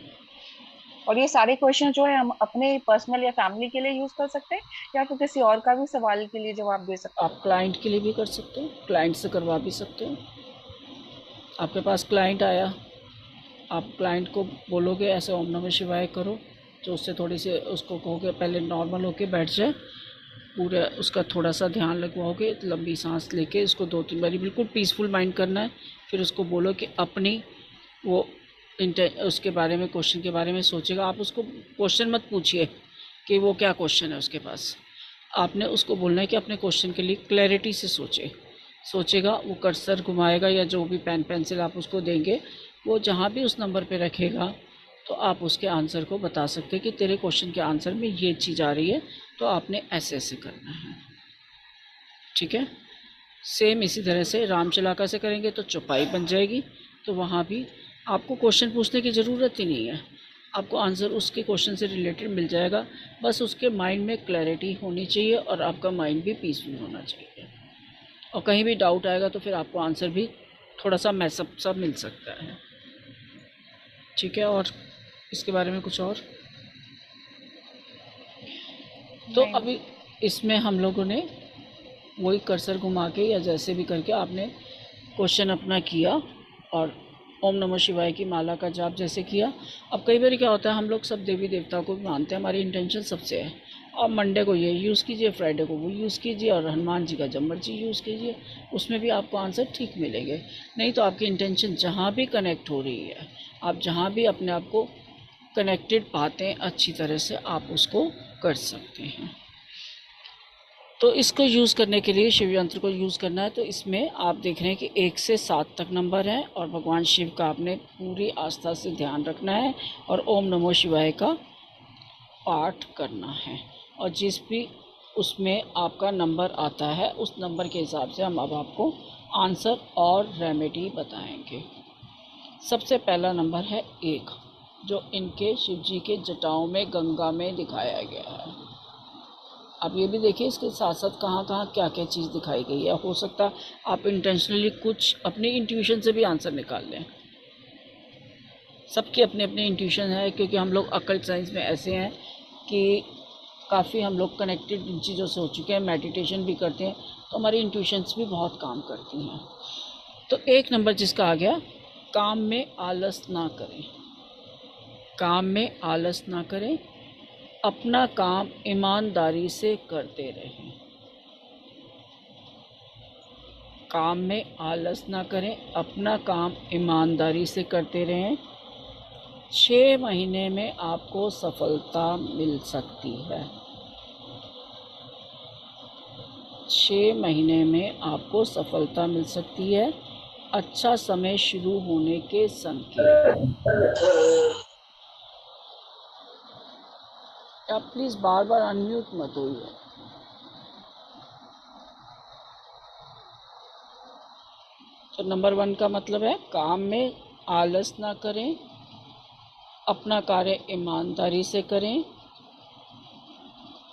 और ये सारे क्वेश्चन जो है हम अपने पर्सनल या फैमिली के लिए यूज कर सकते हैं, या फिर किसी और का भी सवाल के लिए जवाब दे सकते हैं? आप क्लाइंट के लिए भी कर सकते हो, क्लाइंट से करवा भी सकते हो। आपके पास क्लाइंट आया, आप क्लाइंट को बोलोगे ऐसे ओम नमः शिवाय करो, तो उससे थोड़ी सी उसको कहोगे पहले नॉर्मल होके बैठ जाए, पूरा उसका थोड़ा सा ध्यान लगवाओगे, लंबी सांस लेके उसको 2-3 बारी बिल्कुल पीसफुल माइंड करना है। फिर उसको बोलो कि अपनी वो उसके बारे में, क्वेश्चन के बारे में सोचेगा। आप उसको क्वेश्चन मत पूछिए कि वो क्या क्वेश्चन है उसके पास, आपने उसको बोलना है कि अपने क्वेश्चन के लिए क्लैरिटी से सोचेगा। वो कर्सर घुमाएगा या जो भी पेन पेंसिल आप उसको देंगे, वो जहाँ भी उस नंबर पे रखेगा, तो आप उसके आंसर को बता सकते हैं कि तेरे क्वेश्चन के आंसर में ये चीज़ आ रही है, तो आपने ऐसे ऐसे करना है। ठीक है। सेम इसी तरह से रामचलाका से करेंगे तो चौपाई बन जाएगी, तो वहाँ भी आपको क्वेश्चन पूछने की ज़रूरत ही नहीं है, आपको आंसर उसके क्वेश्चन से रिलेटेड मिल जाएगा। बस उसके माइंड में क्लैरिटी होनी चाहिए और आपका माइंड भी पीसफुल होना चाहिए। और कहीं भी डाउट आएगा तो फिर आपको आंसर भी थोड़ा सा मैसअप सा मिल सकता है। ठीक है। और इसके बारे में कुछ और? तो नहीं। अभी इसमें हम लोगों ने वही कर्सर घुमा के या जैसे भी करके आपने क्वेश्चन अपना किया और ओम नमः शिवाय की माला का जाप जैसे किया। अब कई बार क्या होता है, हम लोग सब देवी देवता को भी मानते हैं, हमारी इंटेंशन सबसे है। और मंडे को ये यूज़ कीजिए, फ्राइडे को वो यूज़ कीजिए, और हनुमान जी का जब मर्जी यूज़ कीजिए, उसमें भी आपको आंसर ठीक मिलेंगे। नहीं तो आपकी इंटेंशन जहाँ भी कनेक्ट हो रही है, आप जहाँ भी अपने आप को कनेक्टेड पाते हैं अच्छी तरह से, आप उसको कर सकते हैं। तो इसको यूज़ करने के लिए शिव यंत्र को यूज़ करना है, तो इसमें आप देख रहे हैं कि 1 से 7 तक नंबर हैं और भगवान शिव का आपने पूरी आस्था से ध्यान रखना है और ओम नमो शिवाय का पाठ करना है। और जिस भी उसमें आपका नंबर आता है उस नंबर के हिसाब से हम अब आपको आंसर और रेमेडी बताएंगे। सबसे पहला नंबर है 1, जो इनके शिव जी के जटाओं में गंगा में दिखाया गया है। आप ये भी देखिए इसके साथ साथ कहाँ कहाँ क्या क्या चीज़ दिखाई गई है। हो सकता है आप इंटेंशनली कुछ अपनी इंट्यूशन से भी आंसर निकाल लें। सबकी अपनी अपनी इंट्यूशन है, क्योंकि हम लोग अकल्ट साइंस में ऐसे हैं कि काफ़ी हम लोग कनेक्टेड इन चीज़ों से हो चुके हैं, मेडिटेशन भी करते हैं, तो हमारी इंट्यूशंस भी बहुत काम करती हैं। तो 1 नंबर जिसका आ गया, काम में आलस ना करें। काम में आलस ना करें, अपना काम ईमानदारी से करते रहें। काम में आलस ना करें, अपना काम ईमानदारी से करते रहें। 6 महीने में आपको सफलता मिल सकती है। 6 महीने में आपको सफलता मिल सकती है। अच्छा समय शुरू होने के संकेत। आप प्लीज़ बार बार अनम्यूट मत होइए। तो नंबर 1 का मतलब है काम में आलस ना करें, अपना कार्य ईमानदारी से करें।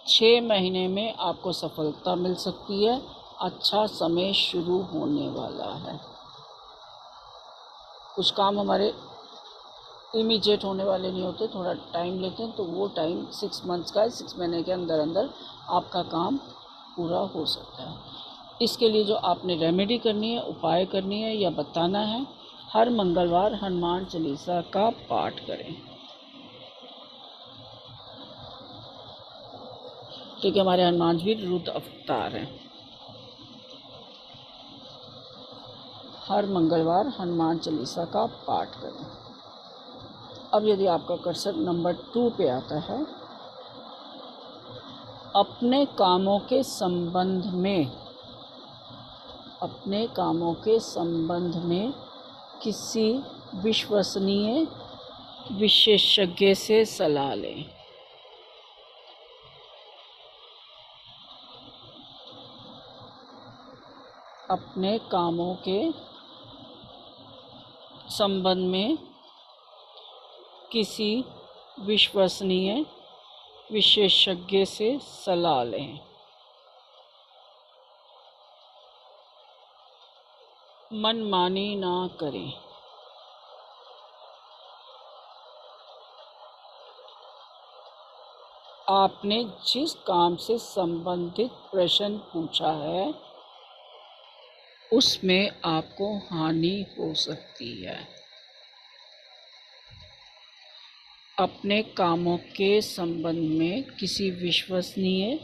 6 महीने में आपको सफलता मिल सकती है। अच्छा समय शुरू होने वाला है। कुछ काम हमारे इमीडिएट होने वाले नहीं होते, थोड़ा टाइम लेते हैं, तो वो टाइम 6 मंथ्स का है। 6 महीने के अंदर अंदर आपका काम पूरा हो सकता है। इसके लिए जो आपने रेमेडी करनी है, उपाय करनी है या बताना है, हर मंगलवार हनुमान चालीसा का पाठ करें। क्योंकि हमारे हनुमान जी रुद्र अवतार हैं। हर मंगलवार हनुमान चालीसा का पाठ करें। अब यदि आपका कर्सर नंबर 2 पे आता है, अपने कामों के संबंध में किसी विश्वसनीय विशेषज्ञ से सलाह लें। अपने कामों के संबंध में किसी विश्वसनीय विशेषज्ञ से सलाह लें। मनमानी ना करें। आपने जिस काम से संबंधित प्रश्न पूछा है उसमें आपको हानि हो सकती है। अपने कामों के संबंध में किसी विश्वसनीय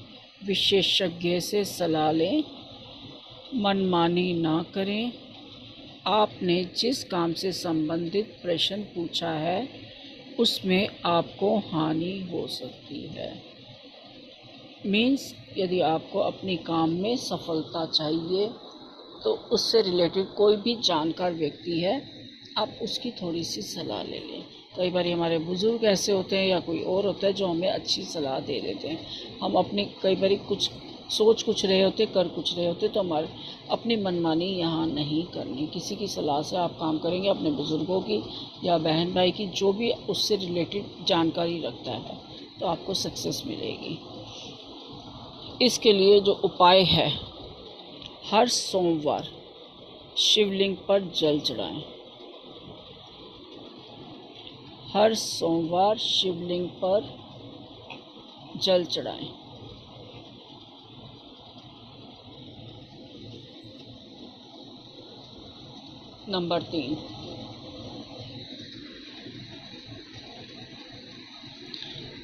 विशेषज्ञ से सलाह लें, मनमानी ना करें। आपने जिस काम से संबंधित प्रश्न पूछा है उसमें आपको हानि हो सकती है। मीन्स यदि आपको अपने काम में सफलता चाहिए तो उससे रिलेटेड कोई भी जानकार व्यक्ति है, आप उसकी थोड़ी सी सलाह ले लें। कई बार हमारे बुज़ुर्ग ऐसे होते हैं या कोई और होता है जो हमें अच्छी सलाह दे देते हैं। हम अपनी कई बार कुछ सोच कुछ रहे होते, कर कुछ रहे होते, तो हमारे अपनी मनमानी यहाँ नहीं करनी। किसी की सलाह से आप काम करेंगे, अपने बुज़ुर्गों की या बहन भाई की, जो भी उससे रिलेटेड जानकारी रखता है, तो आपको सक्सेस मिलेगी। इसके लिए जो उपाय है, हर सोमवार शिवलिंग पर जल चढ़ाएं। हर सोमवार शिवलिंग पर जल चढ़ाएं। नंबर 3,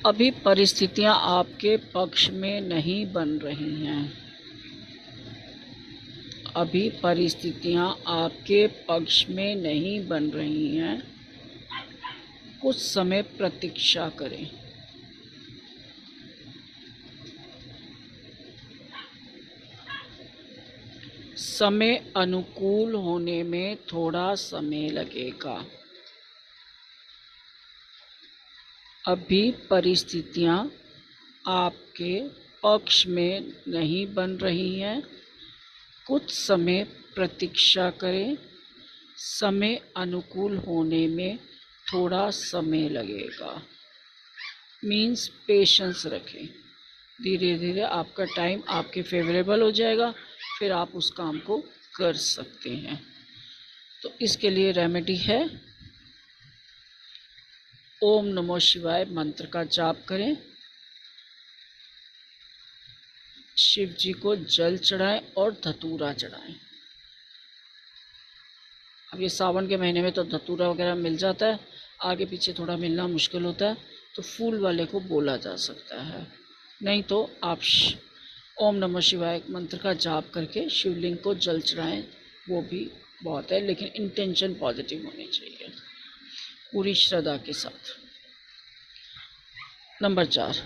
अभी परिस्थितियां आपके पक्ष में नहीं बन रही हैं। अभी परिस्थितियां आपके पक्ष में नहीं बन रही हैं। कुछ समय प्रतीक्षा करें। समय अनुकूल होने में थोड़ा समय लगेगा। अभी परिस्थितियां आपके पक्ष में नहीं बन रही हैं। कुछ समय प्रतीक्षा करें। समय अनुकूल होने में थोड़ा समय लगेगा। मीन्स पेशेंस रखें। धीरे धीरे आपका टाइम आपके फेवरेबल हो जाएगा, फिर आप उस काम को कर सकते हैं। तो इसके लिए रेमेडी है, ओम नमो शिवाय मंत्र का जाप करें, शिव जी को जल चढ़ाएं और धतूरा चढ़ाएं। अब ये सावन के महीने में तो धतूरा वगैरह मिल जाता है, आगे पीछे थोड़ा मिलना मुश्किल होता है, तो फूल वाले को बोला जा सकता है। नहीं तो आप ओम नमः शिवाय मंत्र का जाप करके शिवलिंग को जल चढ़ाएं, वो भी बहुत है, लेकिन इंटेंशन पॉजिटिव होनी चाहिए, पूरी श्रद्धा के साथ। नंबर 4,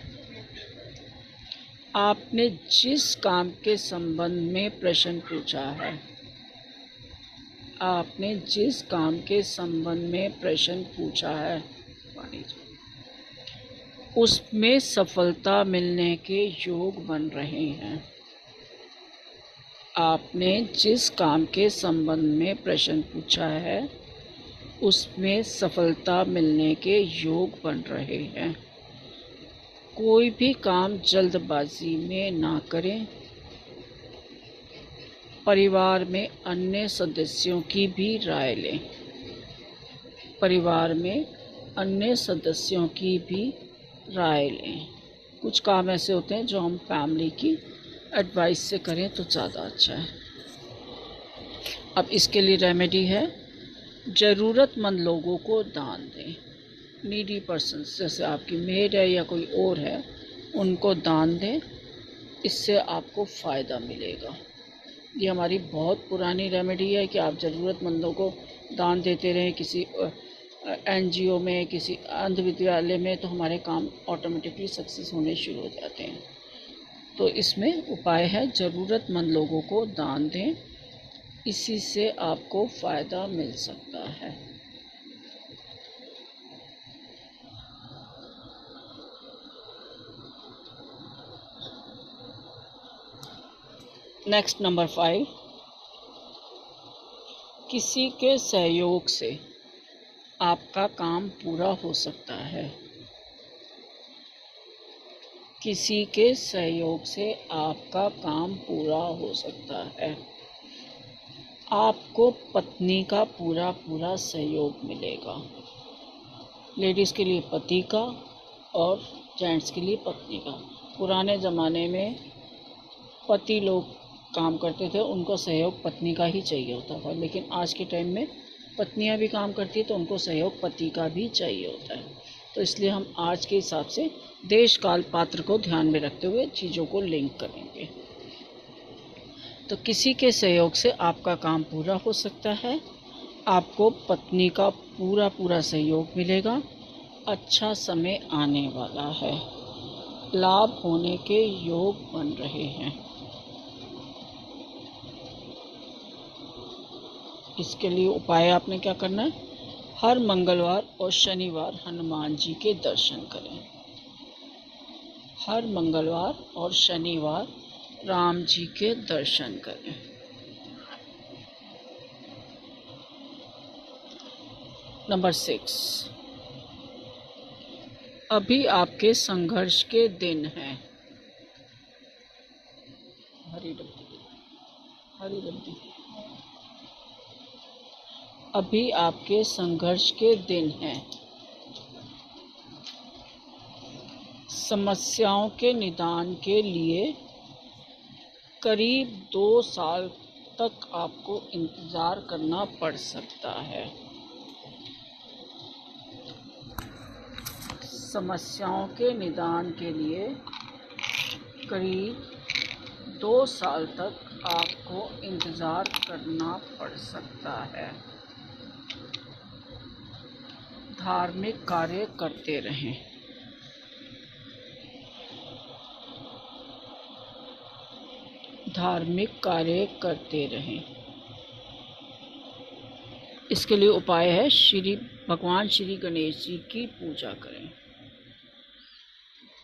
आपने जिस काम के संबंध में प्रश्न पूछा है, आपने जिस काम के संबंध में प्रश्न पूछा है, उसमें सफलता मिलने के योग बन रहे हैं। आपने जिस काम के संबंध में प्रश्न पूछा है उसमें सफलता मिलने के योग बन रहे हैं। कोई भी काम जल्दबाजी में ना करें। परिवार में अन्य सदस्यों की भी राय लें। परिवार में अन्य सदस्यों की भी राय लें। कुछ काम ऐसे होते हैं जो हम फैमिली की एडवाइस से करें तो ज़्यादा अच्छा है। अब इसके लिए रेमेडी है, ज़रूरतमंद लोगों को दान दें। नीडी पर्सन्स, जैसे आपकी मेड है या कोई और है, उनको दान दें, इससे आपको फ़ायदा मिलेगा। ये हमारी बहुत पुरानी रेमेडी है कि आप ज़रूरतमंदों को दान देते रहें। किसी एनजीओ में, किसी अंध विद्यालय में, तो हमारे काम ऑटोमेटिकली सक्सेस होने शुरू हो जाते हैं। तो इसमें उपाय है, ज़रूरतमंद लोगों को दान दें, इसी से आपको फ़ायदा मिल सकता है। नेक्स्ट नंबर 5, किसी के सहयोग से आपका काम पूरा हो सकता है। किसी के सहयोग से आपका काम पूरा हो सकता है। आपको पत्नी का पूरा सहयोग मिलेगा। लेडीज़ के लिए पति का और जेंट्स के लिए पत्नी का। पुराने ज़माने में पति लोग काम करते थे, उनको सहयोग पत्नी का ही चाहिए होता था, लेकिन आज के टाइम में पत्नियां भी काम करती है तो उनको सहयोग पति का भी चाहिए होता है। तो इसलिए हम आज के हिसाब से देश काल पात्र को ध्यान में रखते हुए चीज़ों को लिंक करेंगे। तो किसी के सहयोग से आपका काम पूरा हो सकता है, आपको पत्नी का पूरा सहयोग मिलेगा, अच्छा समय आने वाला है, लाभ होने के योग बन रहे हैं। इसके लिए उपाय आपने क्या करना है, हर मंगलवार और शनिवार हनुमान जी के दर्शन करें। हर मंगलवार और शनिवार राम जी के दर्शन करें। नंबर 6, अभी आपके संघर्ष के दिन हैं। हरी डब्बी। अभी आपके संघर्ष के दिन हैं। समस्याओं के निदान के लिए करीब 2 साल तक आपको इंतज़ार करना पड़ सकता है। समस्याओं के निदान के लिए करीब 2 साल तक आपको इंतज़ार करना पड़ सकता है। धार्मिक कार्य करते रहें। धार्मिक कार्य करते रहें। इसके लिए उपाय है भगवान श्री गणेश जी की पूजा करें।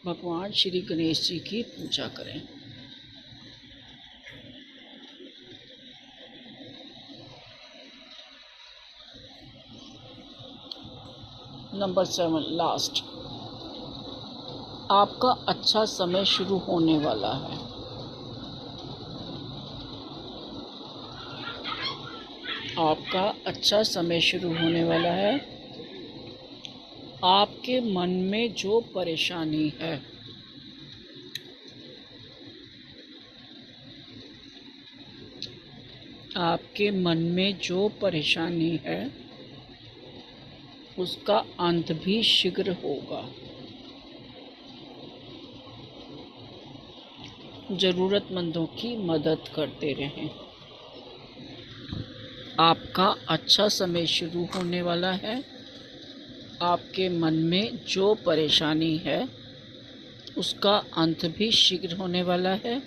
भगवान श्री गणेश जी की पूजा करें। नंबर 7 लास्ट, आपका अच्छा समय शुरू होने वाला है। आपका अच्छा समय शुरू होने वाला है। आपके मन में जो परेशानी है, आपके मन में जो परेशानी है उसका अंत भी शीघ्र होगा। ज़रूरतमंदों की मदद करते रहें। आपका अच्छा समय शुरू होने वाला है। आपके मन में जो परेशानी है उसका अंत भी शीघ्र होने वाला है।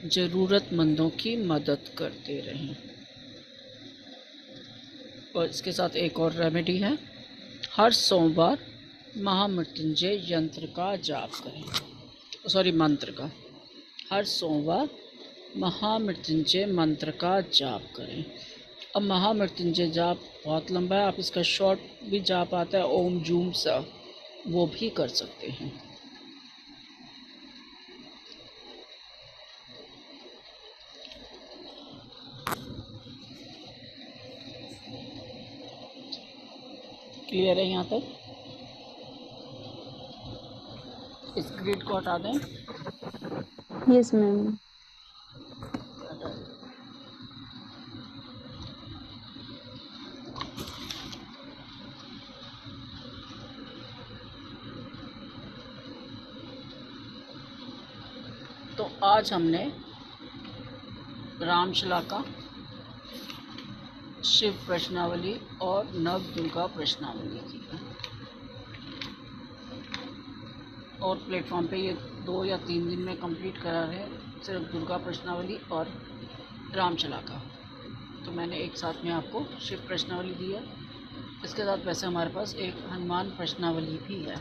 ज़रूरतमंदों की मदद करते रहें। और इसके साथ एक और रेमेडी है, हर सोमवार महामृत्युंजय यंत्र का जाप करें, मंत्र का। हर सोमवार महामृत्युंजय मंत्र का जाप करें। अब महामृत्युंजय जाप बहुत लंबा है, आप इसका शॉर्ट भी जाप आता है, ओम जूम सा, वो भी कर सकते हैं। क्लियर है यहाँ तक? इस ग्रिड को हटा दें। Yes ma'am. तो आज हमने रामशलाका, शिव प्रश्नावली और नव दुर्गा प्रश्नावली की है। और प्लेटफॉर्म पे ये 2 या 3 दिन में कंप्लीट करा रहे सिर्फ दुर्गा प्रश्नावली और रामशलाका। तो मैंने एक साथ में आपको शिव प्रश्नावली दी है। इसके साथ वैसे हमारे पास एक हनुमान प्रश्नावली भी है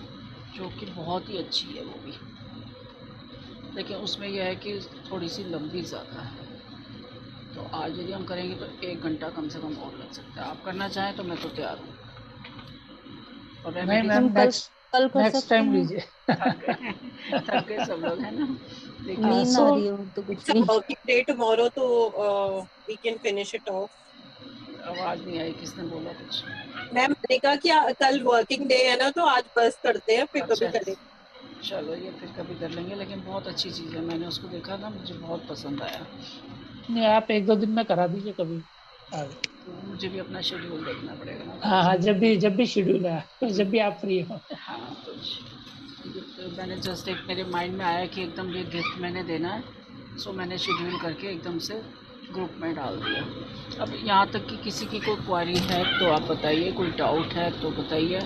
जो कि बहुत ही अच्छी है वो भी, लेकिन उसमें यह है कि थोड़ी सी लंबी ज़्यादा है। तो आज यदि हम करेंगे तो 1 घंटा कम से कम और लग सकता है। आप करना चाहें तो मैं तो तैयार हूँ। और नहीं मैम, कल कर नेक्स्ट सकते टाइम हैं। लीजिए। थक गए सब लोग, है ना? नींद आ So रही हो तो कुछ it's a नहीं। working day tomorrow, so we can finish it off. आवाज नहीं आई, किसने बोला कुछ? मैम मैंने कहा कि कल वर्किंग डे है ना, तो आज बस करते हैं, फिर कभी अच्छा, करेंगे। चलो ये फिर कभी कर लेंगे, लेकिन बहुत अच्छी चीज़ है, मैंने उसको देखा ना, मुझे बहुत पसंद आया। नहीं, आप 1-2 दिन में करा दीजिए कभी आगे। तो मुझे भी अपना शेड्यूल देखना पड़ेगा ना। हाँ हाँ, जब भी शेड्यूल है, जब भी आप फ्री हो। हाँ, तो मैंने जस्ट एक मेरे माइंड में आया कि एकदम ये गिफ्ट मैंने देना है, सो मैंने शेड्यूल करके एकदम से ग्रुप में डाल दिया। अब यहाँ तक कि किसी की कोई क्वारी है तो आप बताइए, कोई डाउट है तो बताइए।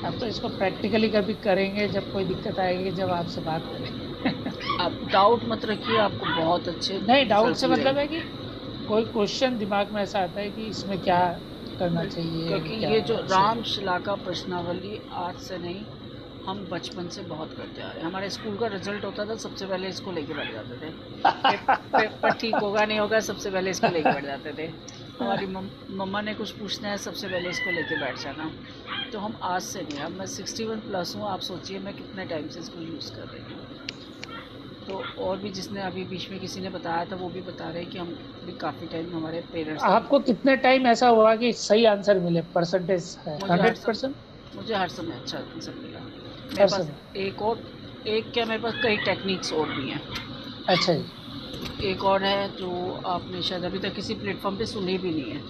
अब तो इसको प्रैक्टिकली कभी करेंगे जब कोई दिक्कत आएगी, जब आपसे बात करें। आप डाउट मत रखिए, आपको बहुत अच्छे नहीं, डाउट से results मतलब मिलेंगे। है कि कोई क्वेश्चन दिमाग में ऐसा आता है कि इसमें क्या करना चाहिए, क्योंकि क्या ये जो ऐसे। रामशिला का प्रश्नावली आज से नहीं, हम बचपन से बहुत करते आ रहे हैं। हमारे स्कूल का रिजल्ट होता था, सबसे पहले इसको लेके बैठ जाते थे। पेपर ठीक होगा नहीं होगा, सबसे पहले इसको लेके बैठ जाते थे। हमारी मम्मा ने कुछ पूछना है, सबसे पहले इसको लेके बैठ जाना। तो हम आज से नहीं, अब मैं 61+ हूँ, आप सोचिए मैं कितने टाइम से इसको यूज़ कर रही हूँ। तो और भी जिसने अभी बीच में किसी ने बताया था, वो भी बता रहे हैं कि हम भी काफ़ी टाइम हमारे पेरेंट्स। आपको कितने टाइम ऐसा हुआ कि सही आंसर मिले, परसेंटेज है 100%? मुझे हर समय अच्छा आंसर मिला। मेरे हर पास समय? एक क्या, मेरे पास कई टेक्निक्स और भी हैं। अच्छा जी। एक और है जो आपने शायद अभी तक किसी प्लेटफॉर्म पे सुनी भी नहीं है,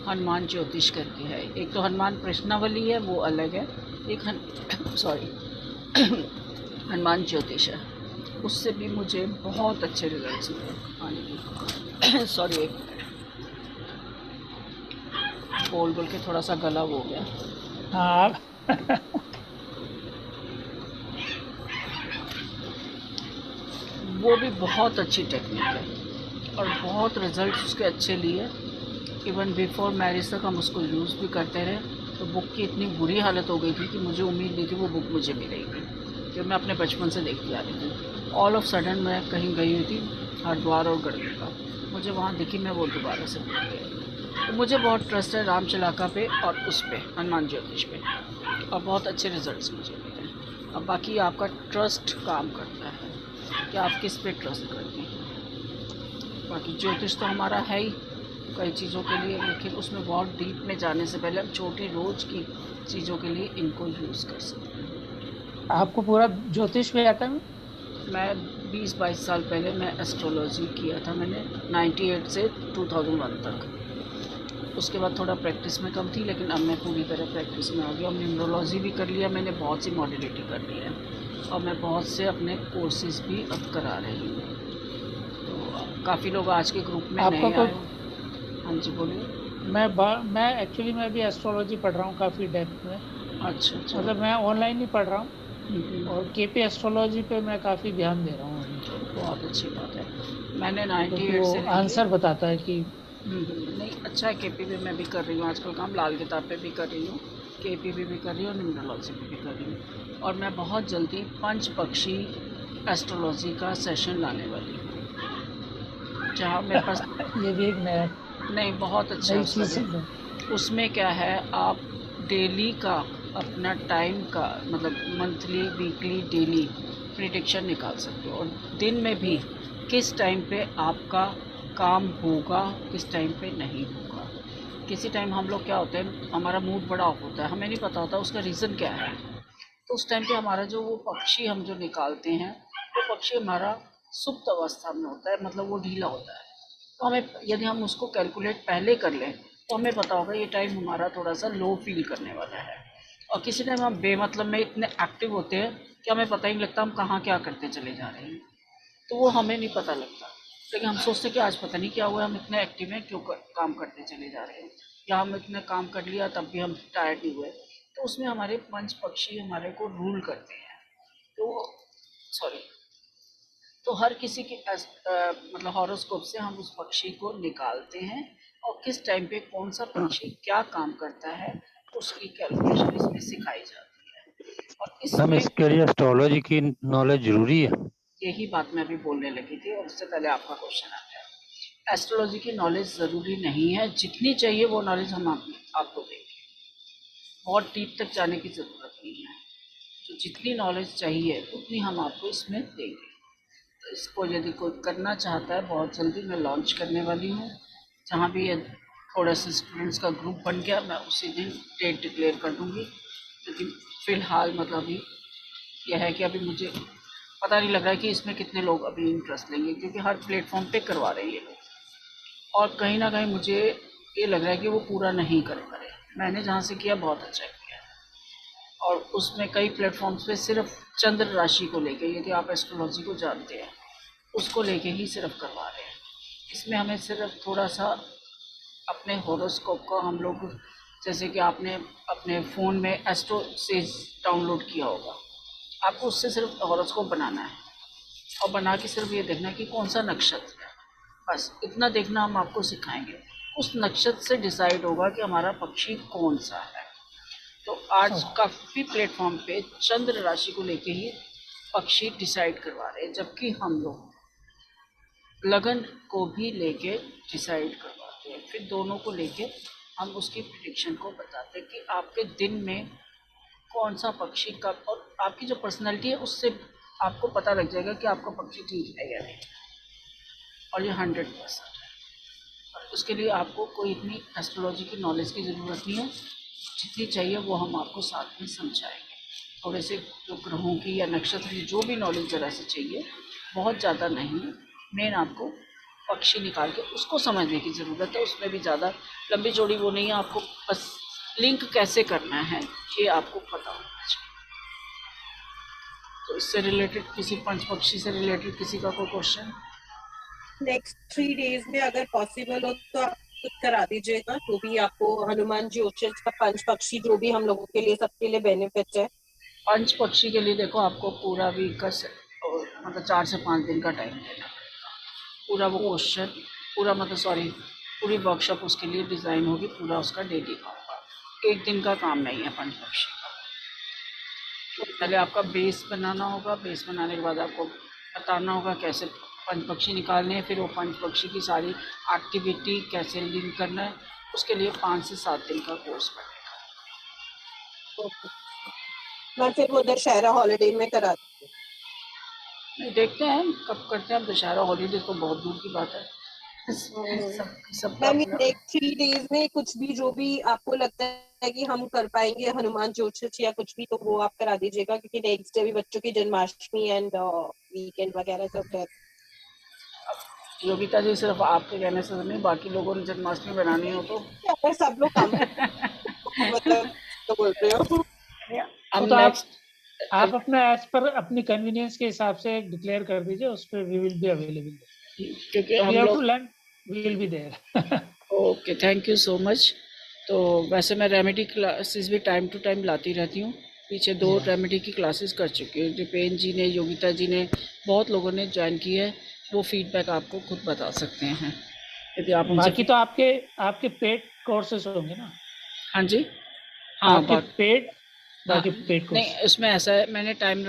हनुमान ज्योतिष करके है। एक तो हनुमान प्रश्नावली है, वो अलग है। एक सॉरी हनुमान ज्योतिष है, उससे भी मुझे बहुत अच्छे रिजल्ट्स मिले आने की। सॉरी, एक बोल के थोड़ा सा गला हो गया। हाँ। वो भी बहुत अच्छी टेक्निक है और बहुत रिजल्ट्स उसके अच्छे लिए। इवन बिफोर मैरिज तक हम उसको यूज़ भी करते रहे। तो बुक की इतनी बुरी हालत हो गई थी कि मुझे उम्मीद नहीं थी वो बुक मुझे मिलेगी, जो मैं अपने बचपन से देखती आ रही थी। ऑल ऑफ सडन मैं कहीं गई हुई थी, हरिद्वार और गढ़वा, मुझे वहाँ दिखी, मैं वो दोबारा से भूल गई। तो मुझे बहुत ट्रस्ट है राम चिलाका पे और उस पे हनुमान ज्योतिष पे, और बहुत अच्छे रिजल्ट्स मुझे मिले। अब बाकी आपका ट्रस्ट काम करता है कि आप किस पे ट्रस्ट करते हैं। बाकी ज्योतिष तो हमारा है ही कई चीज़ों के लिए, लेकिन उसमें बहुत डीप में जाने से पहले हम छोटी रोज़ की चीज़ों के लिए इनको यूज़ कर सकते हैं। आपको पूरा ज्योतिष में आता है? मैं 20-22 साल पहले मैं एस्ट्रोलॉजी किया था मैंने, 98 से 2001 तक। उसके बाद थोड़ा प्रैक्टिस में कम थी, लेकिन अब मैं पूरी तरह प्रैक्टिस में आ गया। न्यूमरोलॉजी भी कर लिया मैंने, बहुत सी मॉडलिटी कर ली है, और मैं बहुत से अपने कोर्सेज भी अब करा रही हूँ। तो काफ़ी लोग आज के ग्रुप में नए आए। हाँ जी बोलिए। मैं एक्चुअली मैं भी एस्ट्रोलॉजी पढ़ रहा हूँ काफ़ी डेप्थ में। अच्छा। मतलब मैं ऑनलाइन ही पढ़ रहा हूँ, और केपी एस्ट्रोलॉजी पे मैं काफ़ी ध्यान दे रहा हूँ अभी। बहुत अच्छी बात है। मैंने 98 से आंसर बताता है कि नहीं, अच्छा है। केपी भी मैं भी कर रही हूँ आजकल काम, लाल किताब पे भी कर रही हूँ, केपी भी कर रही हूँ, न्यूमरोलॉजी भी कर रही हूँ। और मैं बहुत जल्दी पंचपक्षी एस्ट्रोलॉजी का सेशन लाने वाली हूँ, जहाँ मेरे पास ये भी एक नया नहीं, बहुत अच्छा है उसमें क्या है, आप डेली का अपना टाइम का मतलब मंथली, वीकली, डेली प्रिडिक्शन निकाल सकते हो, और दिन में भी किस टाइम पे आपका काम होगा, किस टाइम पे नहीं होगा। किसी टाइम हम लोग क्या होते हैं, हमारा मूड बड़ा ऑफ होता है, हमें नहीं पता होता उसका रीज़न क्या है। तो उस टाइम पे हमारा जो वो पक्षी हम जो निकालते हैं, वो पक्षी हमारा सुप्त अवस्था में होता है, मतलब वो ढीला होता है। तो हमें यदि हम उसको कैलकुलेट पहले कर लें तो हमें पता होगा ये टाइम हमारा थोड़ा सा लो फील करने वाला है। और किसी टाइम हम बेमतलब में इतने एक्टिव होते हैं कि हमें पता ही नहीं लगता हम कहाँ क्या करते चले जा रहे हैं, तो वो हमें नहीं पता लगता। लेकिन हम सोचते हैं कि आज पता नहीं क्या हुआ, हम इतने एक्टिव हैं, क्यों काम करते चले जा रहे हैं, या हम इतने काम कर लिया तब भी हम टायर्ड नहीं हुए। तो उसमें हमारे पंच पक्षी हमारे को रूल करते हैं। तो हर किसी के मतलब हॉरोस्कोप से हम उस पक्षी को निकालते हैं, और किस टाइम पे कौन सा पक्षी क्या काम करता है उसकी कैलकुलेशन इसमें सिखाई जाती है। और मैम, इसमें इसके लिए एस्ट्रोलॉजी की नॉलेज जरूरी है? यही बात मैं अभी बोलने लगी थी, और उससे पहले आपका क्वेश्चन आ गया। एस्ट्रोलॉजी की नॉलेज ज़रूरी नहीं है, जितनी चाहिए वो नॉलेज हम आपको देंगे। बहुत डीप तक जाने की ज़रूरत नहीं है, जो जितनी नॉलेज चाहिए उतनी हम आपको इसमें देंगे। इसको यदि कोई करना चाहता है, बहुत जल्दी मैं लॉन्च करने वाली हूँ। जहाँ भी ये थोड़ा सा स्टूडेंट्स का ग्रुप बन गया, मैं उसी दिन डेट डिक्लेयर कर दूँगी। लेकिन फ़िलहाल मतलब अभी यह है कि अभी मुझे पता नहीं लग रहा है कि इसमें कितने लोग अभी इंटरेस्ट लेंगे, क्योंकि हर प्लेटफॉर्म पे करवा रहे हैं ये लोग, और कहीं ना कहीं मुझे ये लग रहा है कि वो पूरा नहीं कर पा रहे। मैंने जहाँ से किया बहुत अच्छा किया है, और उसमें कई प्लेटफॉर्म्स पे सिर्फ चंद्र राशि को लेके, यदि आप एस्ट्रोलॉजी को जानते हैं, उसको लेके ही सिर्फ करवा रहे हैं। इसमें हमें सिर्फ थोड़ा सा अपने होरोस्कोप को हम लोग, जैसे कि आपने अपने फ़ोन में एस्ट्रो सेज डाउनलोड किया होगा, आपको उससे सिर्फ हॉरोस्कोप बनाना है और बना के सिर्फ ये देखना है कि कौन सा नक्षत्र है, बस इतना देखना हम आपको सिखाएंगे। उस नक्षत्र से डिसाइड होगा कि हमारा पक्षी कौन सा है। तो आज काफ़ी प्लेटफॉर्म पे चंद्र राशि को लेके ही पक्षी डिसाइड करवा रहे हैं, जबकि हम लोग लगन को भी लेके डिसाइड करवाते हैं। फिर दोनों को लेके हम उसकी प्रिडिक्शन को बताते हैं कि आपके दिन में कौन सा पक्षी कब, और आपकी जो पर्सनैलिटी है उससे आपको पता लग जाएगा कि आपका पक्षी ठीक है या नहीं। और ये 100% है। और उसके लिए आपको कोई इतनी एस्ट्रोलॉजी की नॉलेज की ज़रूरत नहीं है, जितनी चाहिए वो हम आपको साथ में समझाएंगे। थोड़े से जो ग्रहों की या नक्षत्र की जो भी नॉलेज ज़रा से चाहिए, बहुत ज़्यादा नहीं है। मेन आपको पक्षी निकाल के उसको समझने की ज़रूरत है, उसमें भी ज़्यादा लंबी चौड़ी वो नहीं है। आपको बस लिंक कैसे करना है ये आपको पता होना चाहिए। तो इससे रिलेटेड किसी पंच पक्षी से रिलेटेड किसी का कोई क्वेश्चन? नेक्स्ट 3 डेज में अगर पॉसिबल हो तो आप कुछ करा दीजिएगा, जो भी आपको हनुमान ज्योतिष का पंच पक्षी, जो भी हम लोगों के लिए सबके लिए बेनिफिट है। पंच पक्षी के लिए देखो, आपको पूरा वीक का मतलब 4 से 5 दिन का टाइम देना पड़ेगा। पूरा वो क्वेश्चन पूरा मतलब सॉरी पूरी वर्कशॉप उसके लिए डिज़ाइन होगी, पूरा उसका डेली का होगा, एक दिन का काम नहीं है पंच पक्षी का। पहले आपका बेस बनाना होगा, बेस बनाने के बाद आपको बताना होगा कैसे पंच पक्षी निकालने हैं, फिर वो पंच पक्षी की सारी एक्टिविटी कैसे लिंक करना है, उसके लिए 5 से 7 दिन का कोर्स पड़ेगा। मैं फिर वो दशहरा हॉलीडे में करा दूँगी। नहीं, देखते हैं कब करते हैं। अब दशहरा हॉलीडे तो बहुत दूर की बात है। मैम नेक्स्ट 3 डेज में कुछ भी जो भी आपको लगता है कि हम कर पाएंगे हनुमान ज्योतिष या कुछ भी, तो वो आप करा दीजिएगा, क्योंकि नेक्स्ट डे भी बच्चों की जन्माष्टमी एंड वीकेंड वगैरह सब है। योगिता जी, सिर्फ आपके कहने से नहीं, बाकी लोगों ने जन्माष्टमी बनानी हो तो अगर सब लोग काम मतलब तो बोल रहे हो। अब तो नेक्स्ट आप अपना एज पर अपनी कन्वीनियंस के हिसाब से डिक्लेयर कर दीजिए, उस पर वी विल बी अवेलेबल, क्योंकि हम लोग we will be there. Okay, thank you so much. तो वैसे मैं रेमेडी क्लासेस भी टाइम टू टाइम लाती रहती हूँ। पीछे 2 रेमेडी की क्लासेस कर चुकी हूँ। दीपेन जी ने, योगिता जी ने, बहुत लोगों ने ज्वाइन की है। वो फीडबैक आपको खुद बता सकते हैं यदि आप उनसे। बाकी तो आपके पेड कोर्सेज होंगे ना? हाँ जी, हाँ, आपके पेड बाकी हाँ, पेड कोर्स नहीं, उसमें ऐसा है, मैंने टाइम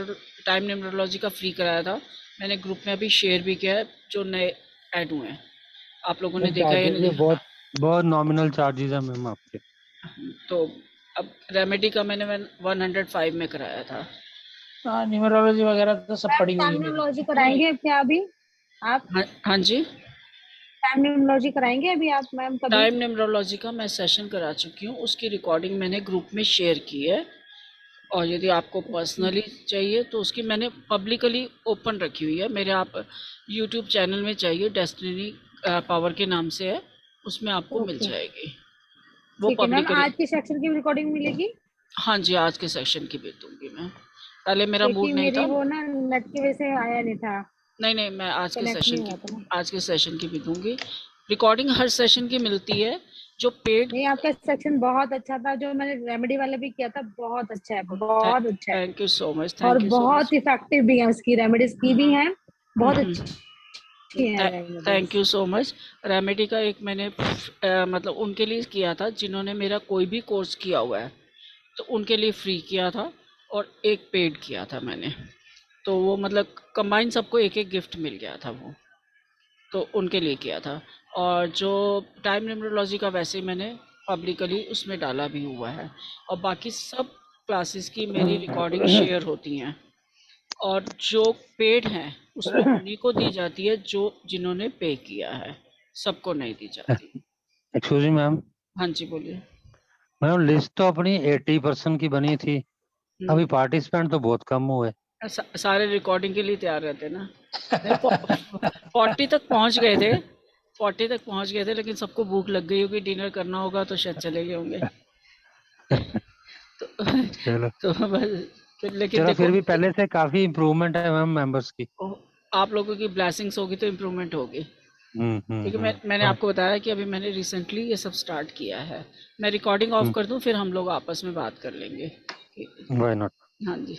न्यूमरोलॉजी का फ्री कराया था। मैंने ग्रुप में अभी शेयर भी किया है, जो नए ऐड हुए हैं। आप लोगों ने देखा है या नहीं देखा? बहुत नॉमिनल चार्जेस है मैम आपके। तो अब रेमेडी का मैंने 105 में कराया था। हाँ, न्यूमरोलॉजी वगैरह तो सब पड़ी हुई है। न्यूमरोलॉजी कराएंगे क्या अभी आप? हाँ जी, टाइम न्यूमरोलॉजी कराएंगे अभी आप मैम कभी? टाइम न्यूमरोलॉजी का मैं सेशन करा चुकी हूँ, उसकी रिकॉर्डिंग मैंने ग्रुप में शेयर की है। और यदि आपको पर्सनली चाहिए तो उसकी मैंने पब्लिकली ओपन रखी हुई है मेरे। आप यूट्यूब चैनल में चाहिए, डेस्टिनी पावर के नाम से है, उसमें आपको मिल जाएगी वो ठीक है मैम, पब्लिकली। आज के सेक्शन की रिकॉर्डिंग मिलेगी? हाँ जी, आज के सेशन की भी दूंगी मैं। पहले मेरा मूड क्योंकि नहीं मेरी था। वो ना नेट की वजह से आया नहीं था, नहीं, मैं आज के कनेक्ट नहीं सेशन हुआ था ना। आज के सेशन की भी दूंगी। रिकॉर्डिंग हर सेशन की मिलती है। जो पेड, नहीं, आपका सेक्शन बहुत अच्छा था, जो मैंने रेमेडी वाला भी किया था, बहुत अच्छा है, बहुत अच्छा है। थैंक यू सो मच, और थैंक यू सो मच। बहुत इफेक्टिव भी है, उसकी रेमेडीज की भी हैं, बहुत अच्छी है thank remedies. You so much. Remedy का एक मैंने मतलब उनके लिए किया था जिन्होंने मेरा कोई भी कोर्स किया हुआ है, तो उनके लिए फ्री किया था, और एक पेड किया था मैंने। तो वो मतलब कंबाइन सबको एक एक गिफ्ट मिल गया था वो, तो उनके लिए किया था। और जो टाइम न्यूमरोलॉजी का वैसे ही मैंने पब्लिकली उसमें डाला भी हुआ है, और बाकी सब क्लासेस की मेरी रिकॉर्डिंग शेयर होती हैं। और जो पेड है उसमें उन्हीं को दी जाती है जो जिन्होंने पे किया है, सबको नहीं दी जाती। एक्सक्यूज मी मैम, हाँ जी बोलिए। मैम लिस्ट तो अपनी 80% की बनी थी, अभी पार्टिसिपेंट तो बहुत कम हुए। सारे रिकॉर्डिंग के लिए तैयार रहते हैं ना। 40 तक पहुंच गए थे, 40 तक पहुंच गए थे, लेकिन सबको भूख लग गई होगी, डिनर करना होगा तो शायद चले गए होंगे। चलो तो बस लेकिन चलो, देखो, फिर भी पहले से काफी इम्प्रूवमेंट है मैम मेंबर्स की। आप लोगों की ब्लेसिंग्स होगी तो इम्प्रूवमेंट होगी। क्योंकि मैंने आपको बताया कि अभी मैंने रिसेंटली ये सब स्टार्ट किया है। मैं रिकॉर्डिंग ऑफ कर दूं, फिर हम लोग आपस में बात कर लेंगे। Why not. हाँ जी।